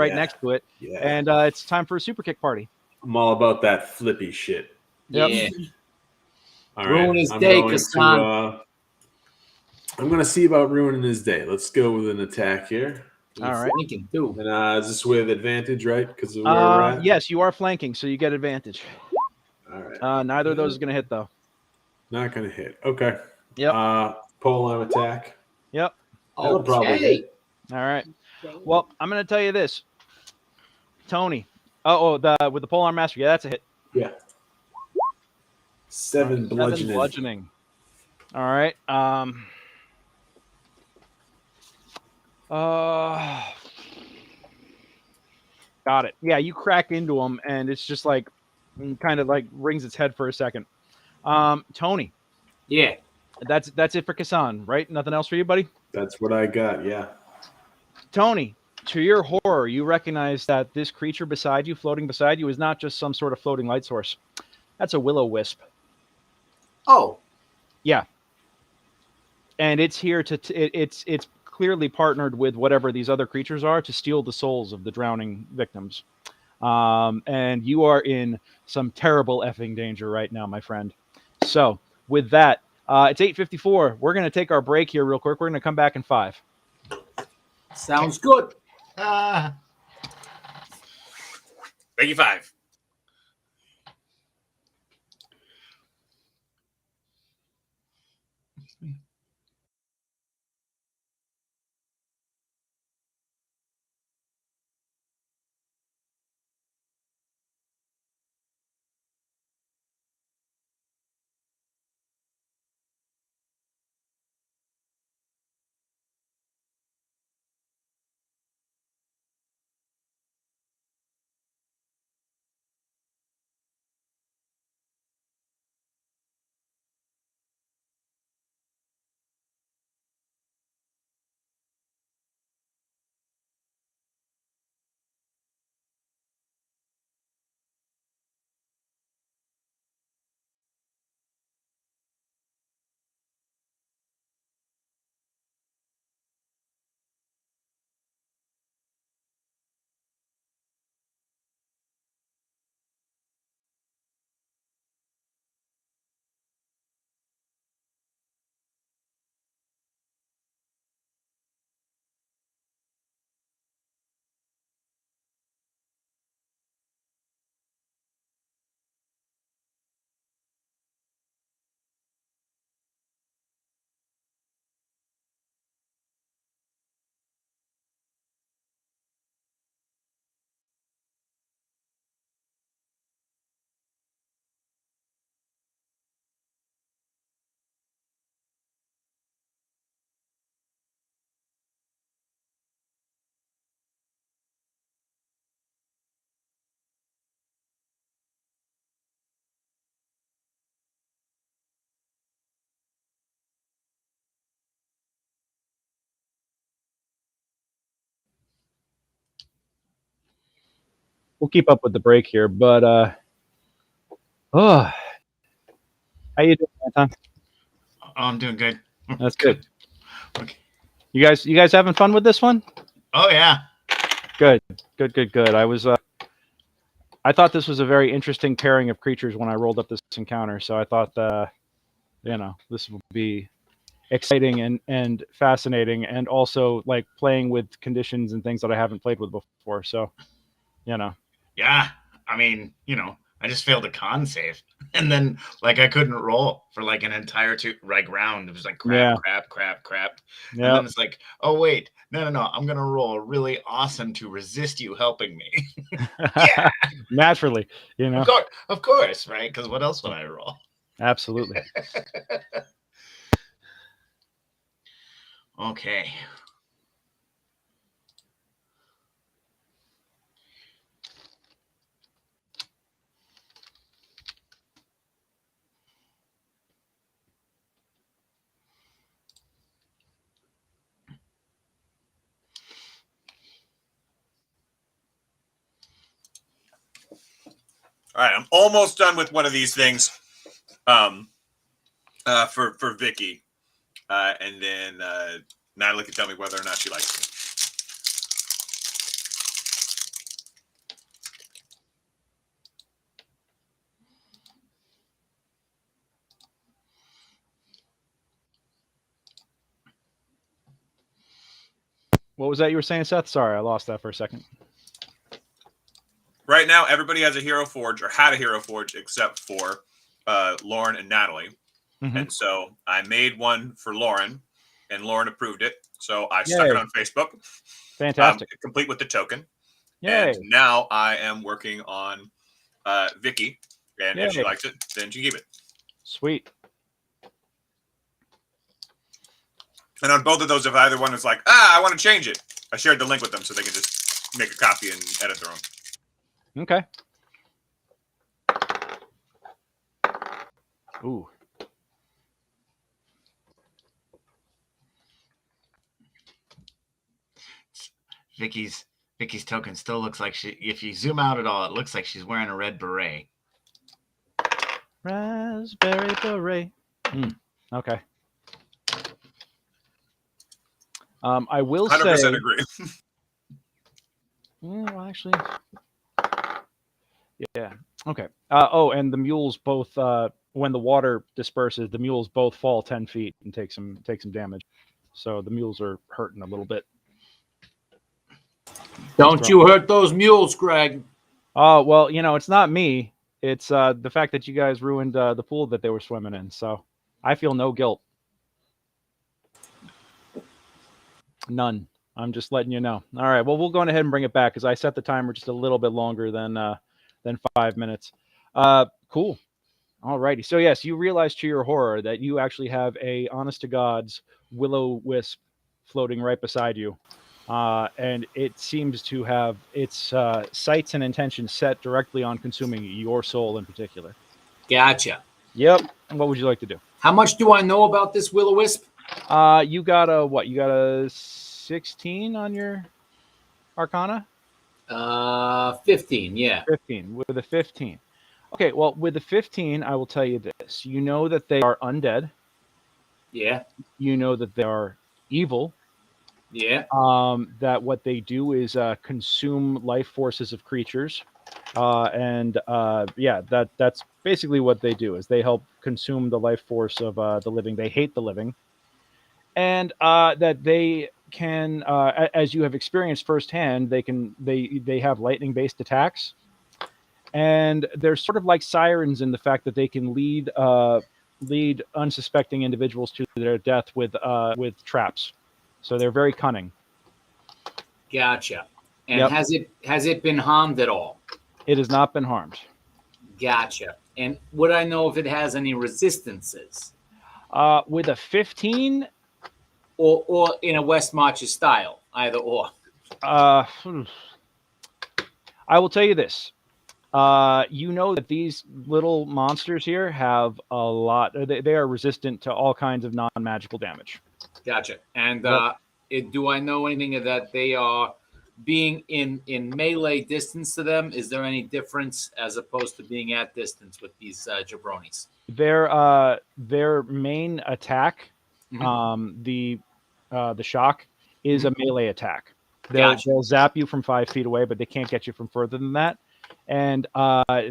Yeah. next to it. Yeah. And it's time for a super kick party. I'm all about that flippy shit. Yep. Yeah. All Ruin his I'm day, going Kassan. I'm going to see about ruining his day. Let's go with an attack here. You're All right. flanking too. And is this with advantage, right? Because of where we're at? Yes, you are flanking, so you get advantage. All right. Neither of those is going to hit though. Not going to hit. Okay. Yep. Pole arm attack. Yep. That'll probably Okay. hit. All right. Well, I'm going to tell you this, Tony. With the polearm master. Yeah, that's a hit. Yeah. 7 bludgeoning. Bludgeoning. All right. Got it. Yeah, you crack into him, and it's just like kind of like rings its head for a second. Tony, Yeah. that's it for Kassan, right? Nothing else for you, buddy? That's what I got. Yeah. Tony, to your horror, horror, you recognize that this creature beside you, floating beside you, is not just some sort of floating light source. That's a will-o-wisp. Oh, Yeah. And it's here to it's clearly partnered with whatever these other creatures are to steal the souls of the drowning victims. And you are in some terrible effing danger right now, my friend. So with that, it's 8:54. We're going to take our break here real quick. We're going to come back in 5. sounds good. Ah. Thank you, 5. We'll keep up with the break here, but how you doing, Anton? Oh, I'm doing good. That's good. Okay. You guys having fun with this one? Oh yeah. Good. I thought this was a very interesting pairing of creatures when I rolled up this encounter. So I thought, this would be exciting and fascinating, and also like playing with conditions and things that I haven't played with before. So, Yeah. I mean, I just failed a con save, and then like I couldn't roll for like an entire round. It was like crap. And yeah, then it's like, oh wait, no, I'm gonna roll really awesome to resist you helping me. Yeah, naturally, of course, right? Because what else would I roll? absolutely. Okay. All right, I'm almost done with one of these things. For Vicky, and then Natalie can tell me whether or not she likes it. What was that you were saying, Seth? Sorry, I lost that for a second. Right now, everybody has a Hero Forge or had a Hero Forge except for Lauren and Natalie. Mm-hmm. And so I made one for Lauren, and Lauren approved it. So I Yay. stuck it on Facebook. Fantastic. Complete with the token. Yay. And now I am working on Vicky. And if she Yay. likes it, then she keep it. Sweet. And on both of those, if either one is like, I want to change it, I shared the link with them so they can just make a copy and edit their own. Okay. Ooh. Vicky's Vicky's token still looks like if you zoom out at all, it looks like she's wearing a red beret. Raspberry beret. Okay. I will 100% say. agree. Well, actually, yeah. Okay. Oh, and the mules both. When the water disperses, the mules both fall 10 feet and take some damage. So the mules are hurting a little bit. Don't you hurt those mules, Greg. Oh, well, it's not me. It's the fact that you guys ruined the pool that they were swimming in. So I feel no guilt. None. I'm just letting you know. All right. Well, we'll go ahead and bring it back because I set the timer just a little bit longer than 5 minutes. Cool. All righty. So yes, you realize to your horror that you actually have a honest to God's will-o-wisp floating right beside you. And it seems to have its sights and intentions set directly on consuming your soul in particular. Gotcha. Yep. And what would you like to do? How much do I know about this will-o-wisp? You got a what? You got a 16 on your Arcana? 15, yeah. 15. With a 15. Okay, well, with the 15, I will tell you this. You know that they are undead. Yeah. You know that they are evil. Yeah. That what they do is consume life forces of creatures. That's basically what they do is they help consume the life force of the living. They hate the living. And that they can, as you have experienced firsthand, they have lightning-based attacks. And they're sort of like sirens in the fact that they can lead unsuspecting individuals to their death with traps. So they're very cunning. Gotcha. And Yep. has it been harmed at all? It has not been harmed. Gotcha. And would I know if it has any resistances? With a 15, or in a West Marches style, either or. I will tell you this. You know that these little monsters here have a lot. They are resistant to all kinds of non-magical damage. Gotcha. And Yep. do I know anything that they are being in melee distance to them? Is there any difference as opposed to being at distance with these jabronis? Their main attack, the shock, is a melee attack. They'll zap you from 5 feet away, but they can't get you from further than that. And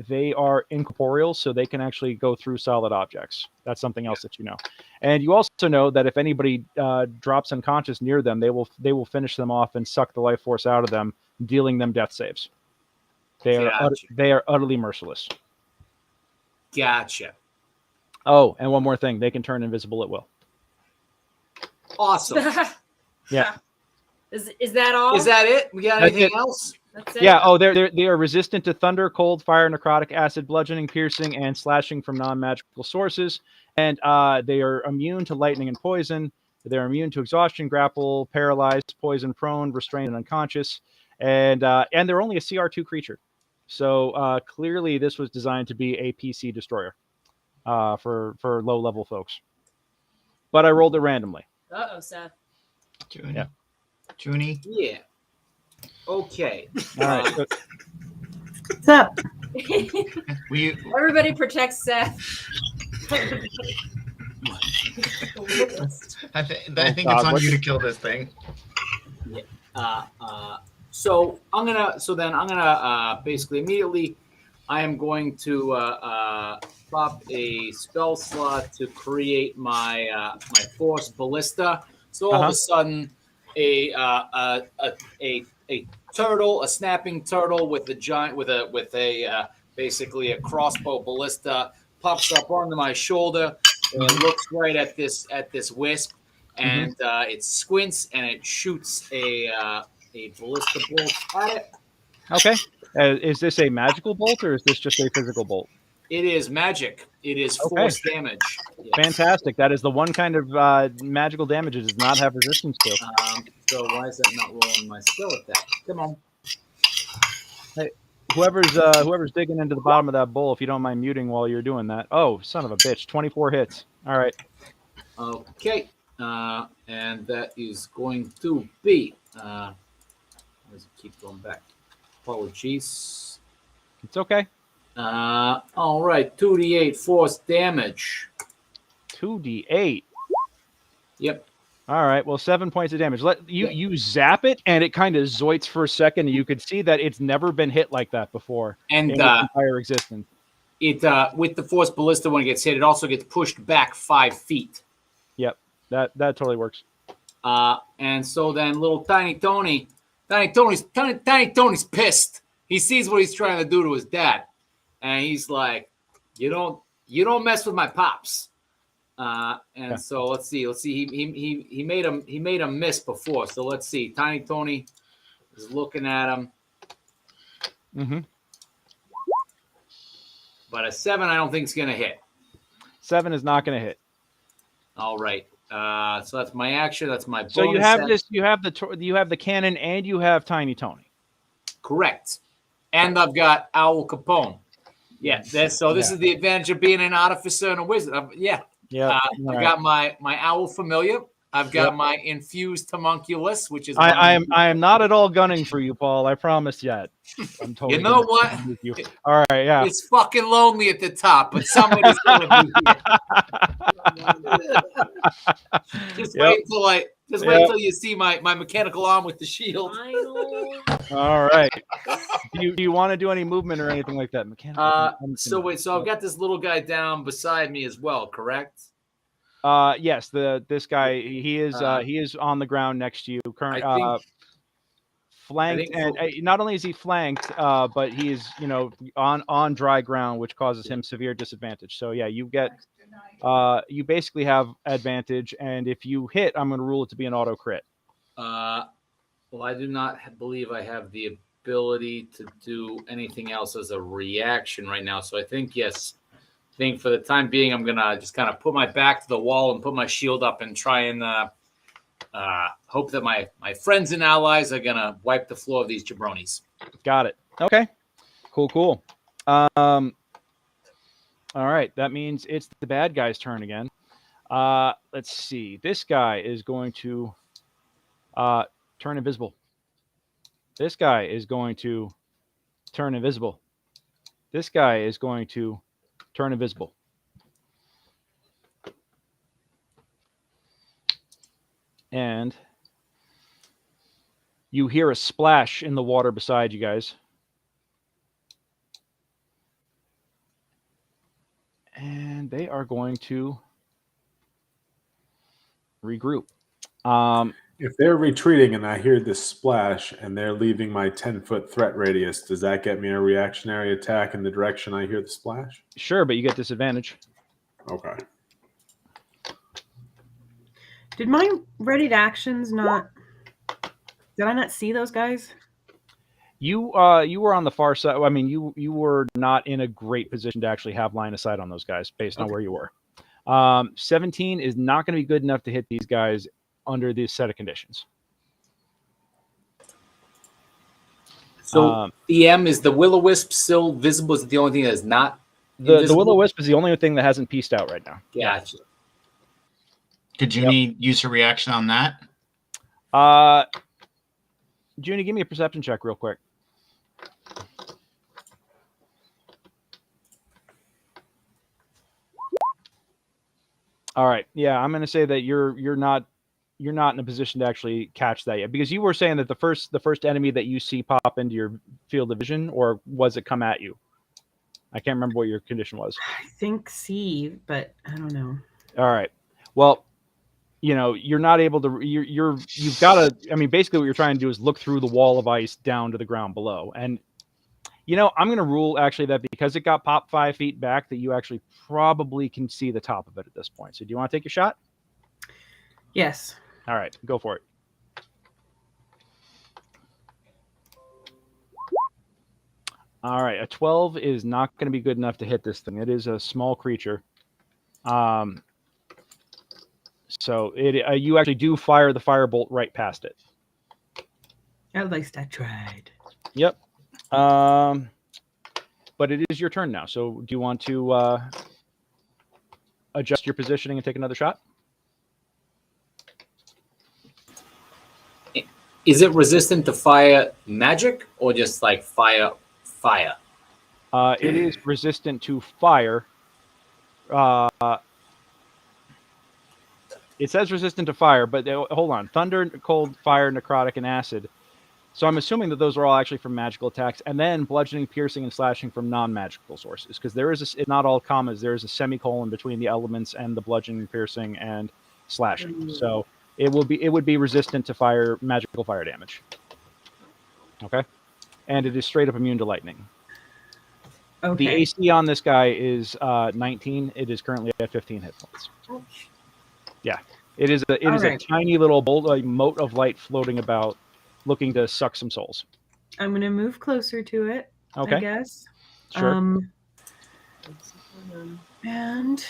they are incorporeal, so they can actually go through solid objects. That's something else that you know. And you also know that if anybody drops unconscious near them, they will finish them off and suck the life force out of them, dealing them death saves. They are utterly merciless. Gotcha. Oh, and one more thing. They can turn invisible at will. Awesome. Yeah. Is that all? Is that it? We got That's anything it. else? That's it? Yeah. Oh, they are resistant to thunder, cold, fire, necrotic, acid, bludgeoning, piercing, and slashing from non-magical sources. And they are immune to lightning and poison. They're immune to exhaustion, grapple, paralyzed, poison, prone, restrained, and unconscious. And they're only a CR2 creature. So clearly, this was designed to be a PC destroyer for low-level folks. But I rolled it randomly. Uh-oh, Seth. Yeah. Junie? Yeah. Okay. All right. So, What's up? Everybody protect Seth. I think it's on you to kill this thing. So I'm gonna basically immediately I am going to pop a spell slot to create my my force ballista. So all of a sudden a turtle, a snapping turtle with a giant with a basically a crossbow ballista pops up onto my shoulder and looks right at this wisp, and it squints and it shoots a ballista bolt at it. okay. Is this a magical bolt or is this just a physical bolt? It is magic. It is Okay. force damage. Yes. Fantastic. That is the one kind of magical damage it does not have resistance to. So why is that not rolling my skill at that? Come on. Hey, whoever's digging into the bottom of that bowl, if you don't mind muting while you're doing that. Oh, son of a bitch. 24 hits. All right. Okay. And that is going to be Does it keep going back? Apologies. It's okay. All right, 2d8 force damage. 2d8. Yep. All right. Well, 7 points of damage. You zap it, and it kind of zoits for a second. And you could see that it's never been hit like that before And in its entire existence. it with the force ballista when it gets hit, it also gets pushed back 5 feet. Yep. That totally works. And so then little Tiny Tony's pissed. He sees what he's trying to do to his dad, and he's like, "You don't mess with my pops." So let's see. He made him miss before. So let's see. Tiny Tony is looking at him. Mm-hmm. But a 7, I don't think is gonna hit. 7 is not going to hit. All right. So that's my action. That's my bonus. So you have action. you have the cannon, and you have Tiny Tony. Correct. And I've got Owl Capone. Yeah. This is the advantage of being an artificer and a wizard. Yeah. I've got my Owl Familiar. I've got my Infused Homunculus, which is I am not at all gunning for you, Paul. I promise yet. I'm totally. You know what? You. All right. Yeah. It's fucking lonely at the top, but somebody's gonna be here. Just wait till you see my mechanical arm with the shield. All right. Do you want to do any movement or anything like that? Mechanical. So I've got this little guy down beside me as well, correct? Yes. This guy he is on the ground next to you. Flanked, and not only is he flanked, but he is on dry ground, which causes him severe disadvantage. So yeah, you basically have advantage, and if you hit, I'm going to rule it to be an auto crit. Well, I do not believe I have the ability to do anything else as a reaction right now. So I think yes. I think for the time being, I'm gonna just kind of put my back to the wall and put my shield up and try and hope that my friends and allies are gonna wipe the floor of these jabronis. Got it. Okay. Cool. All right. That means it's the bad guy's turn again. Let's see. This guy is going to turn invisible. This guy is going to turn invisible. This guy is going to turn invisible. And you hear a splash in the water beside you guys. And they are going to regroup. If they're retreating and I hear this splash and they're leaving my 10-foot threat radius, does that get me a reactionary attack in the direction I hear the splash? Sure, but you get disadvantage. Okay. Did my readied actions not... Did I not see those guys? You were on the far side. I mean, you were not in a great position to actually have line of sight on those guys based on where you were. 17 is not going to be good enough to hit these guys under this set of conditions. So EM, is the Will-O-Wisp still visible? Is it the only thing that is not the Will-O-Wisp is the only thing that hasn't pieced out right now. Gotcha. Did you use a reaction on that? Junie, give me a perception check real quick. All right. Yeah, I'm going to say that you're not in a position to actually catch that yet, because you were saying that the first enemy that you see pop into your field of vision, or was it come at you? I can't remember what your condition was. I think C, but I don't know. All right. Well, you're not able to. You've got to. I mean, basically, what you're trying to do is look through the wall of ice down to the ground below, and I'm going to rule actually that because it got popped 5 feet back, that you actually probably can see the top of it at this point. So, do you want to take your shot? Yes. All right, go for it. All right, a 12 is not going to be good enough to hit this thing. It is a small creature. So you actually do fire the firebolt right past it. At least I tried. Yep. But it is your turn now. So do you want to adjust your positioning and take another shot? Is it resistant to fire magic or just like fire? It is resistant to fire. It says resistant to fire, but hold on. Thunder, cold, fire, necrotic, and acid. So I'm assuming that those are all actually from magical attacks, and then bludgeoning, piercing, and slashing from non-magical sources. Because there is not all commas. There is a semicolon between the elements and the bludgeoning, piercing, and slashing. So it would be resistant to fire, magical fire damage. Okay, and it is straight up immune to lightning. Okay. The AC on this guy is 19. It is currently at 15 hit points. Yeah, it is a tiny little bolt, like mote of light floating about, looking to suck some souls. I'm gonna move closer to it. Okay. I guess. Sure. And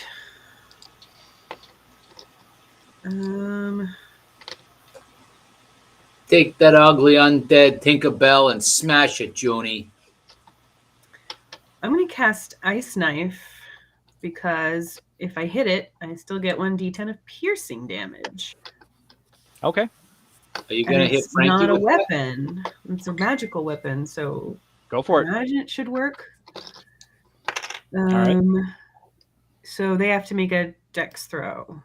Take that ugly undead Tinkerbell and smash it, Joni. I'm gonna cast Ice Knife because if I hit it, I still get 1d10 of piercing damage. Okay. Are you gonna hit It's Frankie not a with that? weapon. It's a magical weapon, so Go for it. imagine it should work. right. So they have to make a dex throw.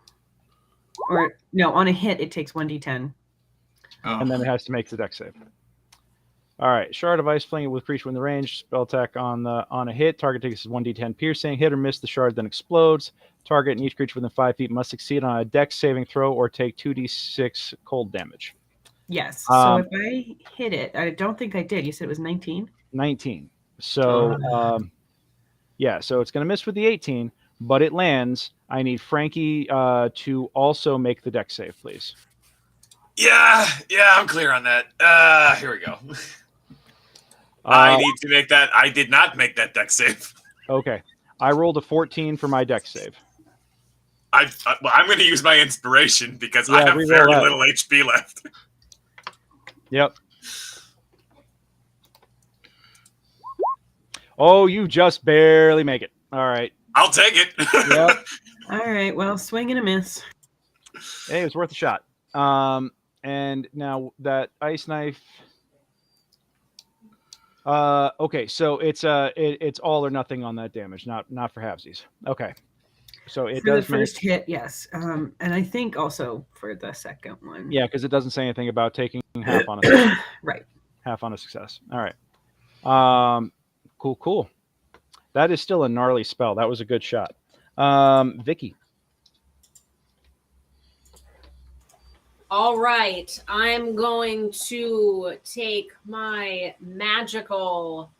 Or no, on a hit it takes 1d10. Oh. And then it has to make the dex save. All right. Shard of ice, fling it with creature in the range. Spell attack on a hit. Target takes 1d10 piercing. Hit or miss the shard, then explodes. Target and each creature within 5 feet must succeed on a dex saving throw or take 2d6 cold damage. Yes. So if I hit it, I don't think I did. You said it was 19? 19. So yeah, so it's going to miss with the 18, but it lands. I need Frankie to also make the dex save, please. Yeah, I'm clear on that. Here we go. I need to make that. I did not make that dex save. Okay. I rolled a 14 for my dex save. I'm going to use my inspiration because I have reroll very that. little HP left. Yep. Oh, you just barely make it. All right. I'll take it. Yep. All right. Well, swing and a miss. Hey, it was worth a shot. And now that ice knife. Okay, so it's all or nothing on that damage, not for halvesies. Okay. So it For does the first hit, yes. And I think also for the second one. Yeah, because it doesn't say anything about taking half on a right. Half on a success. All right. Cool. That is still a gnarly spell. That was a good shot. Vicky. All right, I'm going to take my magical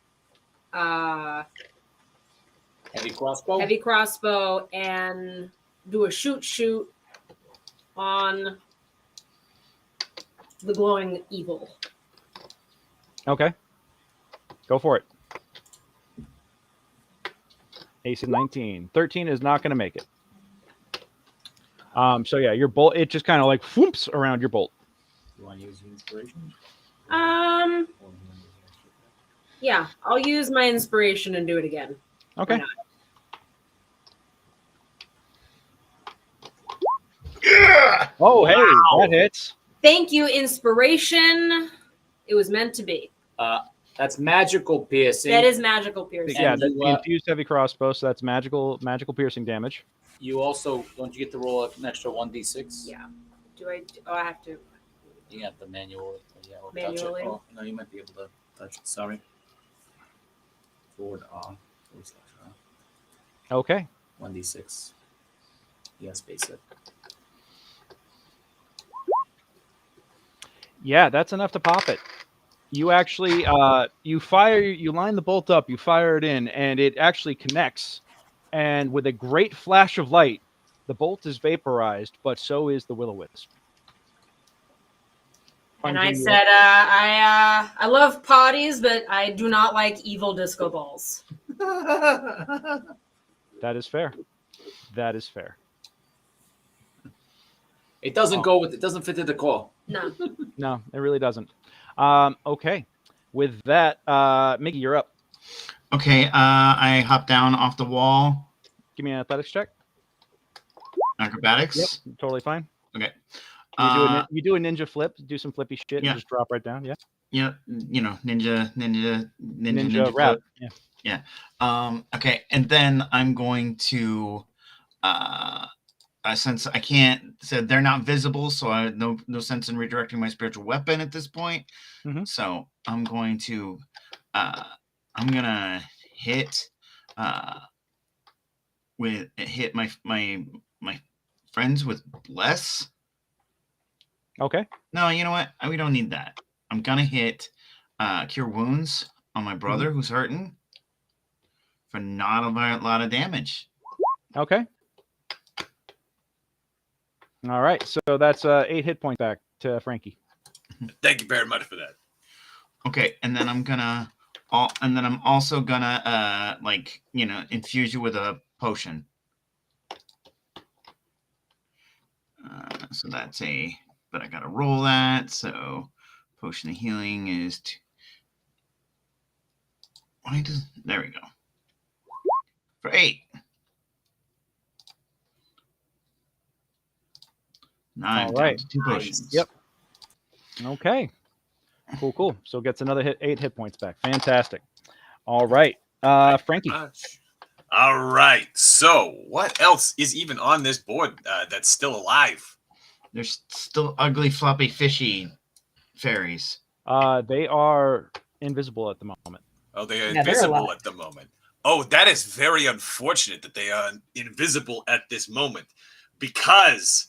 Heavy crossbow. heavy crossbow and do a shoot on the glowing evil. Okay. Go for it. Ace of 19. 13 is not going to make it. So yeah, your bolt, it just kind of like whoops around your bolt. You want to use inspiration? Yeah, I'll use my inspiration and do it again. Okay. Yeah! Oh, hey, that hits. Thank you, inspiration. It was meant to be. That's magical piercing. That is magical piercing. Yeah, And that's you, the infused heavy crossbow, so that's magical piercing damage. You also don't you get to roll an extra 1d6? Yeah. Do I? Oh, I have to. You have to manually. Yeah, or Manually? touch it. Oh, no, you might be able to touch it. Sorry. Forward R. Okay. 1d6. Yeah, space it. Yeah, that's enough to pop it. You actually, you line the bolt up, you fire it in, and it actually connects. And with a great flash of light, the bolt is vaporized, but so is the will-o-wisp. And I said, I love potties, but I do not like evil disco balls. That is fair. That is fair. It doesn't go with. It doesn't fit the decor. No. No, it really doesn't. Okay. With that, Miggy, you're up. Okay, I hop down off the wall. Give me an athletics check. Acrobatics. Yep, totally fine. Okay. You do a ninja flip, do some flippy shit, Yeah. and just drop right down. Yeah. Yeah, ninja rap. flip. Yeah. Okay, and then I'm going to since I can't, so they're not visible, so I no sense in redirecting my spiritual weapon at this point. Mm-hmm. So I'm going to hit my friends with bless. Okay. No, you know what? We don't need that. I'm gonna hit cure wounds on my brother who's hurting for not a lot of damage. Okay. All right. So that's 8 hit points back to Frankie. Thank you very much for that. Okay, and then I'm also gonna infuse you with a potion. So that's but I gotta roll that. So potion of healing is there we go. For 8. 9. All right. 2 potions. Yep. Okay. Cool. So gets another 8 hit points back. Fantastic. All right. Frankie. All right. So what else is even on this board that's still alive? There's still ugly, floppy, fishy fairies. They are invisible at the moment. Oh, they are Yeah, they're invisible alive. at the moment. Oh, that is very unfortunate that they are invisible at this moment, because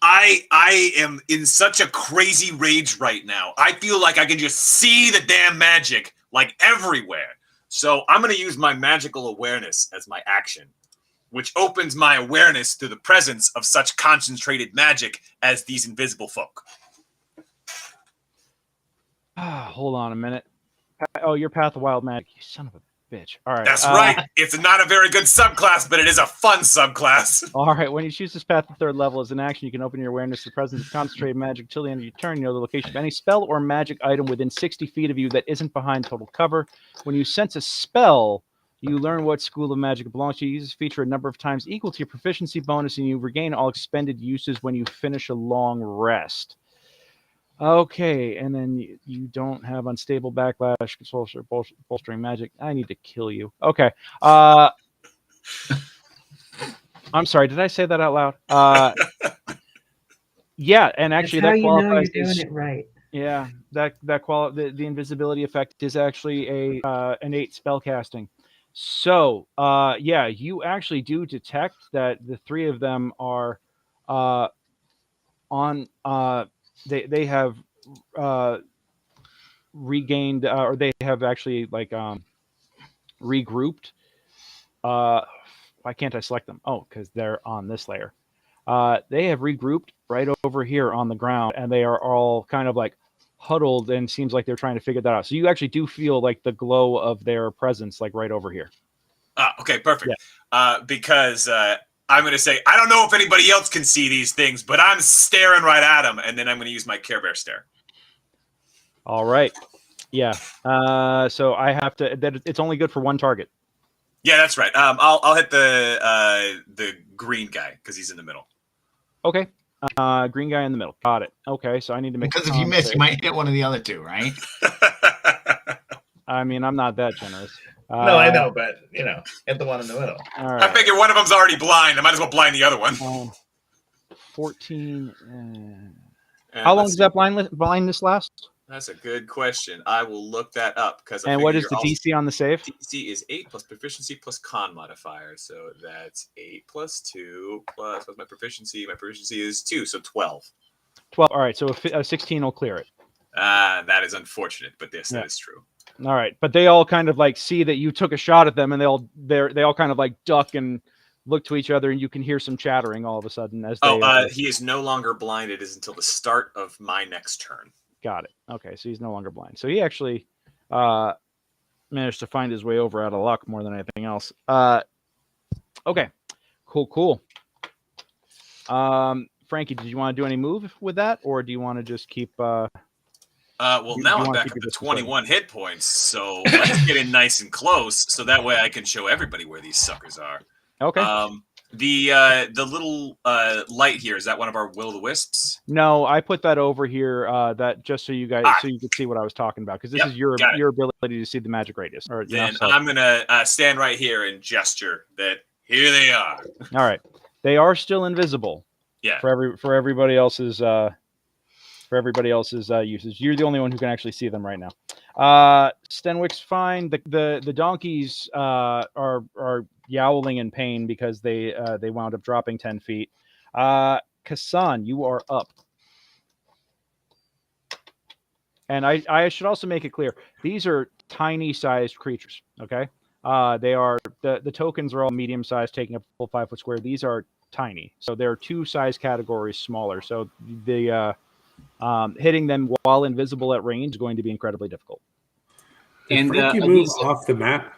I am in such a crazy rage right now. I feel like I can just see the damn magic like everywhere. So I'm going to use my magical awareness as my action, which opens my awareness to the presence of such concentrated magic as these invisible folk. Hold on a minute. Oh, your Path of Wild Magic. You son of a bitch. All right. That's right. It's not a very good subclass, but it is a fun subclass. All right. When you choose this path to 3rd level as an action, you can open your awareness to the presence of concentrated magic till the end of your turn. You know the location of any spell or magic item within 60 feet of you that isn't behind total cover. When you sense a spell, you learn what school of magic it belongs to. You use this feature a number of times equal to your proficiency bonus, and you regain all expended uses when you finish a long rest. Okay, and then you don't have unstable backlash, bolstering magic. I need to kill you. Okay. I'm sorry. Did I say that out loud? Yeah, and actually That's how that you know qualifies. you're doing it right. Yeah, the invisibility effect is actually an 8 spell casting. So, yeah, you actually do detect that the 3 of them are on. They have regained, or they have actually regrouped. Why can't I select them? Oh, because they're on this layer. They have regrouped right over here on the ground, and they are all kind of like huddled, and seems like they're trying to figure that out. So you actually do feel like the glow of their presence, like right over here. Okay, perfect. Yeah. Because I'm going to say, I don't know if anybody else can see these things, but I'm staring right at them, and then I'm going to use my Care Bear stare. All right. Yeah. So I have to. It's only good for 1 target. Yeah, that's right. I'll hit the green guy because he's in the middle. Okay. Green guy in the middle. Got it. Okay. So I need to make. Because if you miss, you might hit one of the other 2, right? I mean, I'm not that generous. No, I know, but hit the one in the middle. All right. I figure one of them's already blind. I might as well blind the other one. 14. How long does that blindness last? That's a good question. I will look that up because. And what is the DC on the save? DC is 8 plus proficiency plus con modifier, so that's 8 plus 2 plus what's my proficiency? My proficiency is 2, so 12. 12. All right, so a 16 will clear it. That is unfortunate, but that is true. All right, but they all kind of like see that you took a shot at them, and they all kind of like duck and look to each other, and you can hear some chattering all of a sudden as they. He is no longer blind. It is until the start of my next turn. Got it. Okay, so he's no longer blind. So he actually managed to find his way over out of luck more than anything else. Okay, cool. Frankie, did you want to do any move with that, or do you want to just keep? Well, now I'm back up to 21 hit points, so let's get in nice and close, so that way I can show everybody where these suckers are. Okay. The little light here, is that one of our will-o'-the-wisps? No, I put that over here. That just so you guys, Ah. so you could see what I was talking about, because this Yep, is your got it. ability to see the magic radius. Or Then so. I'm gonna stand right here and gesture that here they are. All right, they are still invisible. Yeah. For everybody else's uses. You're the only one who can actually see them right now. Stenwick's fine. The donkeys are yowling in pain because they wound up dropping 10 feet. Kassan, you are up. And I should also make it clear, these are tiny sized creatures. Okay. They are the tokens are all medium sized, taking up a full 5 foot square. These are tiny, so there are 2 size categories smaller. So the hitting them while invisible at range is going to be incredibly difficult. Did Frankie move off the map?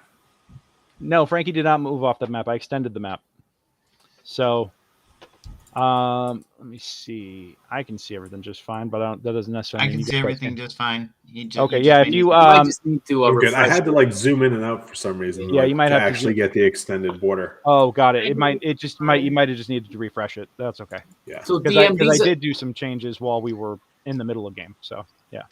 No, Frankie did not move off the map. I extended the map. So, let me see. I can see everything just fine, but that doesn't necessarily. I can see everything just fine. Okay, yeah. If you I just need to good. I had to like zoom in and out for some reason. Yeah, like, you might to have to actually get the extended border. Oh, got it. You might have just needed to refresh it. That's okay. Yeah. So because I did do some changes while we were in the middle of game. So yeah.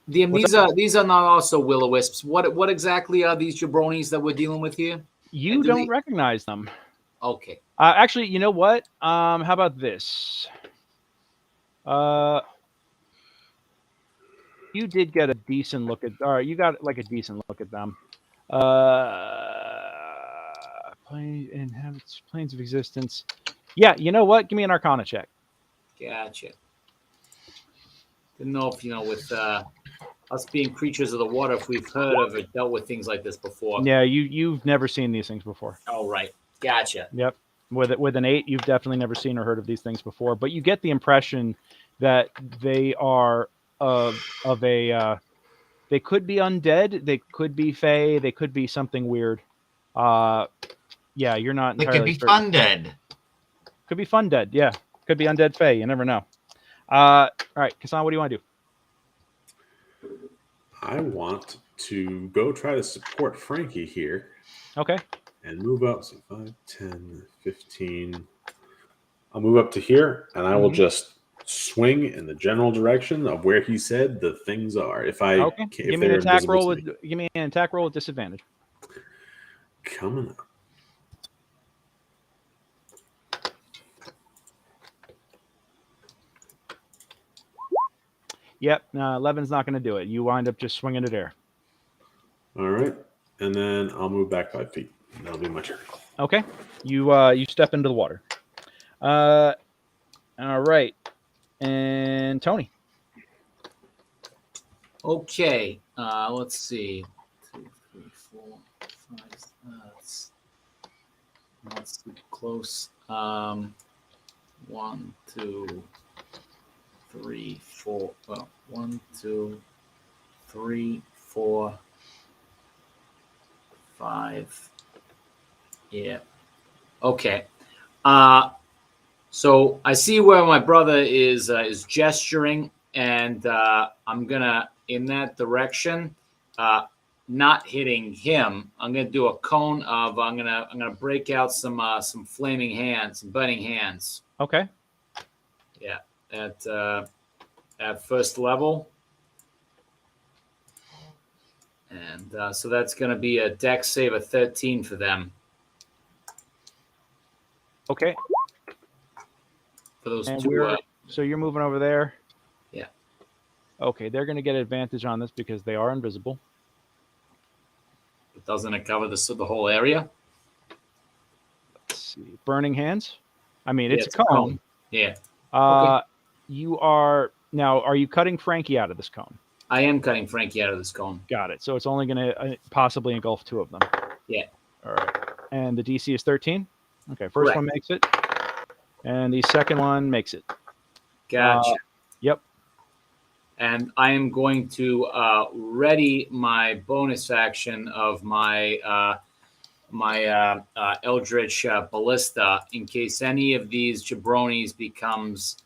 DM, these are not also will-o'-wisps. What exactly are these jabronis that we're dealing with here? You don't recognize them. Okay. Actually, you know what? How about this? You did get a decent look at. All right, you got like a decent look at them. Planes of existence. Yeah, you know what? Give me an Arcana check. Gotcha. Didn't know if with us being creatures of the water, if we've heard of or dealt with things like this before. Yeah, you've never seen these things before. Oh, right. Gotcha. Yep. With an 8, you've definitely never seen or heard of these things before. But you get the impression that they are of a. They could be undead. They could be fae. They could be something weird. Yeah, you're not They entirely could be certain. fun dead. Could be fun dead. Yeah, could be undead fae. You never know. All right, Kassan, what do you want to do? I want to go try to support Frankie here. Okay. And move up. So 5, 10, 15. I'll move up to here, and I will just swing in the general direction of where he said the things are. If give me an attack roll with disadvantage. Coming up. Yep, 11's not going to do it. You wind up just swinging it there. All right, and then I'll move back 5 feet. That'll be my turn. Okay, you step into the water. All right, and Tony. Okay, let's see. 2, 3, 4, 5. That's too close. 1, 2, 3, 4. Well, 1, 2, 3, 4, 5. Yeah. Okay. So I see where my brother is gesturing, and I'm gonna in that direction, not hitting him. I'm gonna do a cone of. I'm gonna break out some flaming hands, some burning hands. Okay. Yeah. At first level, and so that's gonna be a dex save of 13 for them. Okay. For those and two. So you're moving over there. Yeah. Okay, they're going to get advantage on this because they are invisible. Doesn't it cover the whole area? Let's see. Burning hands. I mean, Yeah, it's a cone. Yeah. Okay. You are now. Are you cutting Frankie out of this cone? I am cutting Frankie out of this cone. Got it. So it's only going to possibly engulf 2 of them. Yeah. All right. And the DC is 13. Okay. First Correct. one makes it, and the second one makes it. Gotcha. Yep. And I am going to ready my bonus action of my Eldritch Ballista in case any of these jabronis becomes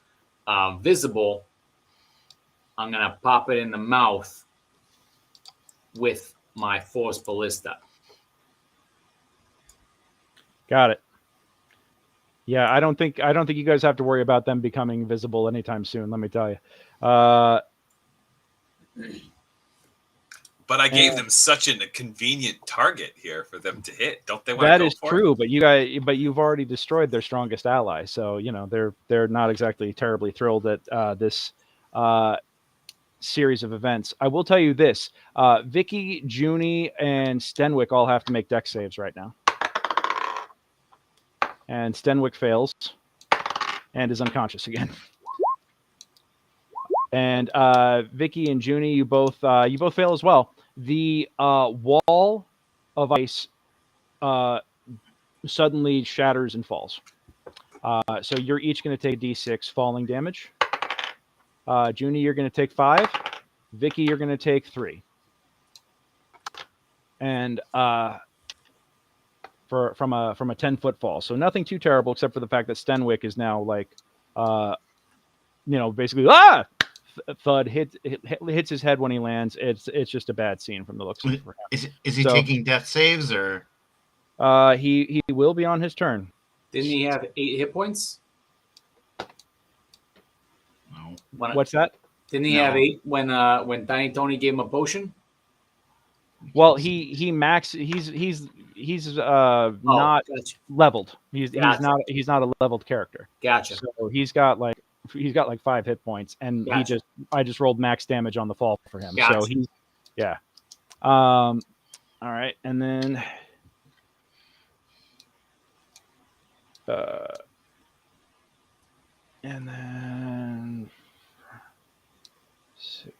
visible. I'm going to pop it in the mouth with my Force Ballista. Got it. Yeah, I don't think you guys have to worry about them becoming visible anytime soon. Let me tell you. But I gave them such a convenient target here for them to hit. Don't they want That to go is for true, but you've already destroyed their strongest ally, so you know they're not exactly terribly thrilled at this series of events. I will tell you this: Vicky, Junie, and Stenwick all have to make dex saves right now, and Stenwick fails and is unconscious again. And Vicky and Junie, you both fail as well. The wall of ice suddenly shatters and falls. So you're each going to take d6 falling damage. Junie, you're going to take 5. Vicky, you're going to take 3. And from a 10-foot fall, so nothing too terrible except for the fact that Stenwick is now like, basically thud hits his head when he lands. It's just a bad scene from the looks of it for him. Is he taking death saves or? He will be on his turn. Didn't he have 8 hit points? No. What's that? Didn't he have 8 when Tiny Tony gave him a potion? Well, he's not gotcha. leveled. He's Gotcha. he's not a leveled character. Gotcha. So he's got like 5 hit points, and Gotcha. I just rolled max damage on the fall for him. Gotcha. So he's all right, and then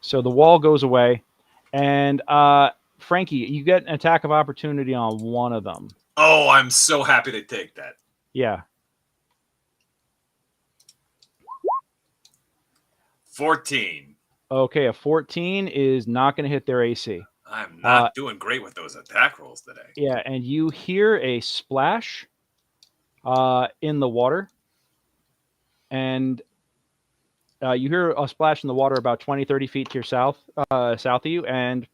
so the wall goes away, and Frankie, you get an attack of opportunity on one of them. Oh, I'm so happy to take that. Yeah. 14. Okay, a 14 is not going to hit their AC. I'm not doing great with those attack rolls today. Yeah, and you hear a splash in the water. And you hear a splash in the water about 20, 30 feet to your south of you, and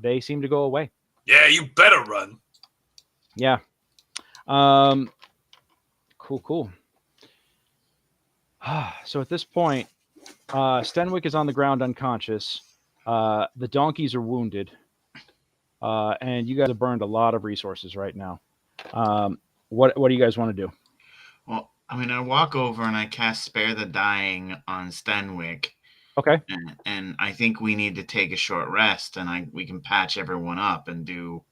they seem to go away. Yeah, you better run. Yeah. Cool. So at this point, Stenwick is on the ground unconscious. The donkeys are wounded. And you guys have burned a lot of resources right now. What do you guys want to do? Well, I mean, I walk over and I cast Spare the Dying on Stenwick. Okay. And I think we need to take a short rest, and we can patch everyone up and do.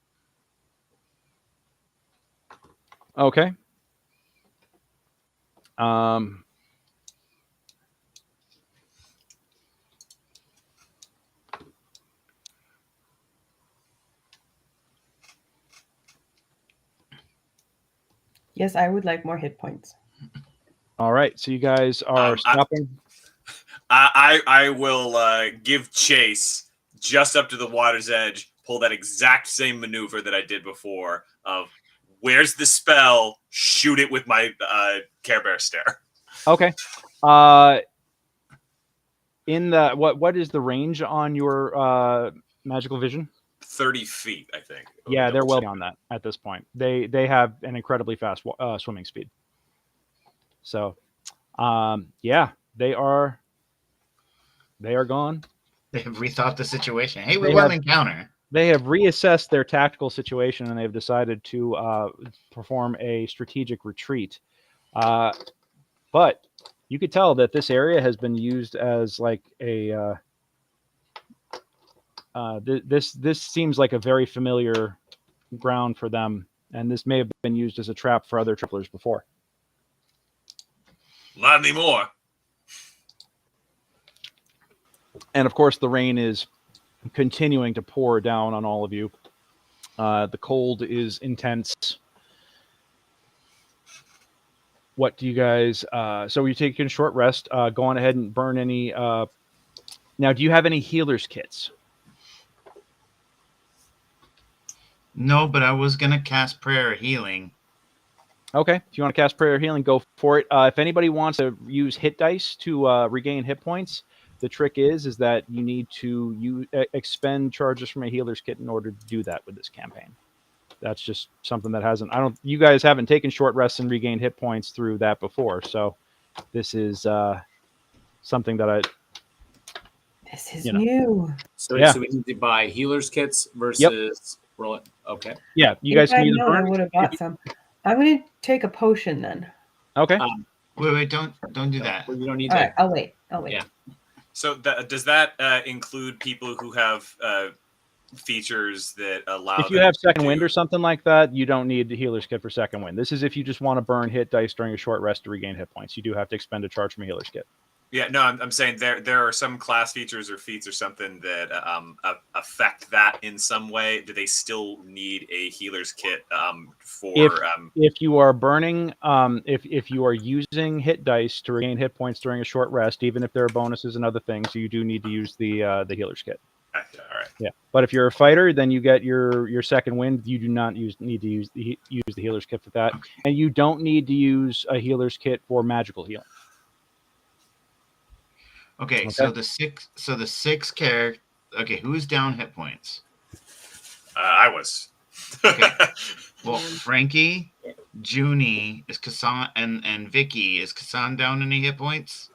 Okay. Yes, I would like more hit points. All right. So you guys are stopping. I will give chase just up to the water's edge, pull that exact same maneuver that I did before of where's the spell, shoot it with my Care Bear stare. Okay. In the what is the range on your magical vision? 30 feet, I think. Yeah, they're well beyond that at this point. They have an incredibly fast swimming speed. So, yeah, they are gone. They have rethought the situation. Hey, we will encounter. They have reassessed their tactical situation, and they've decided to perform a strategic retreat. But you could tell that this area has been used as like a this seems like a very familiar ground for them, and this may have been used as a trap for other triplers before. Not anymore. And of course, the rain is continuing to pour down on all of you. The cold is intense. What do you guys? So you're taking a short rest. Go on ahead and burn any. Now, do you have any healer's kits? No, but I was gonna cast Prayer Healing. Okay, if you want to cast Prayer Healing, go for it. If anybody wants to use hit dice to regain hit points, the trick is that you need to expend charges from a healer's kit in order to do that with this campaign. that's just something that hasn't. You guys haven't taken short rests and regained hit points through that before, so this is something that This is new. So, Yeah. so we need to buy healer's kits versus roll. Okay. Yeah, you If guys can I'd either known, I burn. would have bought some. I'm going to take a potion then. Okay. Wait, don't do that. Well, you don't need All that. right, I'll wait. Yeah. So does that include people who have features that allow? If you them have to second do- wind or something like that, you don't need the healer's kit for second wind. This is if you just want to burn hit dice during a short rest to regain hit points. You do have to expend a charge from a healer's kit. Yeah, no, I'm saying there are some class features or feats or something that affect that in some way. Do they still need a healer's kit for? If you are burning, if you are using hit dice to regain hit points during a short rest, even if there are bonuses and other things, you do need to use the healer's kit. All right. Yeah, but if you're a fighter, then you get your second wind. You do not need to use the healer's kit for that, and you don't need to use a healer's kit for magical healing. Okay, so the six character. Okay, who's down hit points? I was. Okay. Well, Frankie, Junie, is Kassan, and Vicky. Is Kassan down any hit points?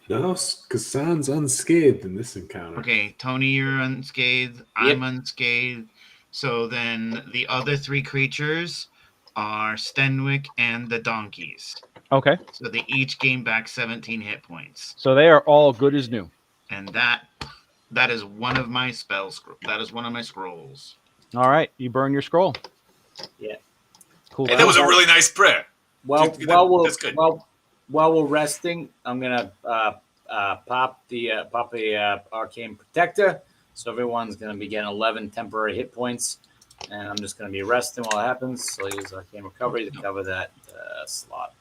No, Kassan's unscathed in this encounter. Okay, Tony, you're unscathed. I'm unscathed. So then the other three creatures are Stenwick and the donkeys. Okay. So they each gain back 17 hit points. So they are all good as new. And that is one of my spells. That is one of my scrolls. All right, you burn your scroll. Yeah. Cool. Hey, that was a really nice prayer. Well, Dude, while that's good. we're resting, I'm gonna pop a arcane protector. So everyone's gonna be getting 11 temporary hit points, and I'm just gonna be resting while it happens. So I'll use arcane recovery to cover that slot.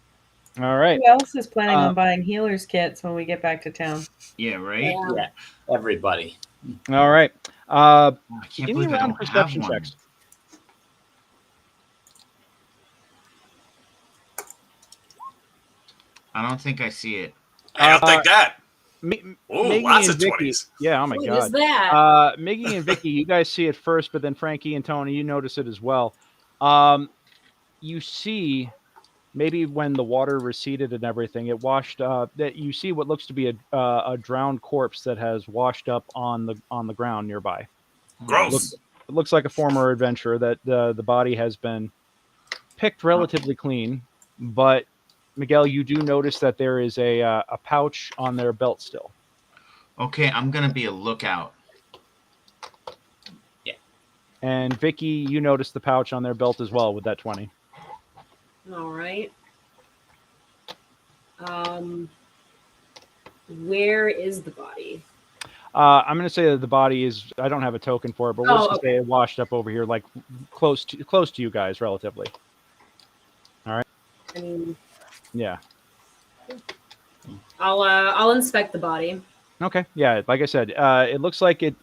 All right. Who else is planning on buying healer's kits when we get back to town? Yeah, right? Yeah, everybody. All right. I can't Give me believe I round don't perception have one. checks. I don't think I see it. I'll take that. Oh, Miggy lots and of Vicky. 20s. Yeah. Oh my What god. is that? Miggy and Vicky, you guys see it first, but then Frankie and Tony, you notice it as well. You see, maybe when the water receded and everything, it washed. That you see what looks to be a drowned corpse that has washed up on the ground nearby. Gross. It looks like a former adventurer. That the body has been picked relatively clean, but Miguel, you do notice that there is a pouch on their belt still. Okay, I'm going to be a lookout. Yeah. And Vicky, you notice the pouch on their belt as well with that 20. All right. Where is the body? I'm going to say that the body is. I don't have a token for it, but we'll just say it washed up over here, like close to you guys, relatively. All right. I mean, Yeah. I'll inspect the body. Okay. Yeah. Like I said, it looks like it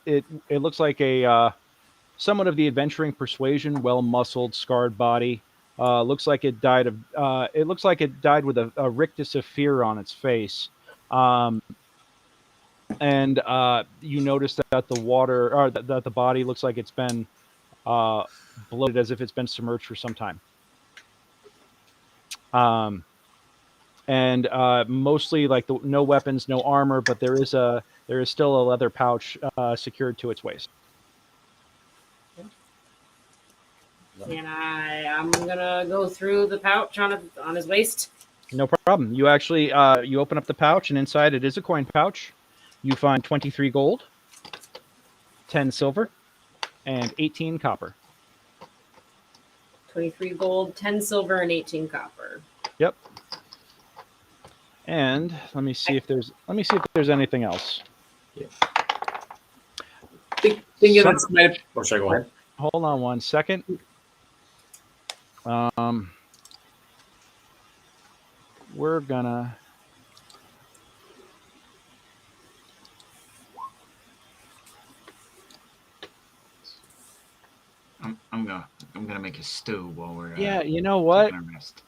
looks like a somewhat of the adventuring persuasion, well-muscled, scarred body. Looks like it died of. It looks like it died with a rictus of fear on its face. And you notice that the water, or that the body looks like it's been bloated, as if it's been submerged for some time. And mostly like no weapons, no armor, but there is still a leather pouch secured to its waist. And I'm gonna go through the pouch on his waist. No problem. You actually you open up the pouch, and inside it is a coin pouch. You find 23 gold, 10 silver, and 18 copper. 23 gold, 10 silver, and 18 copper. Yep. And let me see if there's anything else. Think that's my. Oh, sorry, go ahead. Hold on one second. We're gonna. I'm gonna make a stew while we're Yeah, you know what? taking a rest.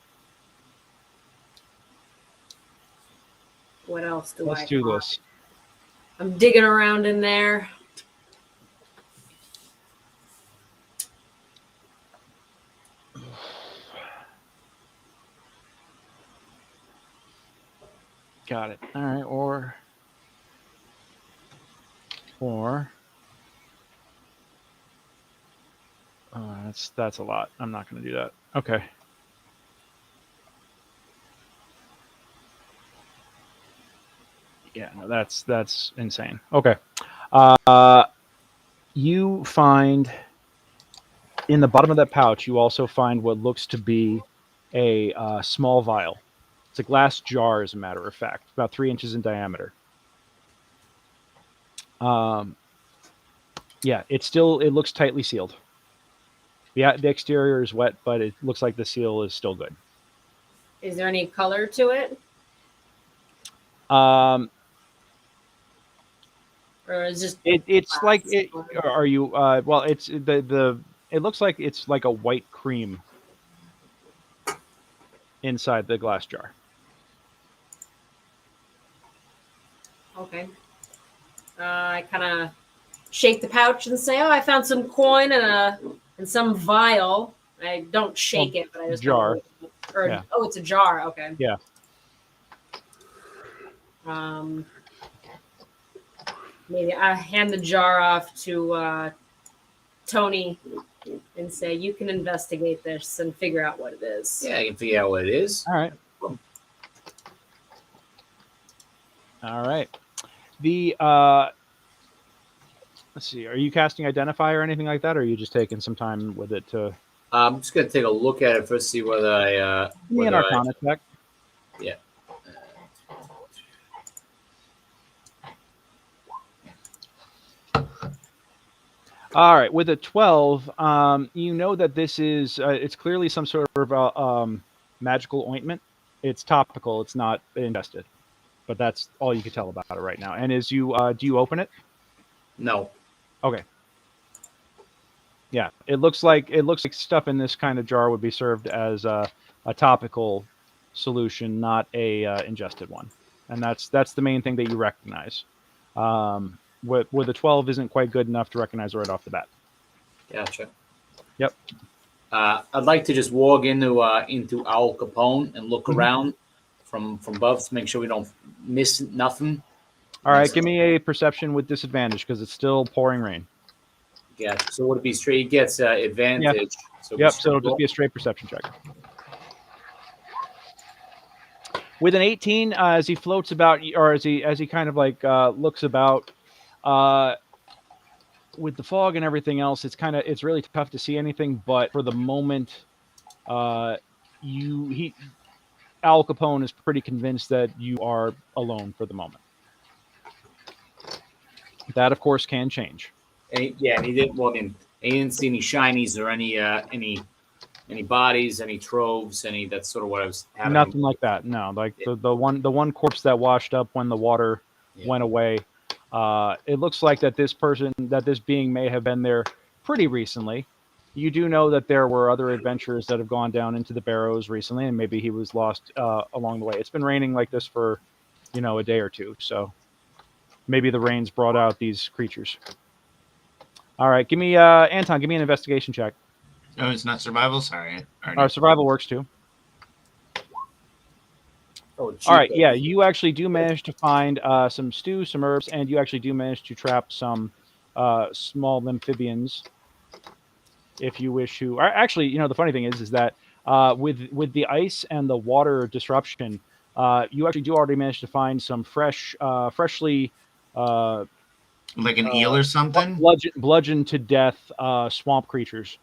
What else do Let's do find? this. I'm digging around in there. Got it. All right, or that's a lot. I'm not going to do that. Okay. Yeah, no, that's insane. Okay. You find in the bottom of that pouch, you also find what looks to be a small vial. It's a glass jar, as a matter of fact, about 3 inches in diameter. Yeah, it looks tightly sealed. The exterior is wet, but it looks like the seal is still good. Is there any color to it? Um, Or is just it's like it. glass? Are you? Well, it's the. It looks like it's like a white cream inside the glass jar. Okay. I kind of shake the pouch and say, "Oh, I found some coin and some vial." I don't shake it, but I just jar. Yeah. Oh, it's a jar. Okay. Yeah. Maybe I hand the jar off to Tony and say, "You can investigate this and figure out what it is." Yeah, I can figure out what it is. All right. All right. The let's see. Are you casting Identify or anything like that, or are you just taking some time with it to? I'm just gonna take a look at it first, see whether I. Give me an Arcana check. Yeah. All right, with a 12, you know that this is, it's clearly some sort of magical ointment. It's topical, it's not ingested. But that's all you can tell about it right now. And do you open it? No. Okay. Yeah, it looks like stuff in this kind of jar would be served as a topical solution, not a ingested one. And that's the main thing that you recognize. Where the 12 isn't quite good enough to recognize right off the bat. Gotcha. Yep. I'd like to just walk into Al Capone and look around from above to make sure we don't miss nothing. All right, give me a perception with disadvantage because it's still pouring rain. Gotcha. So would it be straight? He gets advantage. Yeah. So Yep. So it'll just be a straight perception check. With an 18, as he floats about, or as he kind of like looks about. With the fog and everything else, it's really tough to see anything. But for the moment, Al Capone is pretty convinced that you are alone for the moment. That, of course, can change. And he didn't see any shinies or any bodies, any troves, that's sort of what I was having. Nothing like that. No, like the one corpse that washed up when the water went away. It looks like that this being may have been there pretty recently. You do know that there were other adventurers that have gone down into the Barrows recently, and maybe he was lost along the way. It's been raining like this for, a day or two, so maybe the rains brought out these creatures. All right, give me Anton. Give me an investigation check. Oh, it's not survival. Sorry. Our survival works too. Oh, all right, yeah, you actually do manage to find some stew, some herbs, and you actually do manage to trap some small amphibians, if you wish to. Actually, the funny thing is that with the ice and the water disruption, you actually do already manage to find some freshly like an eel or something, bludgeoned to death swamp creatures.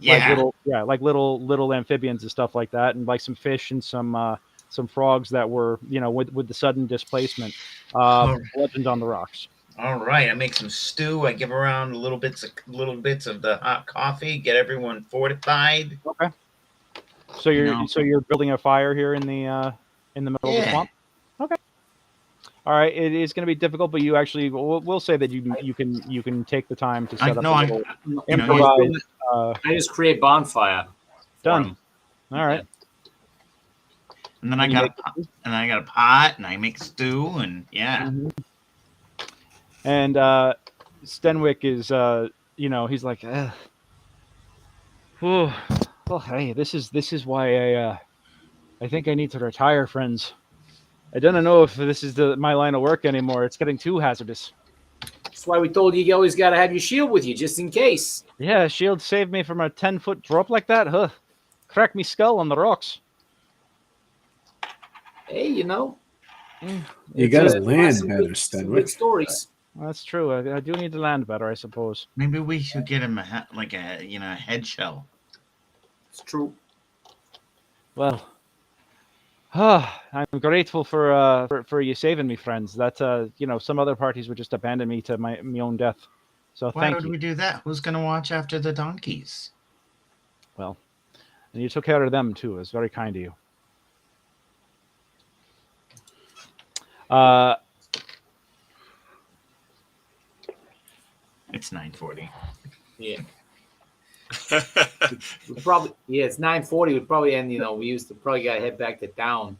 Yeah, like little amphibians and stuff like that, and like some fish and some frogs that were, with the sudden displacement, bludgeoned on the rocks. All right, I make some stew. I give around little bits of the hot coffee. Get everyone fortified. Okay. So you're building a fire here in the middle of the swamp. Okay. All right, it is going to be difficult, but you actually we'll say that you can take the time to set up a little improvised. I just create bonfire. Done. All right. And then I got a pot, and I make stew, and Mm-hmm. And Stenwick is, he's like, well, hey, this is why I think I need to retire, friends. I don't know if this is my line of work anymore. It's getting too hazardous. That's why we told you always got to have your shield with you, just in case. Yeah, shield saved me from a 10-foot drop like that. Huh. Cracked me skull on the rocks. Hey, you know. You got to land better, some good Stenwick. stories. Well, that's true. I do need to land better, I suppose. Maybe we should get him a head shell. It's true. Well, I'm grateful for you saving me, friends. That some other parties would just abandon me to my own death. So Why thank would you. we do that? Who's gonna watch after the donkeys? Well, and you took care of them too. It was very kind of you. It's 9:40. Yeah. It's 9:40. We'd probably end. We used to probably got to head back to town.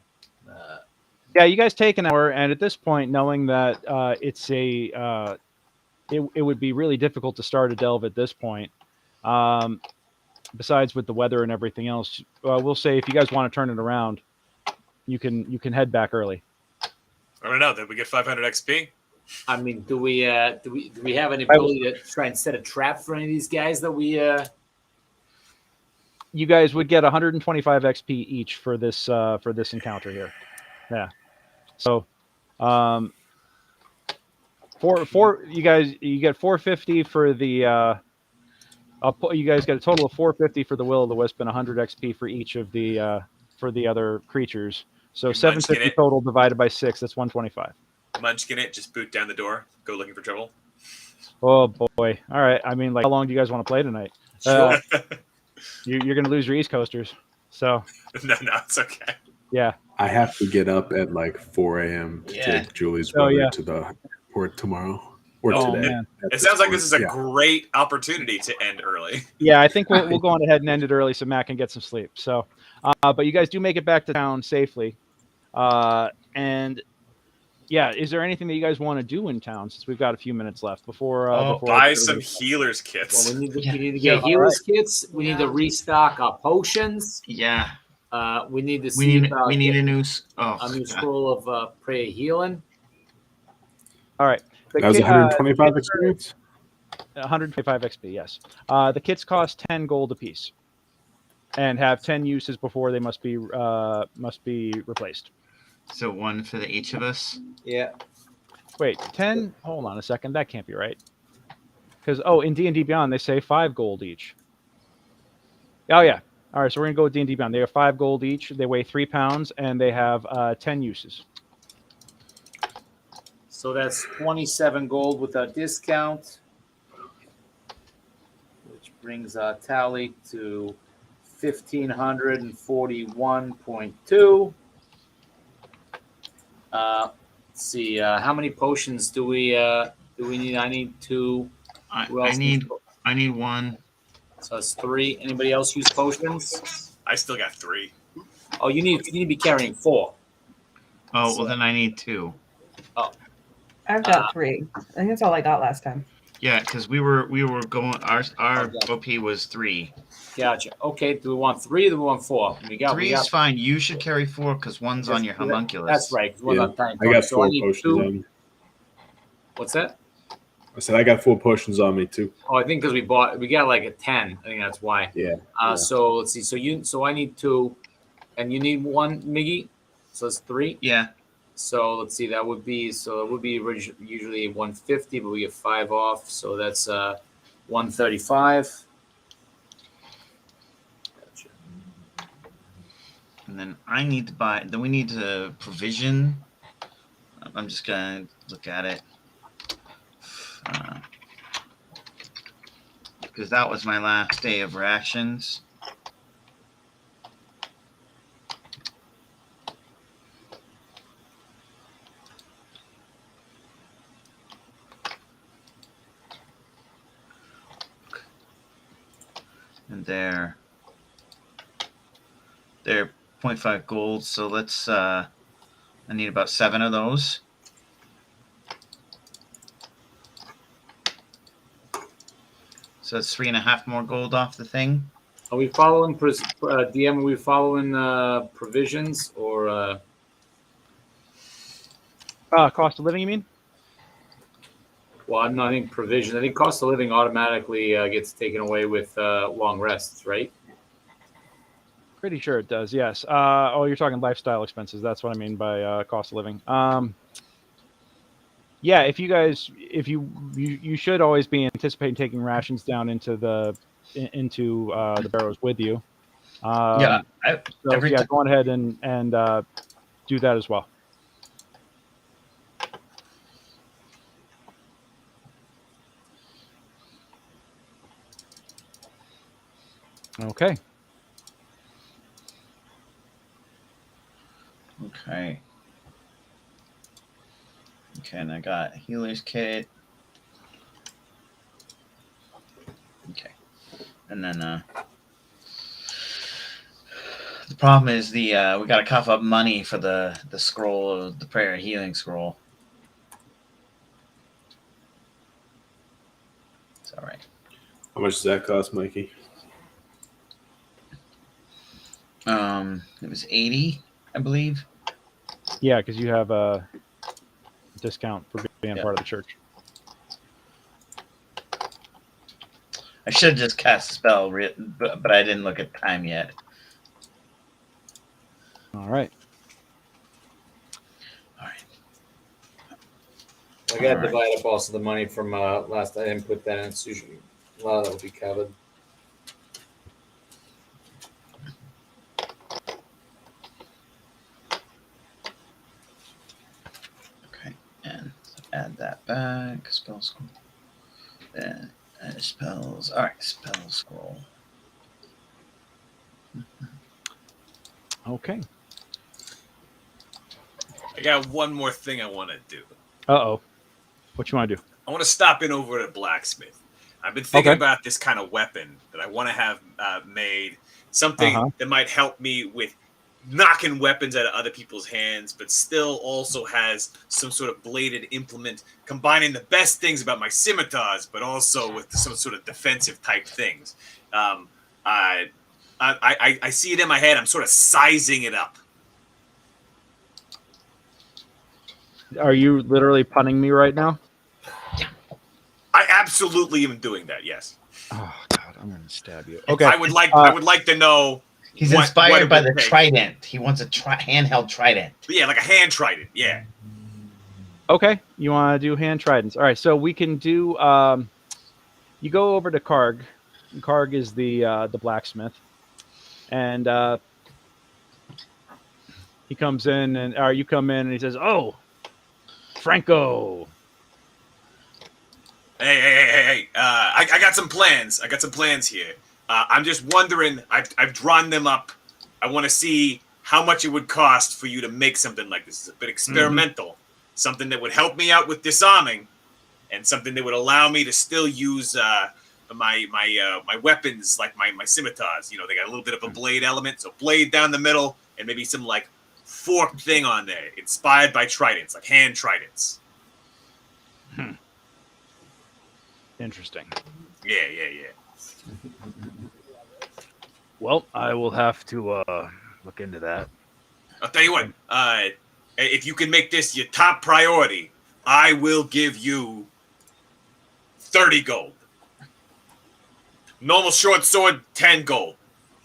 Yeah, you guys take an hour, and at this point, knowing that it would be really difficult to start a delve at this point. Besides with the weather and everything else, we'll say if you guys want to turn it around, you can head back early. I don't know. Did we get 500 XP? I mean, do we have any ability to try and set a trap for any of these guys that we? You guys would get 125 XP each for this encounter here. Yeah. So, you get 450 for the. You guys get a total of 450 for the Will of the Wisp and 100 XP for each of the for the other creatures. So 750 total divided by 6. That's 125. Munchkin it, just boot down the door, go looking for trouble. Oh boy! All right. I mean, how long do you guys want to play tonight? Sure. You're going to lose your East Coasters. So. No, it's okay. Yeah. I have to get up at like 4 a.m. to take Julie's brother to the airport tomorrow or today. Man. It sounds like this is a great opportunity to end early. Yeah, I think we'll go on ahead and end it early so Matt can get some sleep. So, but you guys do make it back to town safely, and. Yeah, is there anything that you guys want to do in town since we've got a few minutes left before buy some healers kits? Well, we need to get healers kits. We need to restock our potions. Yeah. We need to we see need a new scroll of prayer healing. All right. That was 125 experience? 125 XP, yes. The kits cost 10 gold apiece and have 10 uses before they must be replaced. So one for each of us? Yeah. Wait, 10? Hold on a second. That can't be right. Because, in D&D Beyond, they say 5 gold each. Oh, yeah. All right, so we're going to go with D&D Beyond. They have 5 gold each. They weigh 3 pounds, and they have 10 uses. So that's 27 gold with a discount, which brings our tally to 1,541.2. Let's see. How many potions do we need? I need 2. I need 1. So that's 3. Anybody else use potions? I still got 3. Oh, you need to be carrying 4. Oh, well then I need 2. Oh, I've got 3. I think that's all I got last time. Yeah, because we were going. Our OP was 3. Gotcha. Okay. Do we want 3 or do we want 4? 3 is fine. You should carry 4 because one's on your homunculus. That's right. Yeah, I got 4 potions on me. What's that? I said I got 4 potions on me too. Oh, I think because we got like a 10. I think that's why. Yeah. So let's see. So I need 2, and you need 1, Miggy. So that's 3. Yeah. So let's see. That would be usually 150, but we get 5 off. So that's 135. Gotcha. And then I need to buy. Then we need to provision. I'm just gonna look at it. Because that was my last day of rations. And they're 0.5 gold, so let's I need about 7 of those. So that's 3.5 more gold off the thing. Are we following DM? Are we following provisions or? Cost of living, you mean? Well, I think provision. I think cost of living automatically gets taken away with long rests, right? Pretty sure it does. Yes. You're talking lifestyle expenses. That's what I mean by cost of living. Yeah. If you should always be anticipating taking rations down into the barrows with you. Yeah, So yeah, go on ahead and do that as well. Okay. Okay. Okay, and I got healer's kit. Okay. And then the problem is we gotta cough up money for the scroll of the prayer healing scroll. It's all right. How much does that cost, Mikey? It was 80, I believe. Yeah, because you have a discount for being part of the church. I should have just cast a spell, but I didn't look at time yet. All right. I got to divide up also the money from last. I didn't put that in. So usually a lot of that will be covered. Okay, and add that back. Spell scroll. Then spells. All right, spell scroll. Okay. I got one more thing I want to do. Uh-oh. What you want to do? I want to stop in over to blacksmith. I've been thinking about this kind of weapon that I want to have made. Something that might help me with knocking weapons out of other people's hands, but still also has some sort of bladed implement, combining the best things about my scimitars, but also with some sort of defensive type things. I see it in my head. I'm sort of sizing it up. Are you literally punning me right now? I absolutely am doing that. Yes. Oh God, I'm gonna stab you. Okay. I would like to know. He's inspired by the trident. He wants a handheld trident. Yeah, like a hand trident. Yeah. Okay, you want to do hand tridents. All right, so we can do. You go over to Karg. Karg is the blacksmith, and he comes in, and you come in, and he says, "Oh, Franco." Hey! I got some plans. I got some plans here. I'm just wondering. I've drawn them up. I want to see how much it would cost for you to make something like this. It's a bit experimental. Something that would help me out with disarming, and something that would allow me to still use my weapons, like my scimitars. You know, they got a little bit of a blade element, so blade down the middle, and maybe some like forked thing on there, inspired by tridents, like hand tridents. Interesting. Yeah. Well, I will have to look into that. I'll tell you what. If you can make this your top priority, I will give you 30 gold. Normal short sword, 10 gold.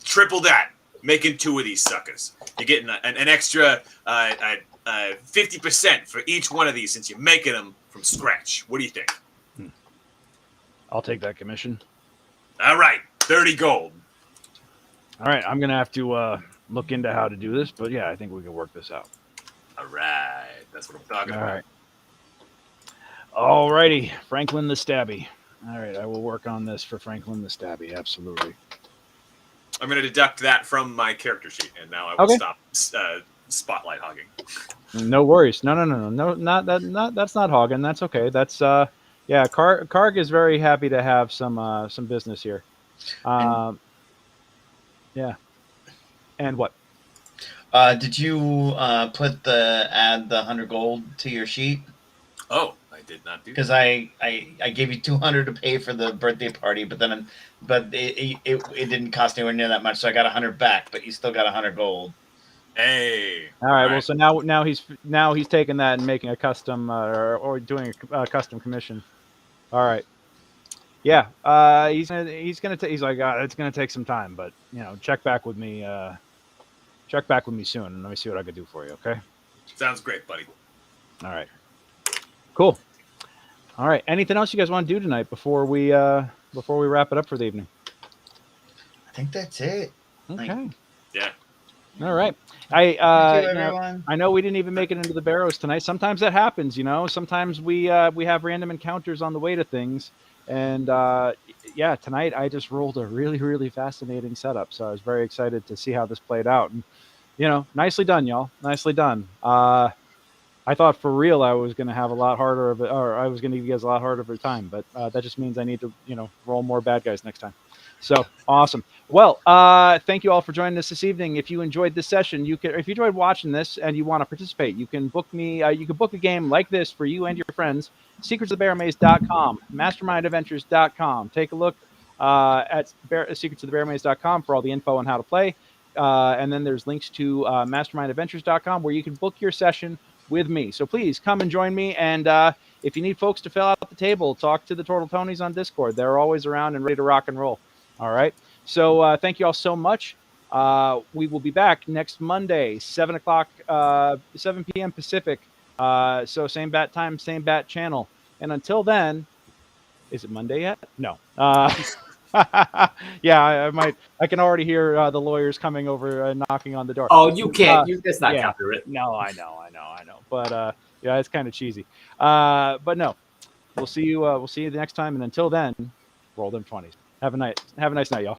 Triple that, making 2 of these suckers. You're getting an extra 50% for each one of these since you're making them from scratch. What do you think? I'll take that commission. All right, 30 gold. All right, I'm gonna have to look into how to do this, but yeah, I think we can work this out. All right, that's what I'm talking about. All right. All righty, Franklin the Stabby. All right, I will work on this for Franklin the Stabby. Absolutely. I'm going to deduct that from my character sheet, and now I will stop spotlight hogging. No worries. No, not that. That's not hogging. That's okay. That's yeah. Karg is very happy to have some business here. Yeah. And what? Did you add the 100 gold to your sheet? Oh, I did not do that. Because I gave you 200 to pay for the birthday party, but it didn't cost anywhere near that much, so I got 100 back. But you still got 100 gold. Hey. All right. Well, so now he's taking that and making a custom or doing a custom commission. All right. Yeah. He's like it's gonna take some time, but check back with me. Check back with me soon, and let me see what I can do for you. Okay. Sounds great, buddy. All right. Cool. All right. Anything else you guys want to do tonight before we wrap it up for the evening? I think that's it. Okay. Yeah. All right. Thank you, everyone. I know we didn't even make it into the Barrows tonight. Sometimes that happens, Sometimes we have random encounters on the way to things, and tonight I just rolled a really, really fascinating setup. So I was very excited to see how this played out, and nicely done, y'all. Nicely done. I thought for real I was going to have a lot harder of it, or I was going to give you guys a lot harder of a time, but that just means I need to, roll more bad guys next time. So awesome. Well, thank you all for joining us this evening. If you enjoyed this session, if you enjoyed watching this and you want to participate, you can book me. You can book a game like this for you and your friends. secretsofthebarrowmaze.com, mastermindadventures.com. Take a look at secretsofthebarrowmaze.com for all the info on how to play. And then there's links to mastermindadventures.com where you can book your session with me. So please come and join me. And if you need folks to fill out the table, talk to the Turtle Tonys on Discord. They're always around and ready to rock and roll. All right. So thank you all so much. We will be back next Monday, 7 p.m. Pacific. So same bat time, same bat channel. And until then, is it Monday yet? No. Yeah, I can already hear the lawyers coming over and knocking on the door. Oh, you can't. That's not yeah. copyright. No, I know. But yeah, it's kind of cheesy. But no, we'll see you the next time. And until then, roll them 20s. Have a nice night, y'all.